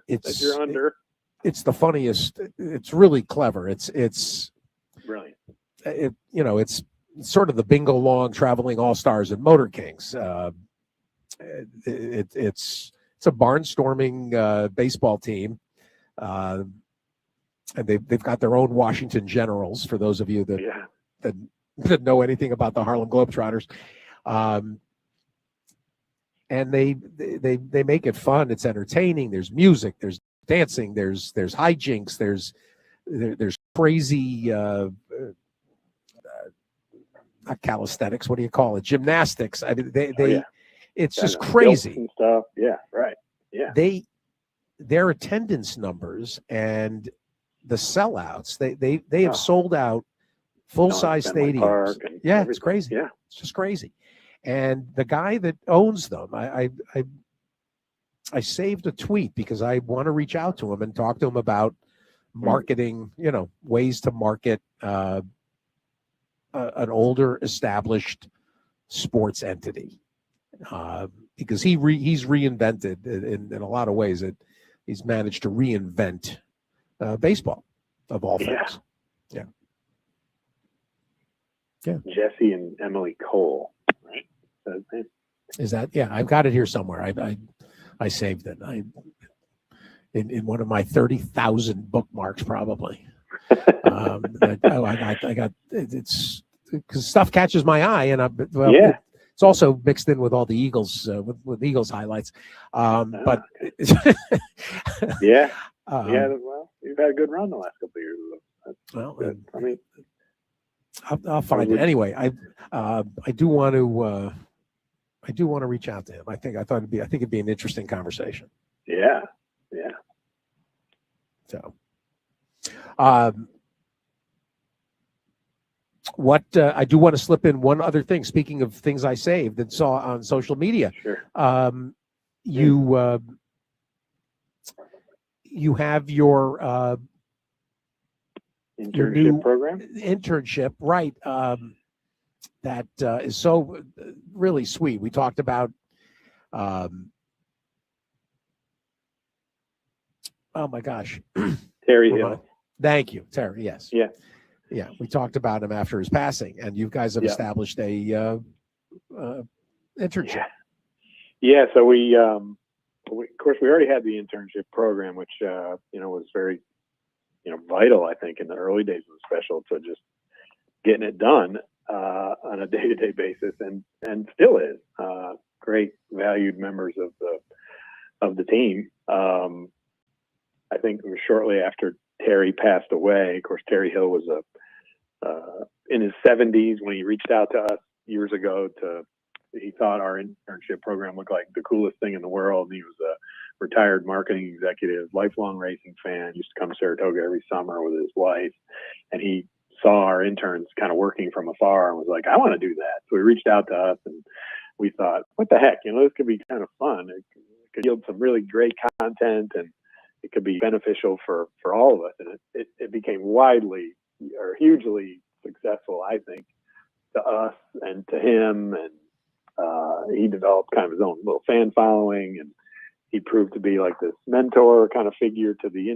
It's you're under. It's the funniest. It's really clever. It's brilliant. It's sort of the bingo long traveling all stars and Motor Kings. It's a barnstorming baseball team, and they've got their own Washington Generals. For those of you that know anything about the Harlem Globetrotters. And they make it fun. It's entertaining. There's music. There's dancing. There's hijinks. There's crazy not calisthenics. What do you call it? Gymnastics. I mean, it's just crazy and stuff. Yeah, right. Yeah. Their attendance numbers and the sellouts. They have sold out full-size stadiums. It's crazy. Yeah, it's just crazy. And the guy that owns them, I saved a tweet because I want to reach out to him and talk to him about marketing, ways to market an older established sports entity. Because he's reinvented in a lot of ways. He's managed to reinvent baseball of all things. Yeah. Jesse and Emily Cole. Is that? Yeah, I've got it here somewhere. I saved it. In one of my 30,000 bookmarks, probably. I got it's because stuff catches my eye, and it's also mixed in with all the Eagles with Eagles highlights. But well, you've had a good run the last couple of years. Well, good. I mean, I'll find it anyway. I do want to. I do want to reach out to him. I think it'd be an interesting conversation. Yeah. So, what I do want to slip in one other thing. Speaking of things I saved and saw on social media, sure. You have your internship program. Internship, right? That is so really sweet. We talked about, oh my gosh, Terry Hill. Thank you, Terry. Yes. Yeah. We talked about him after his passing, and you guys have established a internship. Yeah. So we, of course, we already had the internship program, which was very, vital. I think in the early days of the special to just getting it done. On a day-to-day basis, and still is great valued members of the team. I think it was shortly after Terry passed away. Of course, Terry Hill was in his 70s when he reached out to us years ago to he thought our internship program looked like the coolest thing in the world. And he was a retired marketing executive, lifelong racing fan, used to come to Saratoga every summer with his wife. And he saw our interns kind of working from afar and was like, I want to do that. So he reached out to us, and we thought, what the heck, this could be kind of fun. It could yield some really great content, and it could be beneficial for all of us. And it became widely or hugely successful, I think, to us and to him. And he developed kind of his own little fan following, and he proved to be like this mentor kind of figure to the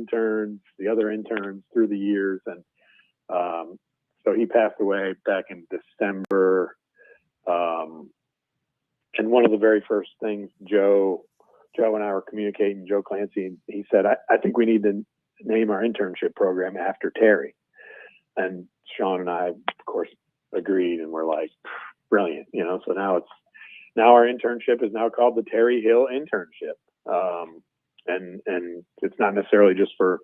other interns through the years. And so he passed away back in December. And one of the very first things Joe and I were communicating, Joe Clancy, he said, I think we need to name our internship program after Terry. And Sean and I, of course, agreed, and we're like, brilliant, so now our internship is now called the Terry Hill Internship. And it's not necessarily just for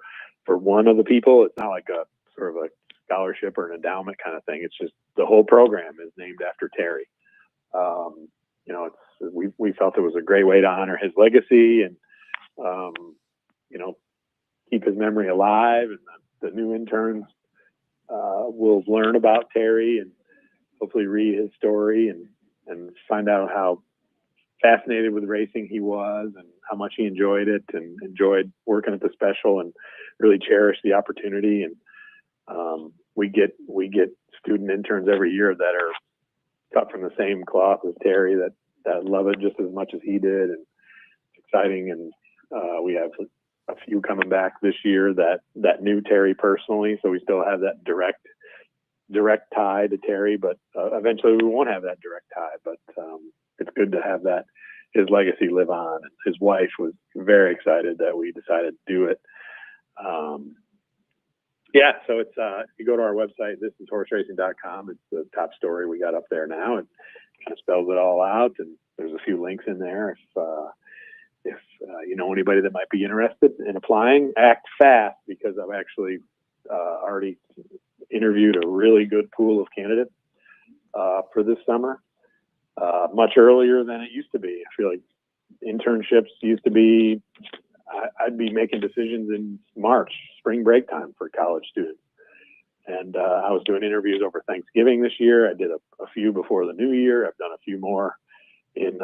one of the people. It's not like a sort of a scholarship or an endowment kind of thing. It's just the whole program is named after Terry. We felt it was a great way to honor his legacy and, keep his memory alive. And the new interns will learn about Terry and hopefully read his story and find out how fascinated with racing he was, and how much he enjoyed it and enjoyed working at the special, and really cherished the opportunity. And we get student interns every year that are cut from the same cloth as Terry, that love it just as much as he did. And it's exciting. And we have a few coming back this year that knew Terry personally. So we still have that direct tie to Terry, but eventually we won't have that direct tie. But it's good to have his legacy live on. His wife was very excited that we decided to do it. So it's if you go to our website, thisishorseracing.com, it's the top story we got up there now. It kind of spells it all out, and there's a few links in there. If you know anybody that might be interested in applying, act fast, because I've actually already interviewed a really good pool of candidates for this summer, much earlier than it used to be. I feel like internships used to be, I'd be making decisions in March, spring break time for college students. And I was doing interviews over Thanksgiving this year. I did a few before the new year. I've done a few more in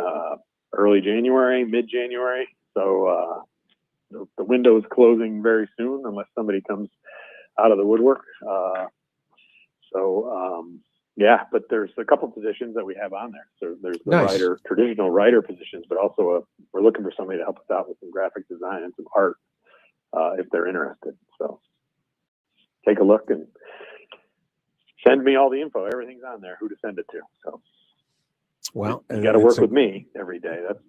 early January, mid-January. So the window is closing very soon unless somebody comes out of the woodwork. But there's a couple positions that we have on there. So there's the Nice. traditional writer positions, but also we're looking for somebody to help us out with some graphic design and some art if they're interested. So take a look and send me all the info. Everything's on there, who to send it to. So Well, you got to work with me every day. That's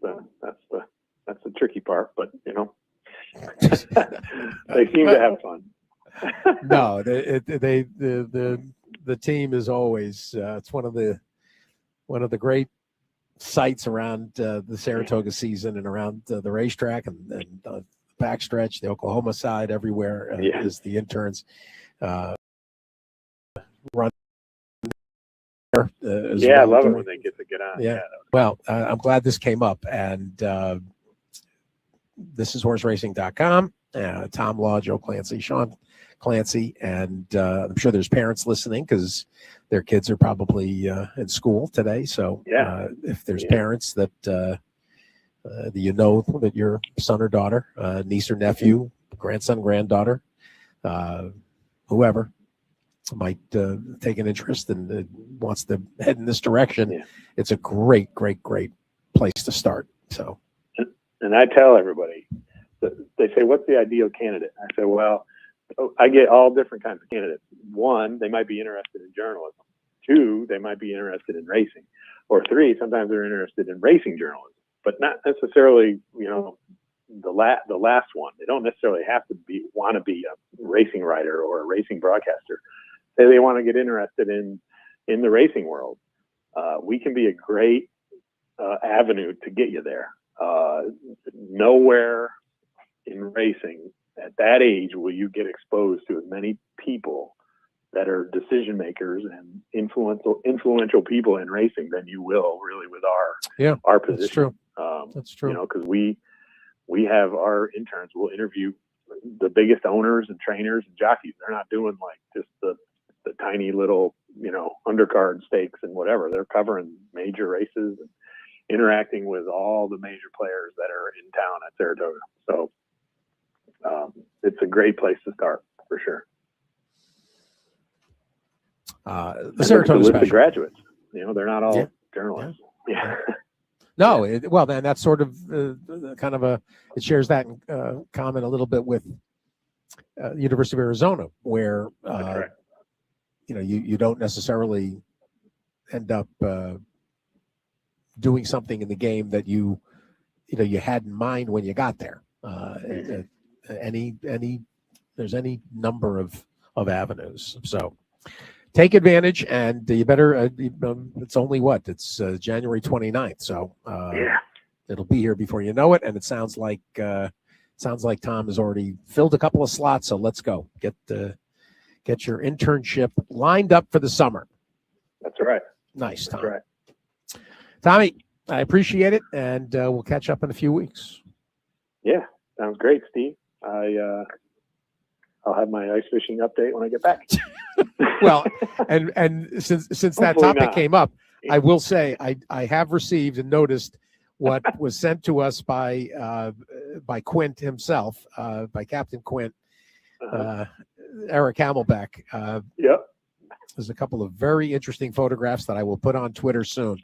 the tricky part, but they seem to have fun. No, the team is always it's one of the great sights around the Saratoga season and around the racetrack and the backstretch, the Oklahoma side, everywhere is the interns run. I love it when they get to get on. Yeah. Well, I'm glad this came up, and this is horseracing.com. Tom Law, Joe Clancy, Sean Clancy, and I'm sure there's parents listening because their kids are probably in school today. So if there's parents that that your son or daughter, niece or nephew, grandson, granddaughter, whoever might take an interest and wants to head in this direction, it's a great place to start. So, and I tell everybody, they say, what's the ideal candidate? I say, well, I get all different kinds of candidates. One, they might be interested in journalism. Two, they might be interested in racing. Or three, sometimes they're interested in racing journalism, but not necessarily, the last one. They don't necessarily have to want to be a racing writer or a racing broadcaster. They want to get interested in the racing world. We can be a great avenue to get you there. Nowhere in racing at that age will you get exposed to as many people that are decision makers and influential people in racing than you will really with our position. That's true. That's true. You know, because we have our interns will interview the biggest owners and trainers and jockeys. They're not doing like just the tiny little, you know, undercard stakes and whatever. They're covering major races and interacting with all the major players that are in town at Saratoga. So it's a great place to start for sure. The Saratoga list special. of graduates, you know, they're not all journalists. Yeah. No, well, then that's sort of kind of it shares that common a little bit with University of Arizona, where you know you don't necessarily end up doing something in the game that you had in mind when you got there. There's any number of avenues. So take advantage, and you better. It's only it's January 29th, so it'll be here before you know it. And it sounds like Tom has already filled a couple of slots. So let's go get your internship lined up for the summer. That's right. Nice, Tom. That's right. Tommy, I appreciate it, and we'll catch up in a few weeks. Yeah, sounds great, Steve. I'll have my ice fishing update when I get back. Well, and since that Hopefully topic not. came up, I will say I have received and noticed what was sent to us by Quint himself, by Captain Quint, Eric Hamelbeck. Yep. There's a couple of very interesting photographs that I will put on Twitter soon.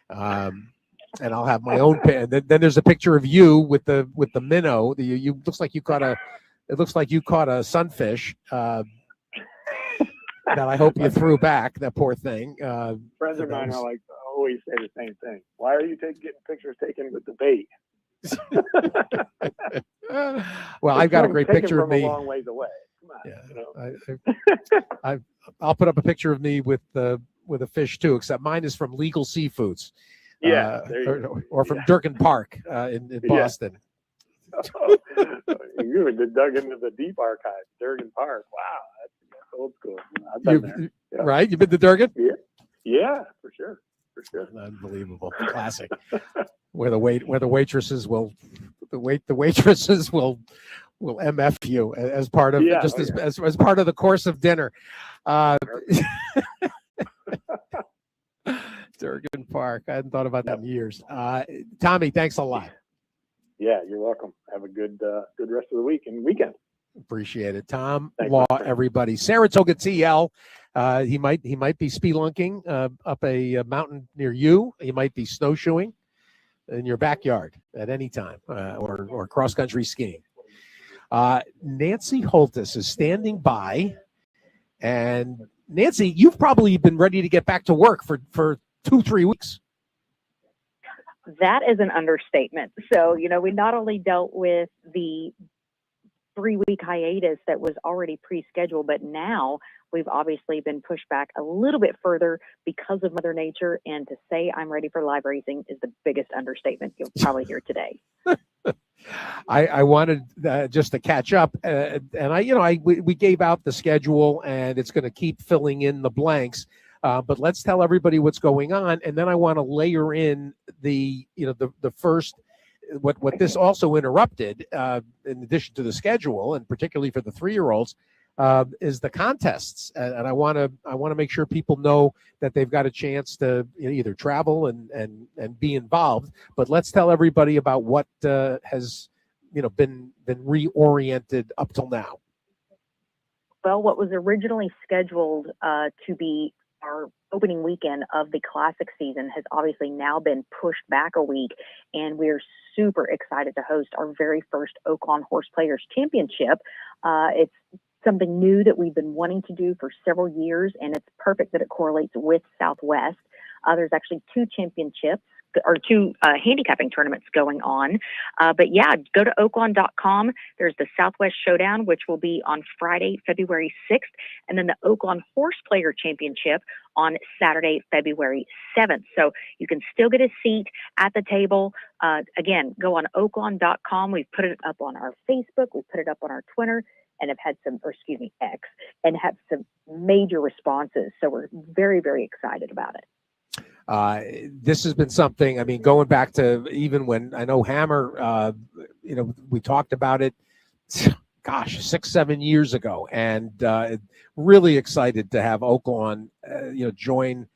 And I'll have my own pin. Then there's a picture of you with the minnow. You looks like you caught a sunfish that I hope you threw back. That poor thing. Friends of mine are like always say the same thing. Why are you getting pictures taken with the bait? Well, I've got a great picture of me. A long ways away. Come on. Yeah, you know. I'll put up a picture of me with a fish too, except mine is from Legal Seafoods. Yeah, or from Durkin Park in Boston. You dug into the deep archive, Durkin Park. Wow, that's old school. I've been there. Yeah. Right? You've been to Durkin? Yeah, for sure. Unbelievable, classic. where the waitresses will MF you as part of as part of the course of dinner. Durgan Park. I hadn't thought about that in years. Tommy, thanks a lot. Yeah, you're welcome. Have a good rest of the week and weekend. Appreciate it. Tom Thanks, Law, everybody. Saratoga TL. He might be spelunking up a mountain near you. He might be snowshoeing in your backyard at any time, or cross country skiing. Nancy Holtis is standing by, and Nancy, you've probably been ready to get back to work for 2-3 weeks. That is an understatement. So, you know, we not only dealt with the 3-week hiatus that was already pre-scheduled, but now we've obviously been pushed back a little bit further because of Mother Nature. And to say I'm ready for live racing is the biggest understatement you'll probably hear today. I wanted just to catch up, and we gave out the schedule, and it's going to keep filling in the blanks. But let's tell everybody what's going on, and then I want to layer in the first what this also interrupted, in addition to the schedule, and particularly for the 3-year-olds, is the contests, and I want to make sure people know that they've got a chance to either travel and be involved. But let's tell everybody about what has been reoriented up till now. Well, what was originally scheduled to be our opening weekend of the Classic season has obviously now been pushed back a week, and we're super excited to host our very first Oaklawn Horse Players Championship. It's something new that we've been wanting to do for several years, and it's perfect that it correlates with Southwest. There's actually 2 championships or 2 handicapping tournaments going on. But yeah, go to oaklawn.com. There's the Southwest Showdown, which will be on Friday, February 6th, and then the Oaklawn Horse Player Championship on Saturday, February 7th. So you can still get a seat at the table. Again, go on oaklawn.com. We've put it up on our Facebook. We've put it up on our Twitter. and have had some, or excuse me, X, and have some major responses. So we're very, very excited about it. This has been something, I mean, going back to even when I know Hammer, we talked about it, gosh, 6-7 years ago, and really excited to have Oaklawn, join,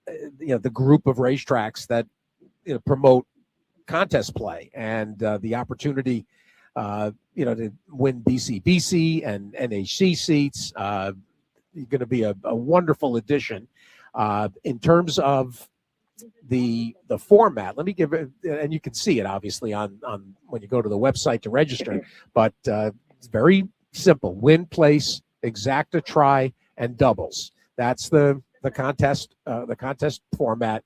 the group of racetracks that promote contest play, and the opportunity, to win BCBC and NHC seats. Going to be a wonderful addition. In terms of the format, let me give it, and you can see it obviously on when you go to the website to register, but it's very simple: win, place, exacta, try, and doubles. That's the contest format,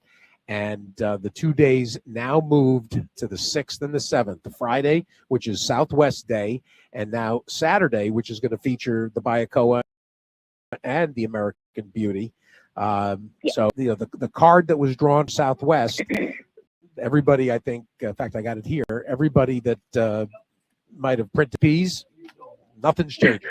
and the 2 days now moved to the 6th and the 7th. The Friday, which is Southwest Day, and now Saturday, which is going to feature the Bayakoa and the American Beauty. So the card that was drawn Southwest, everybody, I think, in fact, I got it here. Everybody that might have printed P's, nothing's changing.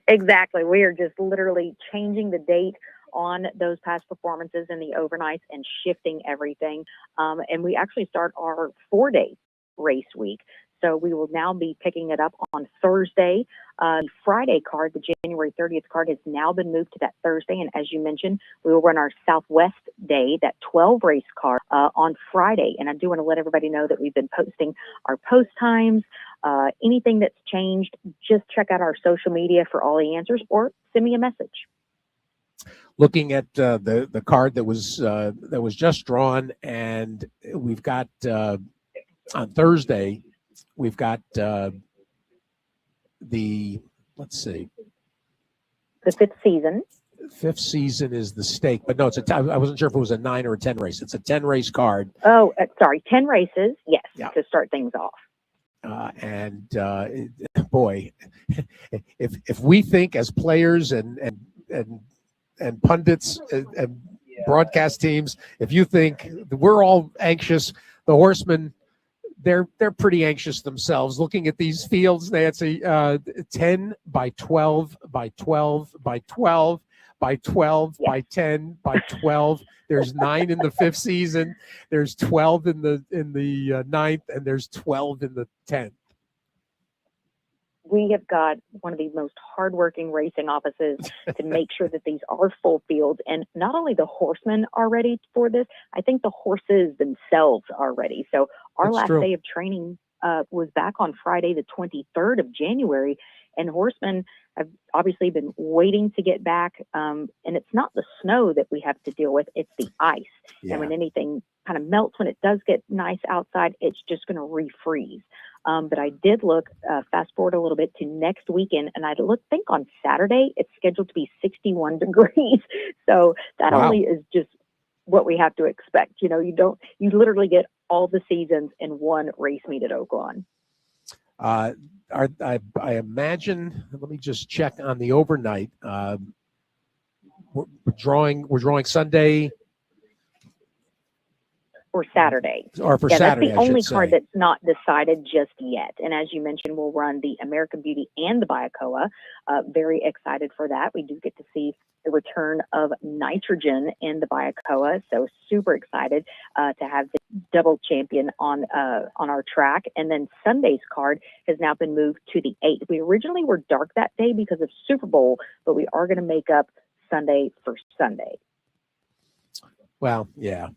Exactly. We are just literally changing the date on those past performances and the overnights and shifting everything. And we actually start our 4-day race week. So we will now be picking it up on Thursday. The Friday card, the January 30th card, has now been moved to that Thursday. And as you mentioned, we will run our Southwest Day, that 12 race card, on Friday. And I do want to let everybody know that we've been posting our post times. Anything that's changed, just check out our social media for all the answers, or send me a message. Looking at the card that was just drawn, and we've got on Thursday, we've got let's see, the 5th season. 5th season is the stake, but no, I wasn't sure if it was a 9 or a 10 race. It's a 10 race card. Oh, sorry, 10 races. Yes, yeah. To start things off. Boy, if we think as players and pundits and broadcast teams, if you think we're all anxious, the horsemen, they're pretty anxious themselves. Looking at these fields, Nancy, 10 by 12 by 12 by 12 by 12 by 10 by 12. There's 9 in the 5th season. There's 12 in the 9th, and there's 12 in the 10th. We have got one of the most hardworking racing offices to make sure that these are full fields. And not only the horsemen are ready for this, I think the horses themselves are ready. So our last day of training was back on Friday, the 23rd of January. And horsemen have obviously been waiting to get back. And it's not the snow that we have to deal with, it's the ice. Yeah. And when anything kind of melts, when it does get nice outside, it's just going to refreeze. But I did look, fast forward a little bit to next weekend, and I think on Saturday, it's scheduled to be 61 degrees. So that only is just what we have to expect. You literally get all the seasons in one race meet at Oaklawn. I imagine, let me just check on the overnight. We're drawing Sunday or Saturday. Or for Saturday, that's the only card that's not decided just yet. And as you mentioned, we'll run the American Beauty and the Bayakoa. Very excited for that. We do get to see the return of nitrogen in the Bayakoa, so super excited to have the double champion on our track. And then Sunday's card has now been moved to the 8th. We originally were dark that day because of Super Bowl, but we are going to make up Sunday for Sunday. Well, yeah.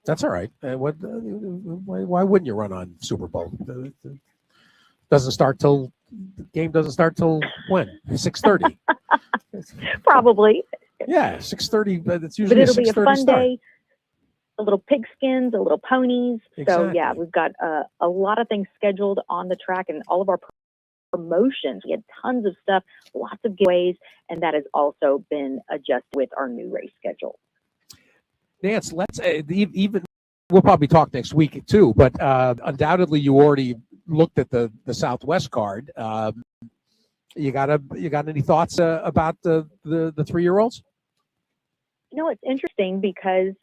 That's all right. Why wouldn't you run on Super Bowl? The game doesn't start till when? 6:30. Probably. Yeah, 6:30. But it's usually. But it'll be a fun day. A little pigskins, a little ponies. Exactly. So yeah, we've got a lot of things scheduled on the track, and all of our promotions. We had tons of stuff, lots of giveaways, and that has also been adjusted with our new race schedule. Nance, let's even we'll probably talk next week too, but undoubtedly you already looked at the Southwest card. You got any thoughts about the 3-year-olds? It's interesting because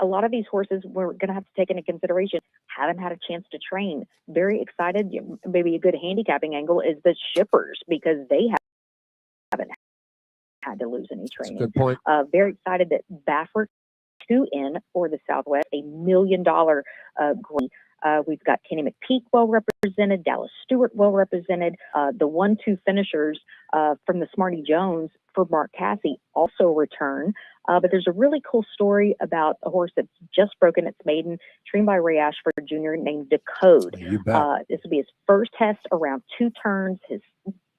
a lot of these horses we're going to have to take into consideration haven't had a chance to train. Very excited. Maybe a good handicapping angle is the shippers, because they haven't had to lose any training. Good point. Very excited that Baffert 2N for the Southwest, $1 million grant. We've got Kenny McPeak well represented, Dallas Stewart well represented. The 1-2 finishers from the Smarty Jones for Mark Cassie also return. But there's a really cool story about a horse that's just broken its maiden, trained by Ray Ashford Jr., named Decode. You bet. This will be his first test around 2 turns, his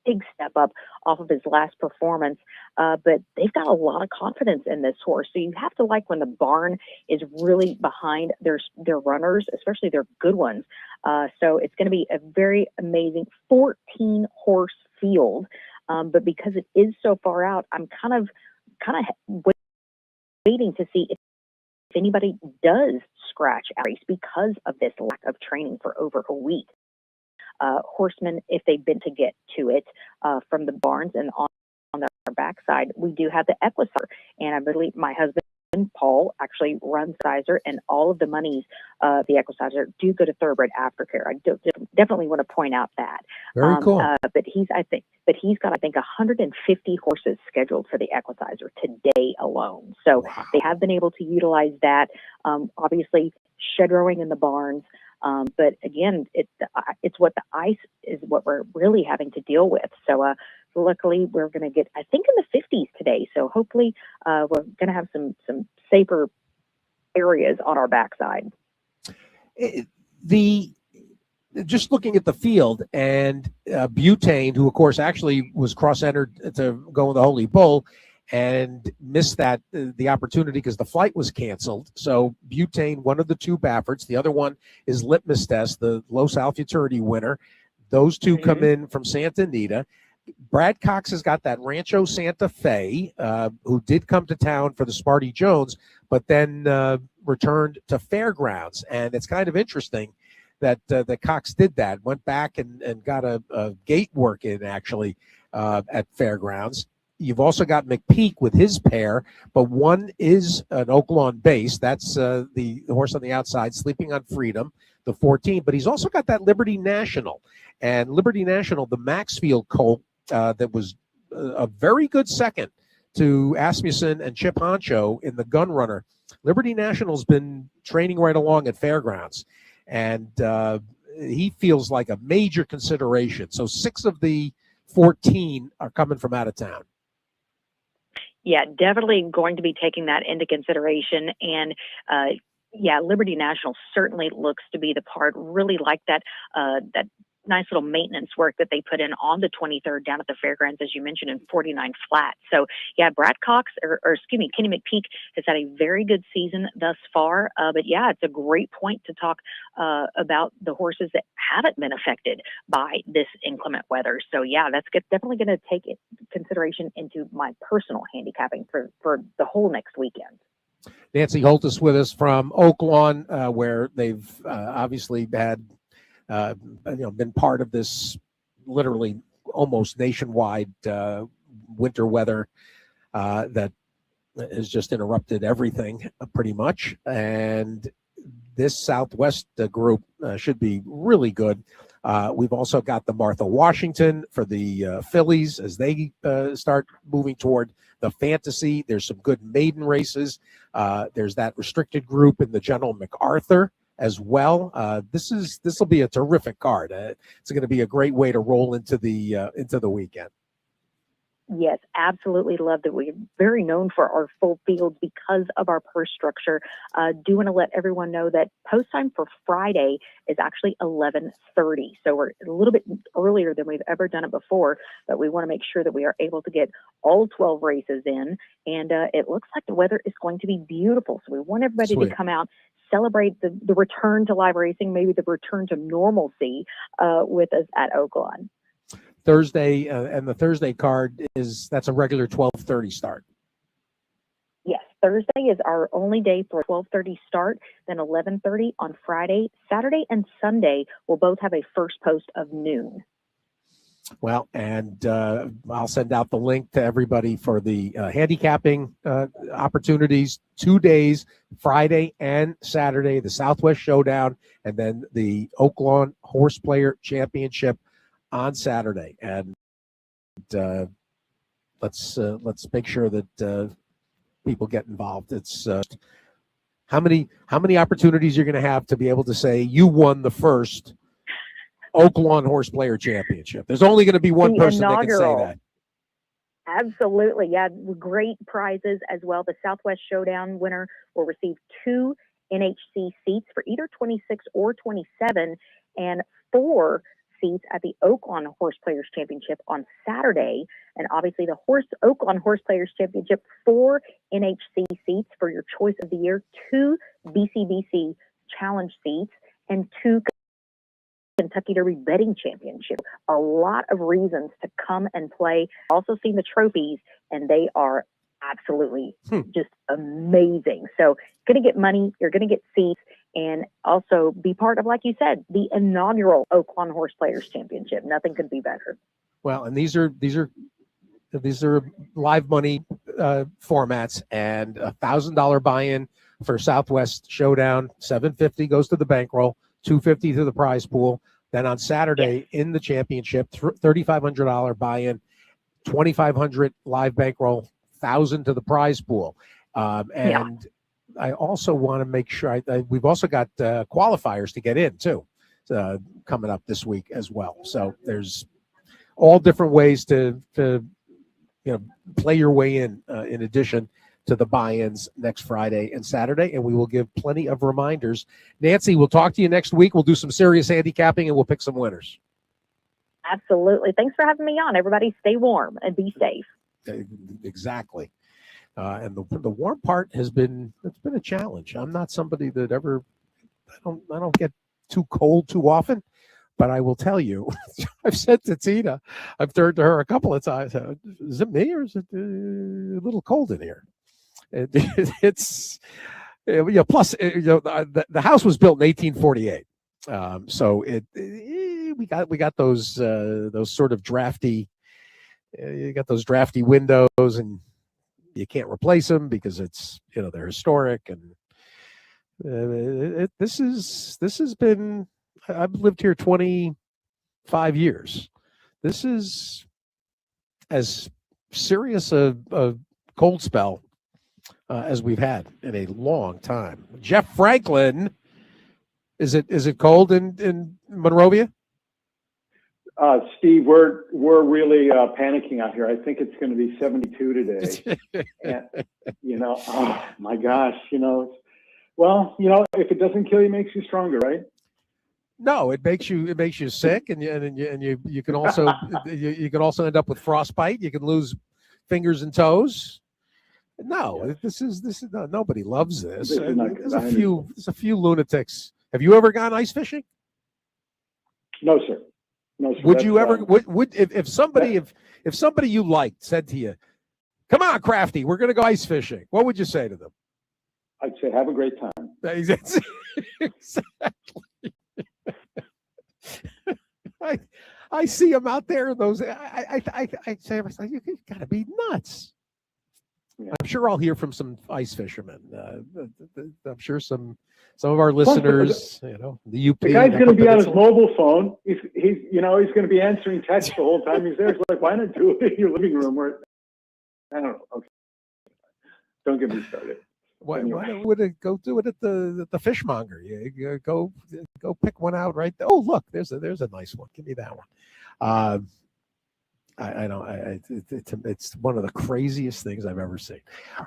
big step up off of his last performance. But they've got a lot of confidence in this horse. So you have to like when the barn is really behind their runners, especially their good ones. So it's going to be a very amazing 14 horse field. But because it is so far out, I'm kind of waiting to see if anybody does scratch a race because of this lack of training for over a week. Horsemen, if they've been to get to it from the barns and on our backside, we do have the Equisizer, and I believe my husband Paul actually runs Sizer, and all of the monies of the Equisizer do go to Thoroughbred Aftercare. I definitely want to point out that. Very cool. But he's got 150 horses scheduled for the Equisizer today alone. So they have been able to utilize that. Obviously, shed rowing in the barns. But again, it's what the ice is what we're really having to deal with. So luckily, we're going to get, I think, in the 50s today. So hopefully, we're going to have some safer areas on our backside. Just looking at the field, and Butane, who of course actually was cross-entered to go in the Holy Bull, and missed the opportunity because the flight was canceled. So Butane, one of the 2 Bafferts, the other one is Litmus Test, the Los Al Futurity winner. Those 2 come in from Santa Anita. Brad Cox has got that Rancho Santa Fe, who did come to town for the Smarty Jones, but then returned to Fairgrounds. And it's kind of interesting that Cox did that, went back and got a gate work in actually at Fairgrounds. You've also got McPeak with his pair, but one is an Oaklawn base. That's the horse on the outside, Sleeping on Freedom, the 14. But he's also got that Liberty National. And Liberty National, the Maxfield colt, that was a very good second to Asmussen and Chip Honcho in the Gun Runner. Liberty National's been training right along at Fairgrounds. And he feels like a major consideration. So 6 of the 14 are coming from out of town. Yeah, definitely going to be taking that into consideration. And Liberty National certainly looks to be the part, really like that nice little maintenance work that they put in on the 23rd down at the Fairgrounds, as you mentioned, in 49 flat. So Brad Cox, Kenny McPeak has had a very good season thus far. But it's a great point to talk about the horses that haven't been affected by this inclement weather. So that's definitely going to take consideration into my personal handicapping for the whole next weekend. Nancy Holt is with us from Oaklawn, where they've obviously had been part of this literally almost nationwide winter weather that has just interrupted everything pretty much. And this Southwest group should be really good. We've also got the Martha Washington for the fillies as they start moving toward the fantasy. There's some good maiden races. There's that restricted group in the General MacArthur as well. This will be a terrific card. It's going to be a great way to roll into the weekend. Yes, absolutely love that. We're very known for our full fields because of our purse structure. Do want to let everyone know that post time for Friday is actually 11:30. So we're a little bit earlier than we've ever done it before, but we want to make sure that we are able to get all 12 races in. And it looks like the weather is going to be beautiful. So we want everybody to come out, celebrate the return to live racing, maybe the return to normalcy with us at Oaklawn. Thursday, and the Thursday card that's a regular 12:30 start. Yes, Thursday is our only day for a 12:30 start, then 11:30 on Friday. Saturday and Sunday will both have a first post of noon. Well, and I'll send out the link to everybody for the handicapping opportunities. 2 days, Friday and Saturday, the Southwest Showdown, and then the Oaklawn Horse Player Championship on Saturday. And let's make sure that people get involved. It's how many opportunities you're going to have to be able to say you won the first Oaklawn Horse Player Championship. There's only going to be one person that can say that. Absolutely. Yeah, great prizes as well. The Southwest Showdown winner will receive 2 NHC seats for either 26 or 27 and 4 seats at the Oaklawn Horse Players Championship on Saturday. And obviously the Oaklawn Horse Players Championship, 4 NHC seats for your Choice of the Year, 2 BCBC Challenge seats, and 2 Kentucky Derby Betting Championship. A lot of reasons to come and play. Also seen the trophies, and they are absolutely just amazing. So going to get money, you're going to get seats, and also be part of, like you said, the inaugural Oaklawn Horse Players Championship. Nothing could be better. Well, and these are live money formats, and $1,000 buy-in for Southwest Showdown. $750 goes to the bankroll, $250 to the prize pool. Then on Saturday in the championship, $3,500 buy-in, $2,500 live bankroll, $1,000 to the prize pool. And I also want to make sure we've also got qualifiers to get in too, coming up this week as well. So there's all different ways to play your way in addition to the buy-ins next Friday and Saturday, and we will give plenty of reminders. Nancy, we'll talk to you next week. We'll do some serious handicapping, and we'll pick some winners. Absolutely. Thanks for having me on. Everybody stay warm and be safe. Exactly. And the warm part it's been a challenge. I'm not somebody that I don't get too cold too often, but I will tell you, I've said to Tina, I've turned to her a couple of times, is it me or is it a little cold in here? It's plus the house was built in 1848, so we got those sort of drafty, you got those drafty windows, and you can't replace them because it's they're historic, and this has been, I've lived here 25 years. This is as serious a cold spell as we've had in a long time. Jeff Franklin, is it cold in Monrovia? Steve, we're really panicking out here. I think it's going to be 72 today. And, oh my gosh, well, if it doesn't kill you, it makes you stronger, right? No, it makes you sick, and you can also you can also end up with frostbite. You can lose fingers and toes. No, yes. This is no, nobody loves this. There's a few lunatics. Have you ever gone ice fishing? No, sir. No, sir. Would you ever? Would if somebody you liked said to you, "Come on, Crafty, we're going to go ice fishing," what would you say to them? I'd say, "Have a great time." Exactly. I see them out there in those. I say, you got to be nuts. Yeah. I'm sure I'll hear from some ice fishermen. I'm sure some of our listeners, the UP. The guy's going to be on his mobile phone. He's going to be answering texts the whole time he's there. It's like, why not do it in your living room? I don't know. Okay, don't get me started. Why would it go do it at the fishmonger? You go pick one out right there. Oh, look, there's a nice one. Give me that one. I know it's one of the craziest things I've ever seen.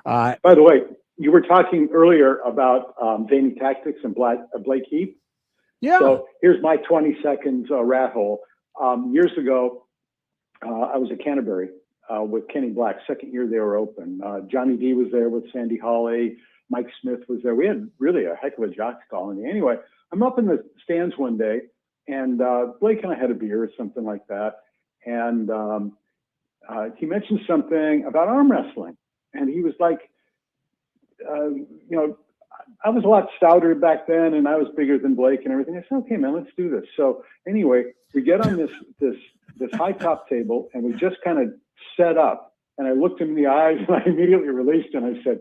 By the way, you were talking earlier about Zany Tactics and Blake Heath. Yeah. So here's my 20 seconds rat hole. Years ago, I was at Canterbury with Kenny Black. Second year they were open. Johnny D was there with Sandy Hawley. Mike Smith was there. We had really a heck of a jocks colony. Anyway, I'm up in the stands one day, and Blake and I had a beer or something like that. And he mentioned something about arm wrestling. And he was like, I was a lot stouter back then, and I was bigger than Blake and everything. I said, okay, man, let's do this. So anyway, we get on this high top table, and we just kind of set up. And I looked him in the eyes, and I immediately released, and I said,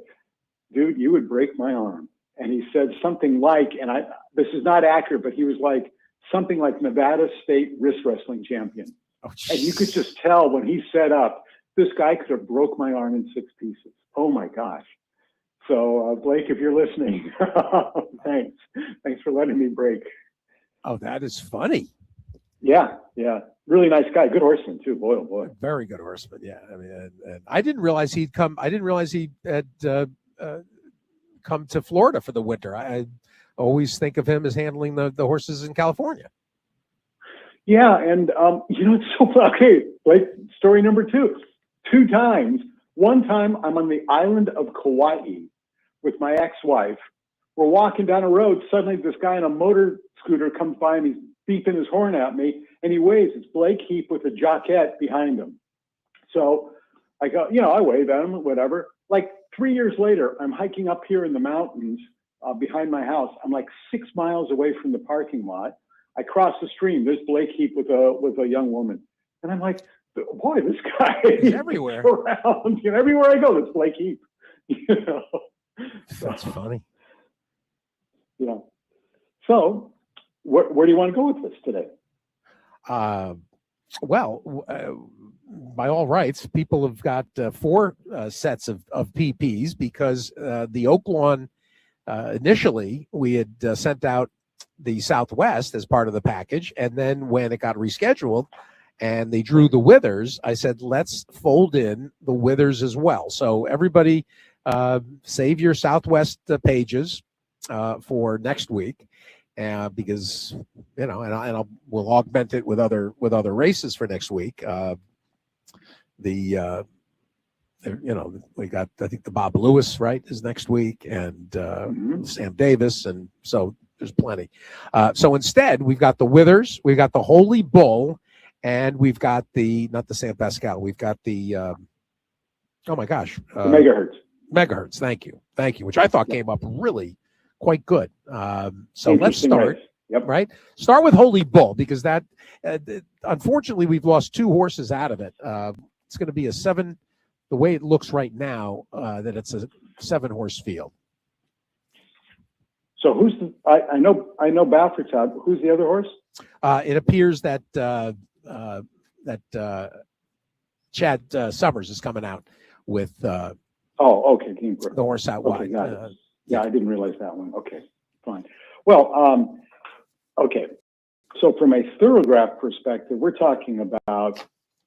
dude, you would break my arm. And he said something like, and this is not accurate, but he was like, something like Nevada State wrist wrestling champion. Oh, and you could just tell when he set up, this guy could have broke my arm in 6 pieces. Oh my gosh. So Blake, if you're listening, thanks for letting me break. Oh, that is funny. Yeah. Really nice guy. Good horseman too. Boy, oh boy. Very good horseman. Yeah. I mean, and I didn't realize he'd come. I didn't realize he had come to Florida for the winter. I always think of him as handling the horses in California. Yeah. And, it's so, okay, Blake, story number 2. 2 times. One time I'm on the island of Kauai with my ex-wife. We're walking down a road. Suddenly this guy on a motor scooter comes by and he's beeping his horn at me, and he waves. It's Blake Heap with a jockette behind him. So I go, I wave at him, whatever. Like 3 years later, I'm hiking up here in the mountains behind my house. I'm like 6 miles away from the parking lot. I cross the stream. There's Blake Heap with a young woman, and I'm like, boy, this guy is everywhere. Around. Everywhere I go, it's Blake Heap. That's funny. So, where do you want to go with this today? By all rights, people have got 4 sets of PPs because the Oaklawn, initially, we had sent out the Southwest as part of the package. And then when it got rescheduled and they drew the Withers, I said, let's fold in the Withers as well. So everybody save your Southwest pages for next week. Because we'll augment it with other races for next week. We got, I think, the Bob Lewis, right, is next week, and Sam Davis, and so there's plenty. So instead, we've got the Withers, we've got the Holy Bull, and we've got not the San Pascal, we've got the the Megahertz. Thank you, which I thought came up really quite good. So let's start. Yep. Right. Start with Holy Bull, because that unfortunately we've lost 2 horses out of it. It's going to be a 7. The way it looks right now, that it's a 7-horse field. So who's I know Baffert's out. Who's the other horse? It appears that Chad Summers is coming out with. Okay, the horse out wide. Yeah, I didn't realize that one. Okay, fine. Well, okay. So from a thoroughgraph perspective, we're talking about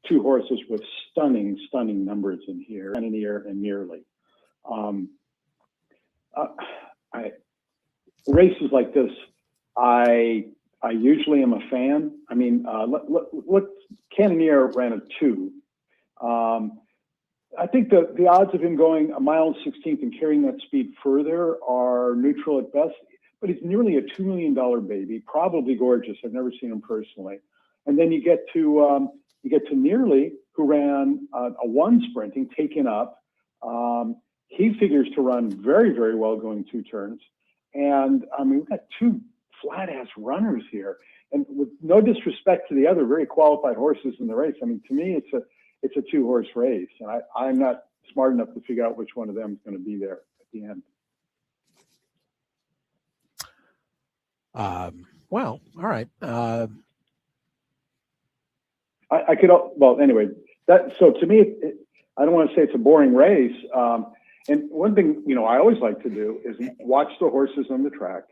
2 horses with stunning numbers in here, Cannoneer and Nearly. Races like this, I usually am a fan. I mean, Cannoneer ran a 2. I think the odds of him going a mile and 16th and carrying that speed further are neutral at best, but he's nearly a $2 million baby, probably gorgeous. I've never seen him personally. And then you get to Nearly, who ran a 1 sprinting, taken up. He figures to run very, very well going 2 turns. And I mean, we've got 2 flat-ass runners here. And with no disrespect to the other very qualified horses in the race, I mean, to me, it's a 2-horse race, and I'm not smart enough to figure out which one of them is going to be there at the end. Well, all right. I could, well, anyway, so to me, I don't want to say it's a boring race. And one thing, I always like to do is watch the horses on the track,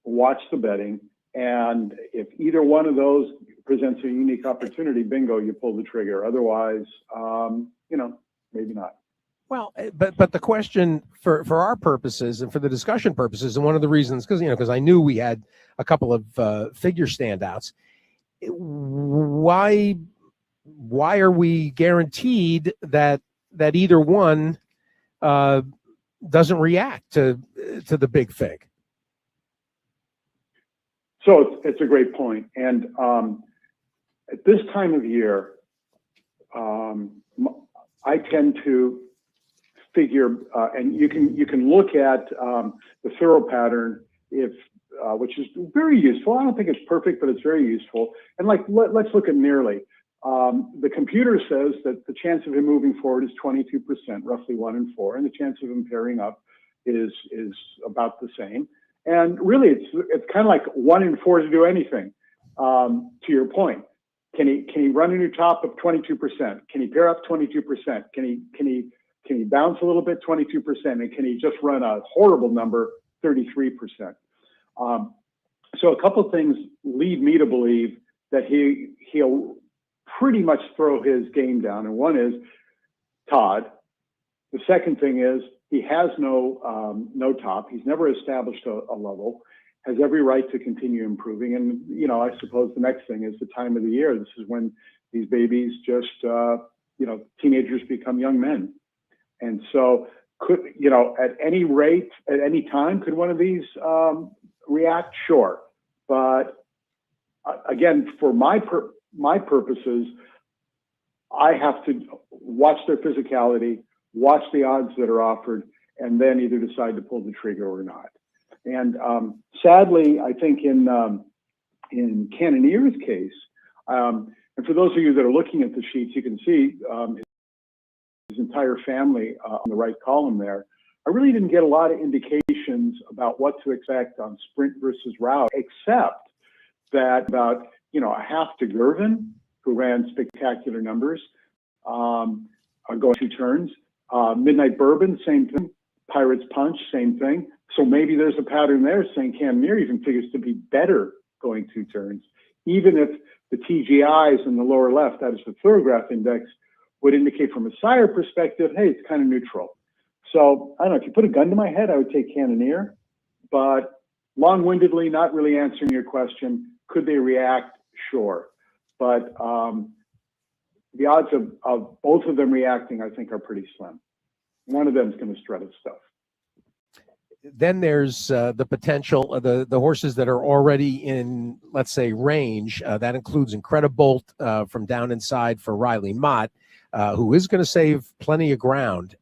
watch the betting, and if either one of those presents a unique opportunity, bingo, you pull the trigger. Otherwise, maybe not. Well, but the question for our purposes and for the discussion purposes, and one of the reasons, because I knew we had a couple of figure standouts. Why are we guaranteed that either one doesn't react to the big fig? So it's a great point. And at this time of year, I tend to figure, and you can look at the thorough pattern which is very useful. I don't think it's perfect, but it's very useful. And let's look at nearly. The computer says that the chance of him moving forward is 22%, roughly 1 in 4, and the chance of him pairing up is about the same. And really, it's kind of like 1 in 4 to do anything. To your point, can he run a new top of 22%? Can he pair up 22%? Can he bounce a little bit 22%? And can he just run a horrible number 33%? So a couple of things lead me to believe that he'll pretty much throw his game down. And one is Todd. The second thing is he has no top. He's never established a level, has every right to continue improving. And, I suppose the next thing is the time of the year. This is when these babies just, teenagers become young men. And so at any rate, at any time, could one of these react? Sure. But again, for my purposes, I have to watch their physicality, watch the odds that are offered, and then either decide to pull the trigger or not. And sadly, I think in Cannonier's case, and for those of you that are looking at the sheets, you can see his entire family on the right column there. I really didn't get a lot of indications about what to expect on sprint versus route, except that about a half to Gervin, who ran spectacular numbers, going 2 turns. Midnight Bourbon, same thing. Pirates Punch, same thing. So maybe there's a pattern there saying Cannonier even figures to be better going 2 turns, even if the TGIs in the lower left, that is the Thorograph Index, would indicate from a sire perspective, hey, it's kind of neutral. So I don't know, if you put a gun to my head, I would take Cannonier, but long-windedly, not really answering your question. Could they react? Sure. But the odds of both of them reacting, I think, are pretty slim. One of them is going to strut his stuff. Then there's the potential of the horses that are already in, let's say, range. That includes Incredibolt from down inside for Riley Mott, who is going to save plenty of ground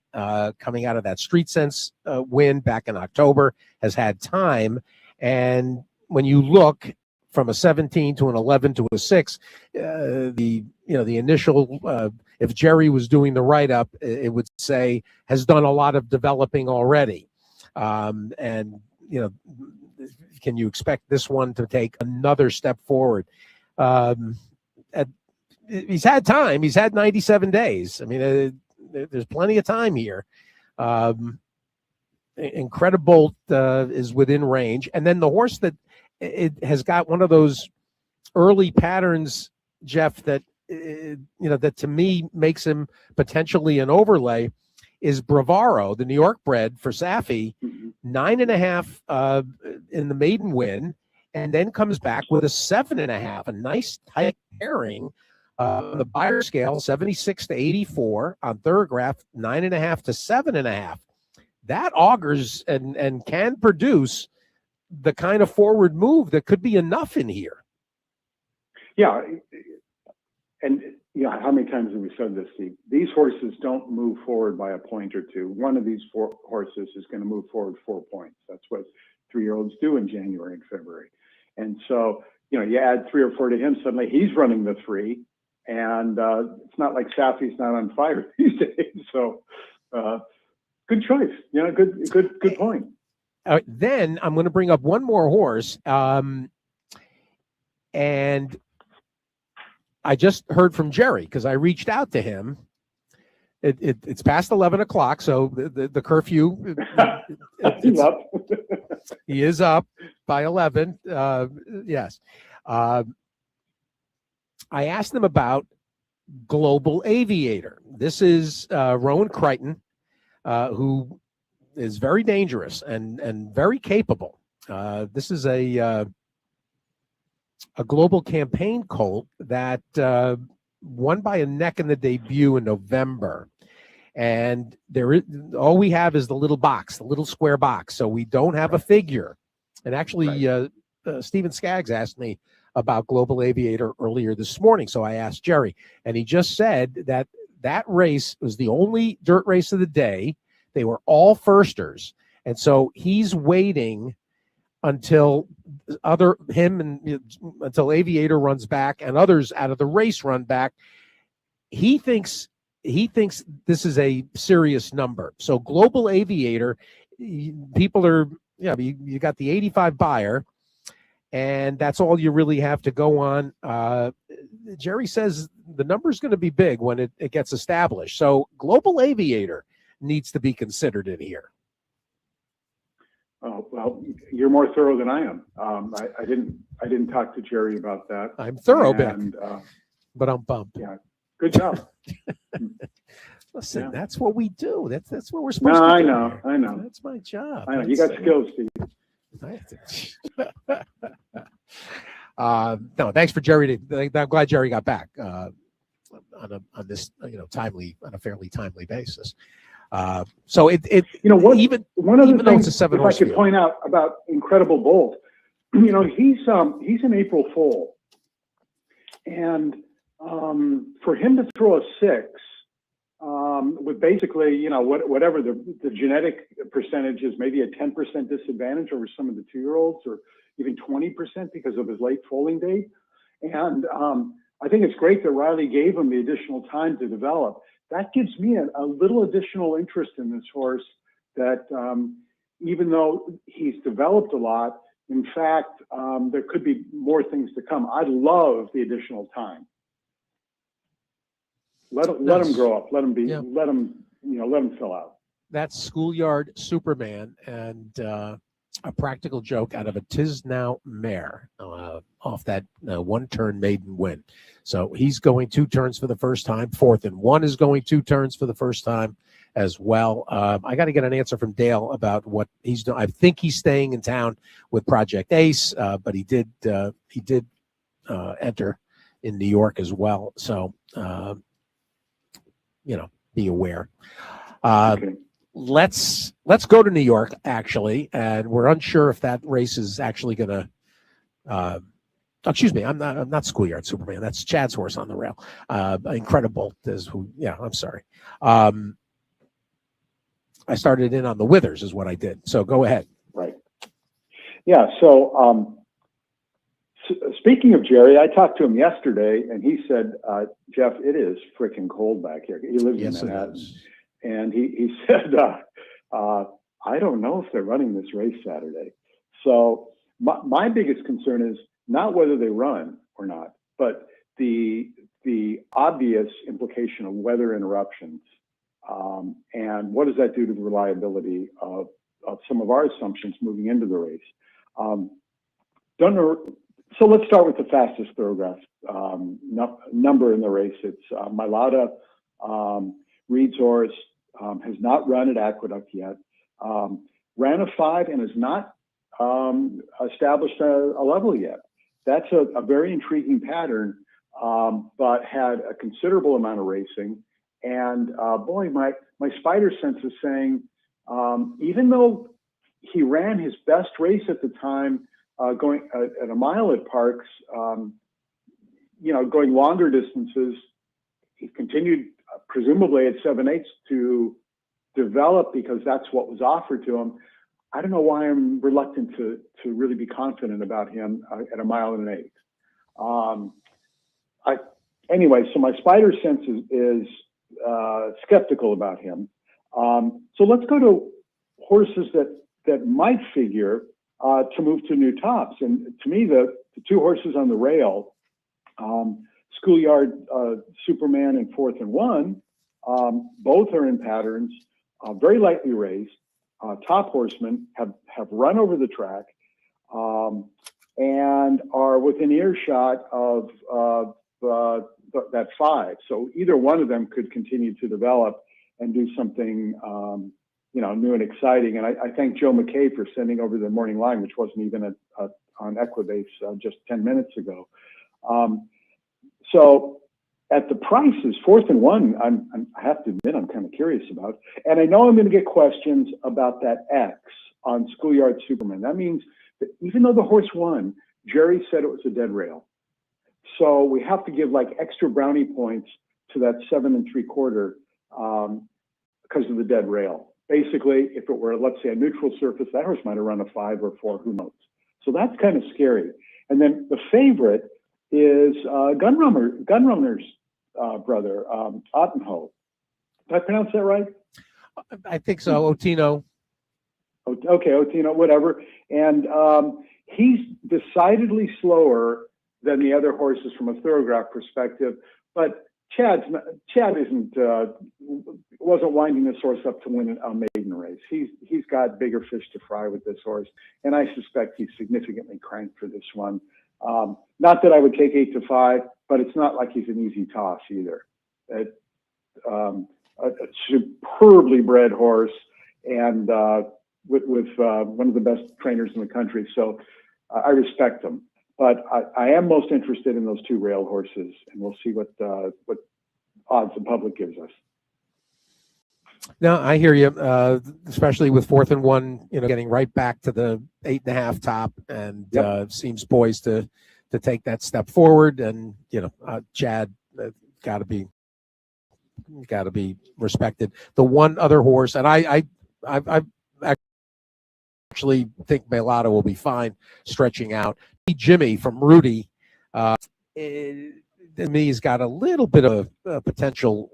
coming out of that Street Sense win back in October, has had time. And when you look from a 17 to an 11 to a 6, the initial, if Jerry was doing the write-up, it would say has done a lot of developing already. And can you expect this one to take another step forward? He's had time. He's had 97 days. I mean, there's plenty of time here. Incredibolt is within range. And then the horse that it has got one of those early patterns, Jeff, that that to me makes him potentially an overlay is Bravaro, the New York bred for Safi, 9.5 in the maiden win, and then comes back with a 7.5, a nice tight pairing on the buyer scale, 76 to 84 on Thorograph, 9.5 to 7.5. That augurs and can produce the kind of forward move that could be enough in here. Yeah. And how many times have we said this, Steve? These horses don't move forward by a point or two. One of these 4 horses is going to move forward 4 points. That's what 3-year-olds do in January and February. And so, you add 3 or 4 to him, suddenly he's running the 3. And it's not like Safi's not on fire these days. So good choice. Good point. Then I'm going to bring up one more horse. And I just heard from Jerry because I reached out to him. It's past 11 o'clock, so the curfew. He's up. He is up by 11. Yes. I asked him about Global Aviator. This is Rowan Crichton, who is very dangerous and very capable. This is a global campaign colt that won by a neck in the debut in November. And all we have is the little box, the little square box. So we don't have a figure. And actually, Stephen Skaggs asked me about Global Aviator earlier this morning. So I asked Jerry, and he just said that race was the only dirt race of the day. They were all firsters. And so he's waiting until until Aviator runs back and others out of the race run back. He thinks this is a serious number. So Global Aviator, people are, you got the 85 buyer, and that's all you really have to go on. Jerry says the number's going to be big when it gets established. So Global Aviator needs to be considered in here. Oh, well, you're more thorough than I am. I didn't talk to Jerry about that. I'm thorough, but I'm bummed. Yeah, good job. Listen, that's what we do. That's what we're supposed to do. I know. That's my job. I know. You got skills, Steve. No, thanks for Jerry. I'm glad Jerry got back on this fairly timely basis. So one of the things, it's a 7 if I could point out about Incredible Bolt, he's an April Fool, and for him to throw a 6 with basically whatever the genetic percentage is, maybe a 10% disadvantage over some of the 2-year-olds, or even 20% because of his late foaling date, and I think it's great that Riley gave him the additional time to develop. That gives me a little additional interest in this horse, that even though he's developed a lot, in fact, there could be more things to come. I love the additional time. Let him grow up. Let him fill out. That's Schoolyard Superman and a practical joke out of a Tisnow mare off that 1-turn maiden win. So he's going 2 turns for the first time. 4th and 1 is going 2 turns for the first time as well. I got to get an answer from Dale about what he's doing. I think he's staying in town with Project Ace, but he did enter in New York as well. So, be aware. Okay. Let's go to New York, actually, and we're unsure if that race is actually going to. Excuse me, I'm not Schoolyard Superman. That's Chad's horse on the rail. Incredible is who. Yeah, I'm sorry. I started in on the Withers, is what I did. So go ahead. Right. Yeah. So speaking of Jerry, I talked to him yesterday, and he said, "Jeff, it is freaking cold back here." He lives in Manhattan. And he said, I don't know if they're running this race Saturday. So my biggest concern is not whether they run or not, but the obvious implication of weather interruptions. And what does that do to the reliability of some of our assumptions moving into the race? Don't know. So let's start with the fastest thoroughbred number in the race. It's Milata. Reed's horse has not run at Aqueduct yet. Ran a 5 and has not established a level yet. That's a very intriguing pattern, but had a considerable amount of racing. And boy, my spider sense is saying, even though he ran his best race at the time, going at a mile at Parks, going longer distances, he continued presumably at 7/8 to develop because that's what was offered to him. I don't know why I'm reluctant to really be confident about him at a 1.1 miles. Anyway, so my spider sense is skeptical about him. So let's go to horses that might figure to move to new tops. And to me, the 2 horses on the rail, Schoolyard Superman and 4th and 1, both are in patterns, very lightly raced. Top horsemen have run over the track and are within earshot of that 5. So either one of them could continue to develop and do something new and exciting. And I thank Joe McKay for sending over the morning line, which wasn't even on Equibase just 10 minutes ago. So at the prices, 4th and 1, I have to admit, I'm kind of curious about. And I know I'm going to get questions about that X on Schoolyard Superman. That means that even though the horse won, Jerry said it was a dead rail. So we have to give like extra brownie points to that 7 3/4 because of the dead rail. basically, if it were, let's say, a neutral surface, that horse might have run a 5 or 4, who knows? So that's kind of scary. And then the favorite is Gunrunner's brother, Ottenho. Did I pronounce that right? I think so. Otino. Okay, Otino, whatever. And he's decidedly slower than the other horses from a thoroughgraph perspective, but Chad wasn't winding this horse up to win a maiden race. He's got bigger fish to fry with this horse, and I suspect he's significantly cranked for this one. Not that I would take 8-5, but it's not like he's an easy toss either. A superbly bred horse, and with one of the best trainers in the country. So I respect him. But I am most interested in those 2 rail horses, and we'll see what odds the public gives us. No, I hear you, especially with 4th and 1, getting right back to the 8.5 top, and seems poised to take that step forward. And Chad got to be respected. The one other horse, and I actually think Melado will be fine stretching out. Jimmy from Rudy, to me, he's got a little bit of a potential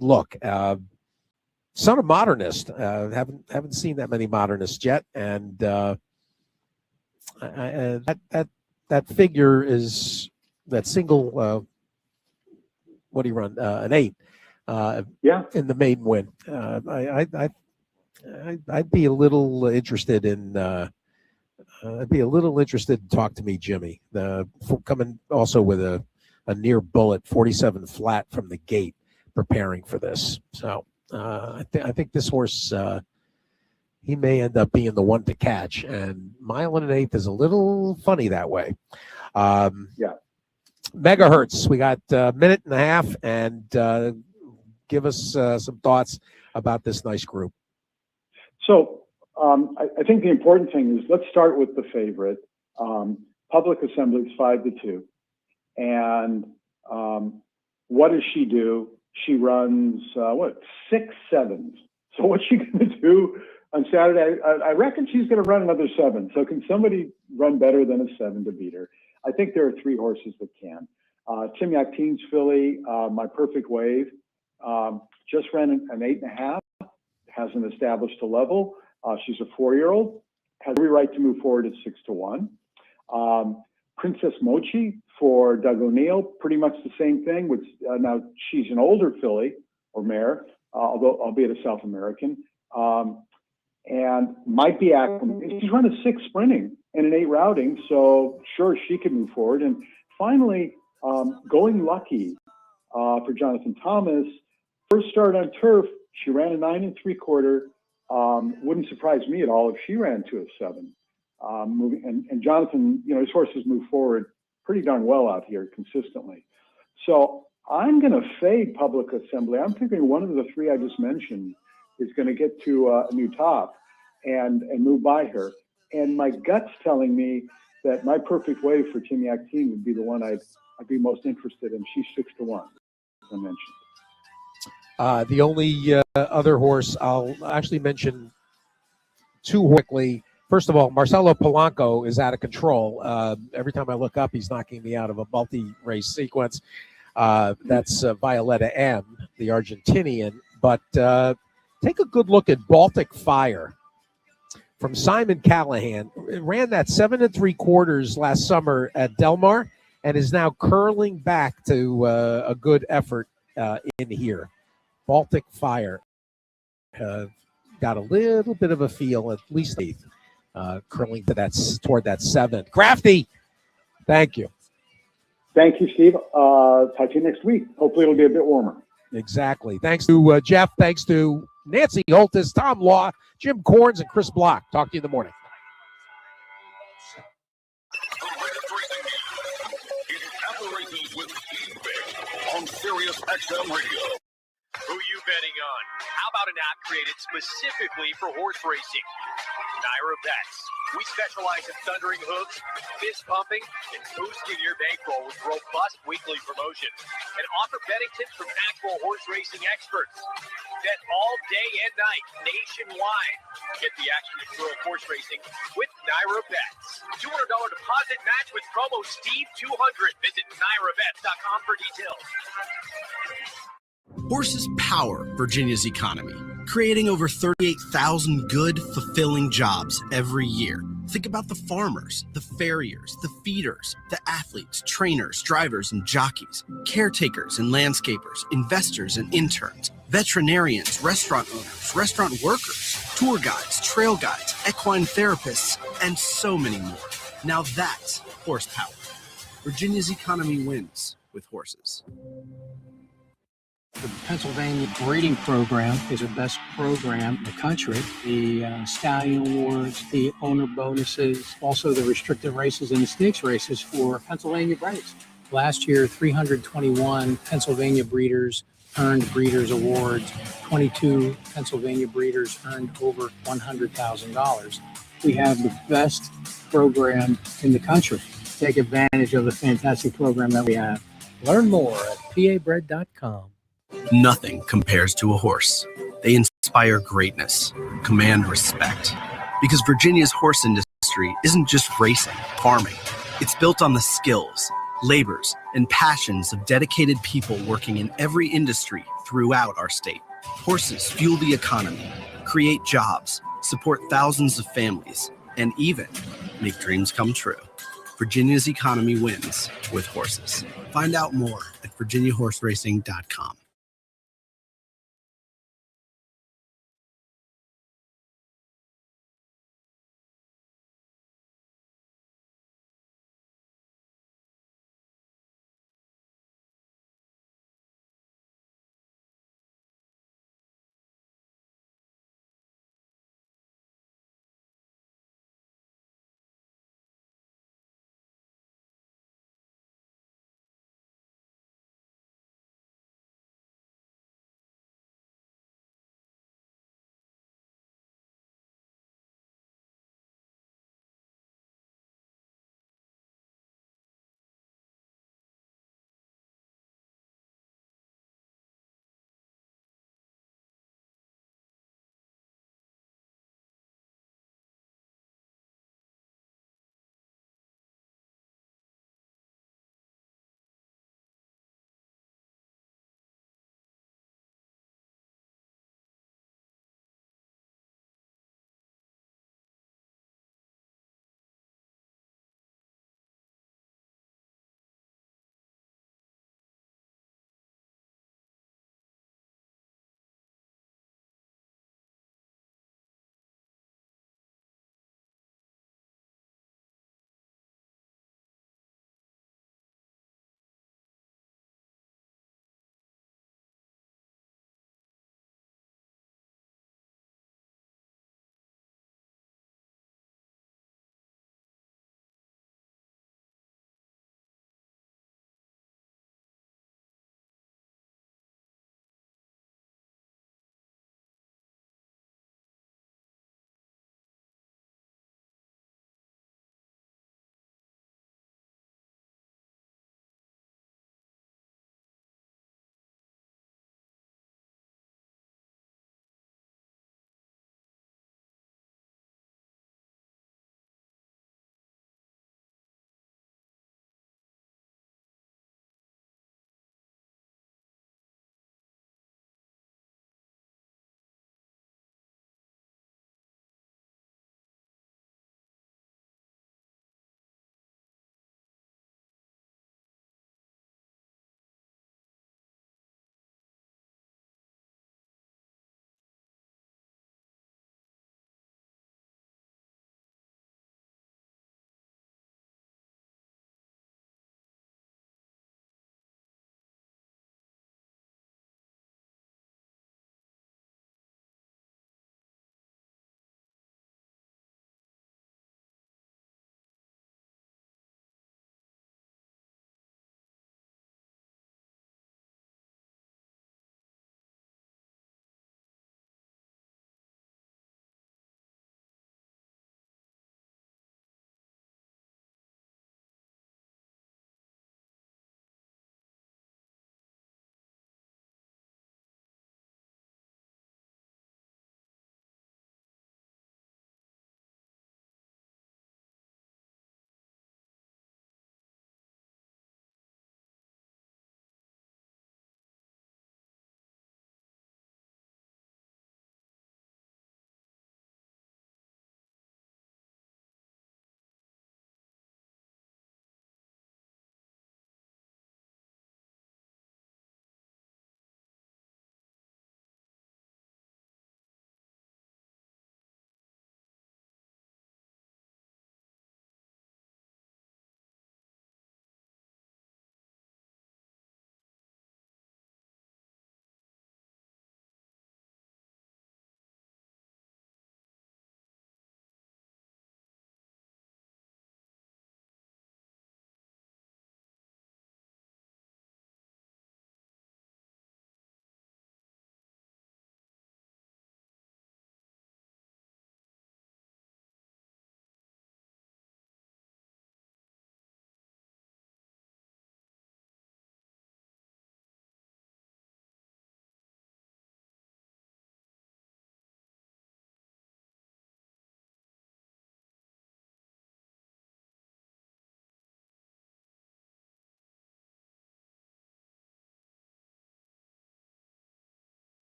look. Son of Modernist. Haven't seen that many Modernists yet, and that figure is that single. What do you run? An 8. In the maiden win. I'd be a little interested in. I'd be a little interested in Talk to Me, Jimmy. Coming also with a near bullet, 47 flat from the gate, preparing for this. So I think this horse, he may end up being the one to catch. And mile and an eighth is a little funny that way. Megahertz, we got a minute and a half, and give us some thoughts about this nice group. So I think the important thing is, let's start with the favorite. Public Assembly is 5-2. And what does she do? She runs, 6 sevens. So what's she going to do on Saturday? I reckon she's going to run another 7. So can somebody run better than a 7 to beat her? I think there are 3 horses that can. Tim Yakteen's filly, My Perfect Wave, just ran an 8.5, hasn't established a level. She's a 4-year-old, has every right to move forward at 6-1. Princess Mochi for Doug O'Neill, pretty much the same thing. Which now she's an older filly or mare, albeit a South American, and might be acclimated. She's run a 6 sprinting and an 8 routing, so sure she can move forward. And finally, Going Lucky for Jonathan Thomas. First start on turf, she ran a 9 3/4. Wouldn't surprise me at all if she ran to a 7. And Jonathan, his horses move forward pretty darn well out here consistently. So I'm going to fade Public Assembly. I'm thinking one of the 3 I just mentioned is going to get to a new top and move by her. And my gut's telling me that My Perfect Wave for Tim Yakteen would be the one I'd be most interested in. She's 6-1, as I mentioned. The only other horse I'll actually mention 2 quickly. First of all, Marcelo Polanco is out of control. Every time I look up, he's knocking me out of a multi-race sequence. That's Violetta M, the Argentinian. But take a good look at Baltic Fire from Simon Callahan. It ran that 7 3/4 last summer at Del Mar and is now curling back to a good effort in here. Baltic Fire got a little bit of a feel, at least 8th, curling to toward that 7. Crafty, thank you. Thank you, Steve. Talk to you next week. Hopefully it'll be a bit warmer. Exactly. Thanks to Jeff. Thanks to Nancy Holtis, Tom Law, Jim Corns, and Chris Block. Talk to you in the morning. Operations with Steve Byk on Sirius XM Radio. Who you betting on? How about an app created specifically for horse racing? Naira Bets. We specialize in thundering hooks, fist pumping, and boosting your bankroll with robust weekly promotions and offer betting tips from actual horse racing experts. bet all day and night nationwide. Get the action and thrill of horse racing with Naira Bets. $200 deposit match with promo Steve200. Visit NairaBets.com for details. Horses power Virginia's economy, creating over 38,000 good, fulfilling jobs every year. Think about the farmers, the farriers, the feeders, the athletes, trainers, drivers, and jockeys, caretakers and landscapers, investors and interns, veterinarians, restaurant owners, restaurant workers, tour guides, trail guides, equine therapists, and so many more. Now that's horsepower. Virginia's economy wins with horses. The Pennsylvania breeding program is the best program in the country. The stallion awards, the owner bonuses, also the restricted races and the stakes races for Pennsylvania breeds. Last year, 321 Pennsylvania breeders earned breeders awards. 22 Pennsylvania breeders earned over $100,000. We have the best program in the country. Take advantage of the fantastic program that we have. Learn more at pabred.com. Nothing compares to a horse. They inspire greatness, command respect. Because Virginia's horse industry isn't just racing, farming. It's built on the skills, labors, and passions of dedicated people working in every industry throughout our state. Horses fuel the economy, create jobs, support thousands of families, and even make dreams come true. Virginia's economy wins with horses. Find out more at virginiahorseracing.com.